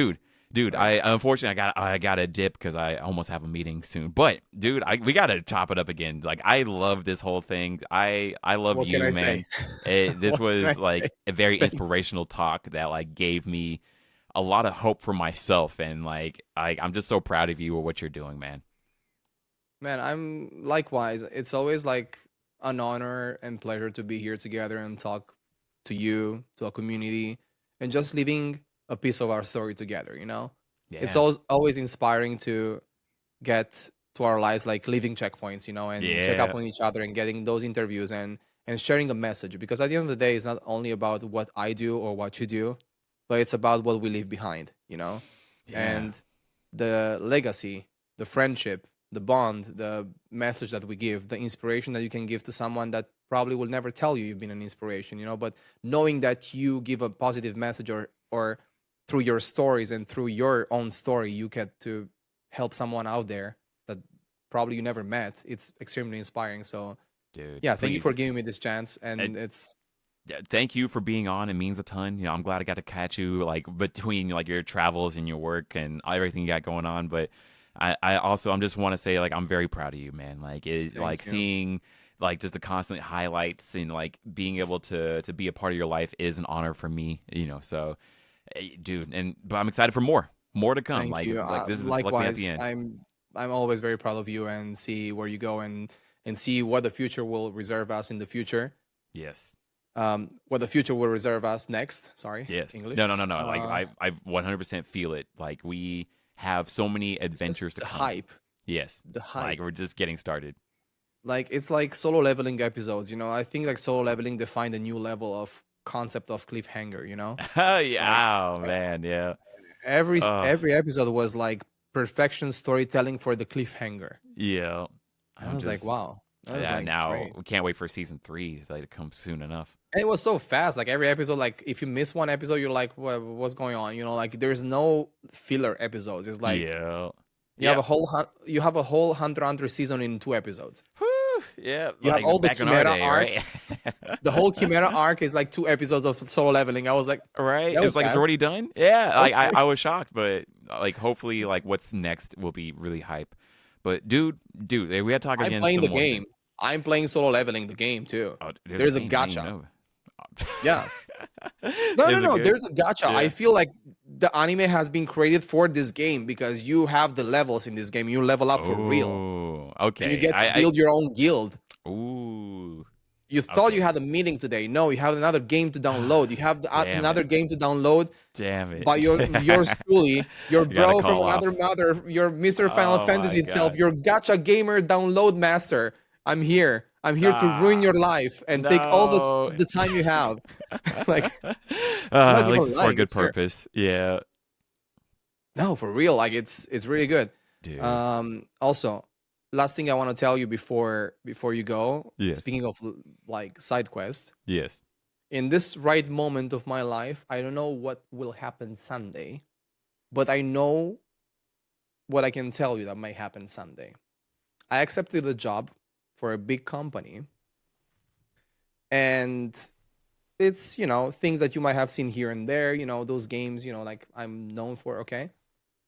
B: Dude, I
A: Like,
B: unfortunately I got to dip because I almost have a meeting soon. But dude, we got to chop it up again. Like, I love this whole thing. I love
A: what can
B: you,
A: I say?
B: man. This
A: What can I
B: was
A: say?
B: like a very
A: Thank you,
B: inspirational talk that like gave me a lot of hope for myself, and like I'm just so proud of you or what you're doing, man.
A: man. I'm likewise. It's always like an honor and pleasure to be here together and talk to you, to a community, and just living a piece of our story together. It's
B: Yeah.
A: always inspiring to get to our lives, like leaving checkpoints, and check up
B: Yeah.
A: on each other and getting those interviews and sharing a message. Because at the end of the day, it's not only about what I do or what you do, but it's about what we leave behind.
B: Yeah.
A: And the legacy, the friendship, the bond, the message that we give, the inspiration that you can give to someone that probably will never tell you you've been an inspiration. But knowing that you give a positive message, or through your stories and through your own story, you get to help someone out there that probably you never met. It's extremely inspiring. So
B: Dude,
A: yeah, thank you for
B: please.
A: giving me this chance.
B: Uh,
A: And it's
B: yeah, thank you for being on. It means a ton. I'm glad I got to catch you like between like your travels and your work and everything you got going on. But I also I'm just want to say like I'm very proud of you, man. Like like
A: thank you.
B: seeing like just the constant highlights and like being able to be a part of your life is an honor for me. So dude, but I'm excited for more to come.
A: Thank
B: Like
A: you.
B: this is luckily at the
A: Likewise,
B: end.
A: I'm always very proud of you, and see where you go, and see what the future will reserve us in the future.
B: Yes.
A: What the future will reserve us next. Sorry,
B: Yes. No,
A: English.
B: no, no, no. Like I 100% feel it. Like we have so many
A: Just
B: adventures to
A: the
B: come.
A: hype,
B: Yes.
A: the
B: Like
A: hype.
B: we're just getting started.
A: Like it's like solo leveling episodes. I think like solo leveling defined a new level of concept of cliffhanger. Like
B: Yeah. Oh man, yeah. Uh
A: every episode was like perfection storytelling for the cliffhanger.
B: yeah.
A: And I
B: I'm
A: was like,
B: just
A: wow, that was
B: yeah,
A: like
B: now
A: great.
B: we can't wait for season 3 like to come soon enough.
A: And it was so fast. Like every episode, like if you miss one episode, you're like, what's going on? Like there's no filler episodes. It's like
B: Yeah.
A: you have
B: Yep.
A: a whole Hunter x Hunter season in 2 episodes.
B: Whew, yeah,
A: You have
B: like
A: all the
B: back in our
A: Chimera
B: day,
A: arc.
B: right?
A: The whole Chimera arc is like 2 episodes of solo leveling. I was like,
B: Right?
A: that
B: It's
A: was
B: like it's
A: fast.
B: already done. Yeah, like I
A: Okay.
B: was shocked, but like hopefully like what's next will be really hype. But dude, we had to talk
A: I'm
B: again
A: playing
B: some
A: the
B: more.
A: game. I'm playing solo leveling the game too.
B: Oh, there's a
A: There's a
B: game. I didn't even
A: gacha.
B: know.
A: Yeah. No, no,
B: Is it
A: no.
B: good?
A: There's a gacha. I
B: Yeah.
A: feel like the anime has been created for this game because you have the levels in this game. You level up for real,
B: Oh,
A: and you
B: okay.
A: get to build your own guild.
B: Ooh,
A: You thought you
B: okay.
A: had a meeting today. No, you have another game to download. You have
B: Damn it.
A: another game to download
B: Damn it.
A: by yours truly, your
B: I gotta
A: bro from
B: call
A: another
B: off.
A: mother, your Mr. Final
B: Oh my
A: Fantasy itself,
B: god.
A: your gacha gamer download master. I'm here. I'm here to ruin
B: Ah,
A: your life and take all
B: no.
A: the time you have. Like, I'm not
B: At least
A: even
B: it's for a
A: lying.
B: good
A: It's here.
B: purpose. Yeah,
A: No, for real. Like it's really good.
B: dude.
A: Also, last thing I want to tell you before you go.
B: Yes.
A: Speaking of like side quest,
B: Yes.
A: in this right moment of my life, I don't know what will happen Sunday, but I know what I can tell you that might happen Sunday. I accepted a job for a big company, and it's things that you might have seen here and there. Those games. Like I'm known for. Okay,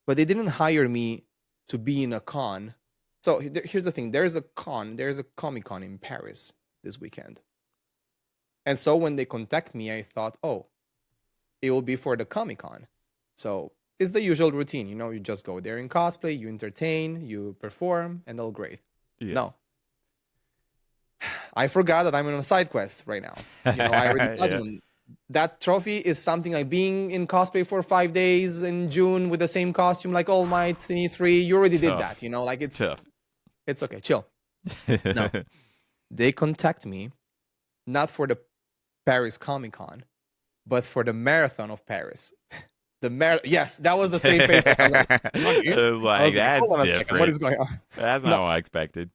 A: but they didn't hire me to be in a con. So here's the thing: there's a Comic Con in Paris this weekend, and so when they contact me, I thought, oh, it will be for the Comic Con. So it's the usual routine. You just go there in cosplay, you entertain, you perform, and all great. No,
B: Yes.
A: I forgot that I'm on a side quest right now. I already
B: Yeah.
A: platinum. That trophy is something like being in cosplay for 5 days in June with the same costume like All Might 3. You already did that.
B: Tough.
A: Like
B: Tough.
A: it's okay. Chill. No, they contact me not for the Paris Comic Con, but for the Marathon of Paris. Yes, that was the same face. I was like,
B: It
A: "Monkey?"
B: was
A: I
B: like
A: was like,
B: that's
A: hold on a second, what
B: different.
A: is going on?
B: That's
A: No,
B: not what I expected.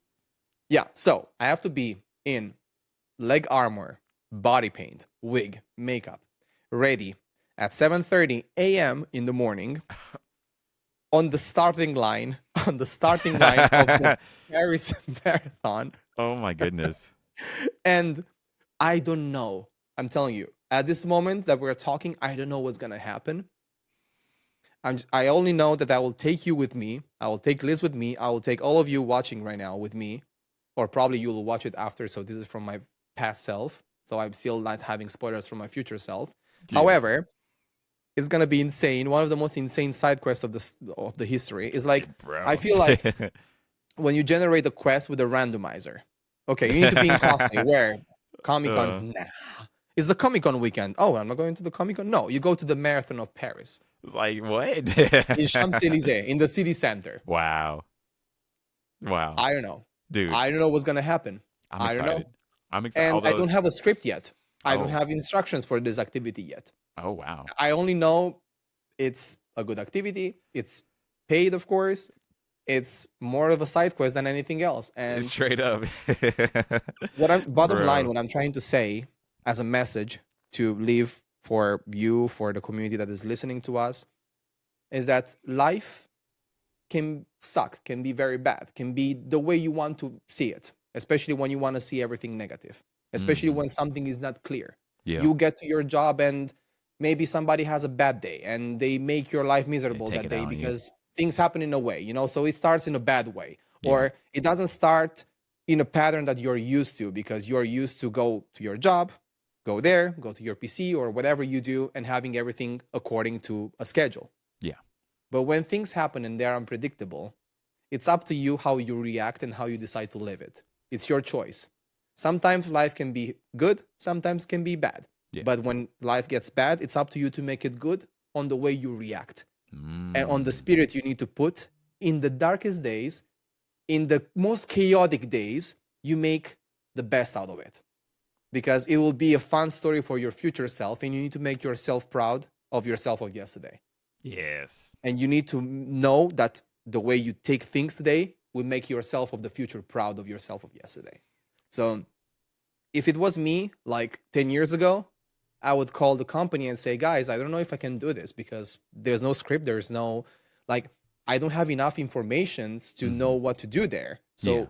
A: yeah. So I have to be in leg armor, body paint, wig, makeup, ready at 7:30 a.m. in the morning on the starting line, on the starting line of the Paris Marathon,
B: Oh my goodness.
A: and I don't know. I'm telling you, at this moment that we're talking, I don't know what's gonna happen. I only know that I will take you with me. I will take Liz with me. I will take all of you watching right now with me, or probably you will watch it after. So this is from my past self. So I'm still not having spoilers from my future self.
B: Yes.
A: However, it's gonna be insane. One of the most insane side quests of the history is like I
B: Bro.
A: feel like when you generate a quest with a randomizer. Okay, you need to be in cosplay. Where? Comic
B: uh,
A: Con? Nah. It's the Comic Con weekend. Oh, I'm not going to the Comic Con. No, you go to the Marathon of Paris
B: it's like what?
A: in Champs Elysees in the city center.
B: Wow. Wow,
A: I don't know.
B: dude,
A: I don't know what's gonna happen.
B: I'm
A: I don't know.
B: excited. I'm excited.
A: And I
B: Although,
A: don't have a script yet. I don't
B: oh,
A: have instructions for this activity yet.
B: oh wow,
A: I only know it's a good activity. It's paid, of course. It's more of a side quest than anything else. And
B: straight up,
A: what I'm bottom line,
B: bro.
A: what I'm trying to say as a message to leave for you, for the community that is listening to us, is that life can suck, can be very bad, can be the way you want to see it, especially when you want to see everything negative, especially
B: Hmm.
A: when something is not clear.
B: Yeah,
A: You get to your job and maybe somebody has a bad day and they make your life
B: they
A: miserable
B: take
A: that
B: it
A: day
B: out on you.
A: because things happen in a way, so it starts in a bad way,
B: Yeah,
A: or it doesn't start in a pattern that you're used to because you're used to go to your job, go there, go to your PC or whatever you do, and having everything according to a schedule.
B: yeah.
A: But when things happen and they're unpredictable, it's up to you how you react and how you decide to live it. It's your choice. Sometimes life can be good, sometimes can be bad. But
B: Yes.
A: when life gets bad, it's up to you to make it good on the way you react and on the
B: Mm.
A: spirit you need to put in the darkest days, in the most chaotic days, you make the best out of it. Because it will be a fun story for your future self, and you need to make yourself proud of yourself of yesterday.
B: Yes.
A: And you need to know that the way you take things today will make yourself of the future proud of yourself of yesterday. So if it was me like 10 years ago, I would call the company and say, guys, I don't know if I can do this because there's no script, there's no, like, I don't have enough informations to know
B: Hmm.
A: what to do there.
B: Yeah.
A: So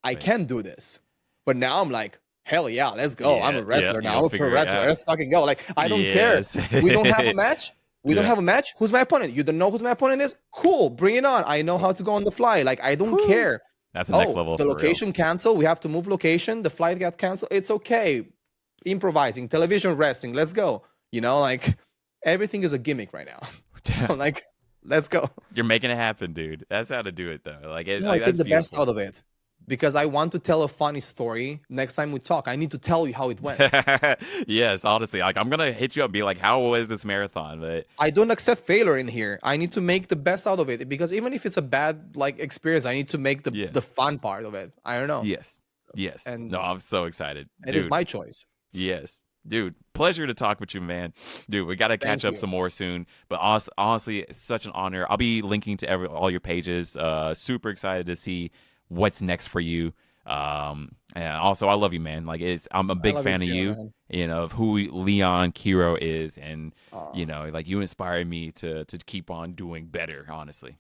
A: I
B: But
A: can't do this. But now I'm like, hell yeah, let's go. I'm
B: yeah,
A: a
B: yeah,
A: wrestler now.
B: you'll
A: I'm a pro
B: figure it
A: wrestler.
B: out.
A: Let's fucking go. Like, I don't care.
B: Yes.
A: We don't have a match. We don't
B: Yeah.
A: have a match. Who's my opponent? You don't know who's my opponent is? Cool. Bring it on. I know how to go on the fly. Like, I don't
B: Whew.
A: care.
B: That's the next
A: Oh,
B: level
A: the
B: for real.
A: location cancel. We have to move location. The flight got canceled. It's okay. Improvising, television wrestling. Let's go. Like everything is a gimmick right now. I'm like, let's go.
B: You're making it happen, dude. That's how to do it, though.
A: No, I
B: Like
A: take
B: that's
A: the best
B: beautiful.
A: out of it because I want to tell a funny story next time we talk. I need to tell you how it went.
B: Yes, honestly, like I'm gonna hit you up, and be like, "How was this marathon?" But
A: I don't accept failure in here. I need to make the best out of it because even if it's a bad experience, I need to make the
B: yeah,
A: the fun part of it. I don't know,
B: yes, yes. No,
A: and
B: I'm so excited,
A: it is
B: dude.
A: my choice.
B: Yes. Dude, pleasure to talk with you, man. Dude, we got to catch
A: Thank
B: up
A: you.
B: some more soon. But honestly, it's such an honor. I'll be linking to all your pages. Super excited to see what's next for you. And also, I love you, man. I'm a
A: I
B: big
A: love you
B: fan of
A: too,
B: you,
A: man.
B: of who Leon Chiro is, and
A: Aw.
B: like you inspire me to keep on doing better. Honestly.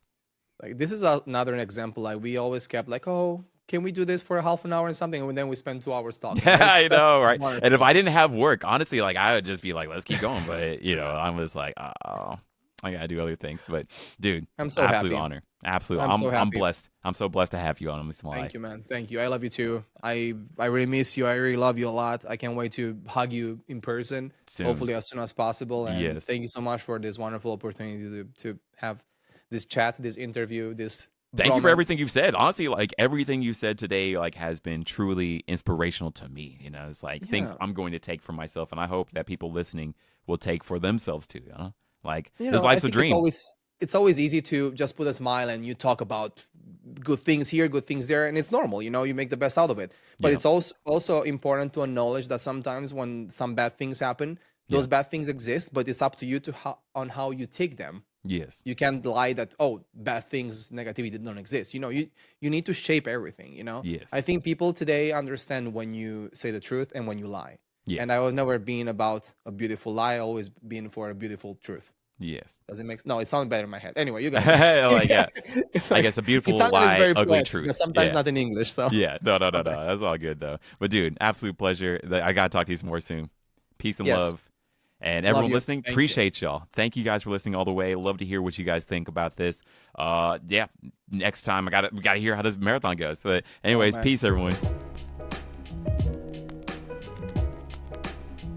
A: Like this is another example. Like we always kept like, oh, can we do this for a half an hour and something, and then we spend 2 hours talking. It's
B: I
A: that's
B: know, right? And if
A: wonderful.
B: I didn't have work, honestly, like I would just be like, let's keep going. But I was like, oh, I gotta do other things. But dude,
A: I'm so
B: absolute
A: happy.
B: honor, absolute.
A: I'm so
B: I'm
A: happy.
B: blessed. I'm so blessed to have you on Miss Malai.
A: Thank you, man. Thank you. I love you too. I really miss you. I really love you a lot. I can't wait to hug you in person,
B: Soon,
A: hopefully as soon as possible. And
B: yes.
A: thank you so much for this wonderful opportunity to have this chat, this interview, this
B: Thank you for
A: bromance.
B: everything you've said. Honestly, like everything you said today, like has been truly inspirational to me. It's like things
A: Yeah.
B: I'm going to take for myself, and I hope that people listening will take for themselves too. Like
A: You
B: this
A: know, I
B: life's a
A: think it's
B: dream.
A: always easy to just put a smile and you talk about good things here, good things there, and it's normal. You make the best out of it. But
B: Yeah,
A: it's also important to acknowledge that sometimes when some bad things happen,
B: yeah,
A: those bad things exist, but it's up to you to on how you take them.
B: yes,
A: You can't lie that, oh, bad things, negativity don't exist. You need to shape everything. I
B: yes,
A: think people today understand when you say the truth and when you lie. And I
B: yes,
A: was never been about a beautiful lie, always been for a beautiful truth.
B: yes.
A: Does it make no? It sounds better in my head. Anyway, you got it.
B: Like
A: Yeah.
B: yeah,
A: It's
B: I
A: like
B: guess a beautiful
A: Italian is
B: lie,
A: very
B: ugly
A: poetic,
B: truth.
A: but sometimes
B: Yeah.
A: not in English. So
B: Yeah. No, no, no,
A: okay.
B: no. That's all good though. But dude, absolute pleasure. I gotta talk to you some more soon. Peace and
A: Yes,
B: love. And
A: love
B: everyone
A: you.
B: listening,
A: Thank you.
B: appreciate y'all. Thank you guys for listening all the way. Love to hear what you guys think about this. Yeah. Next time we gotta hear how this marathon goes. But
A: Oh
B: anyways,
A: man.
B: peace everyone.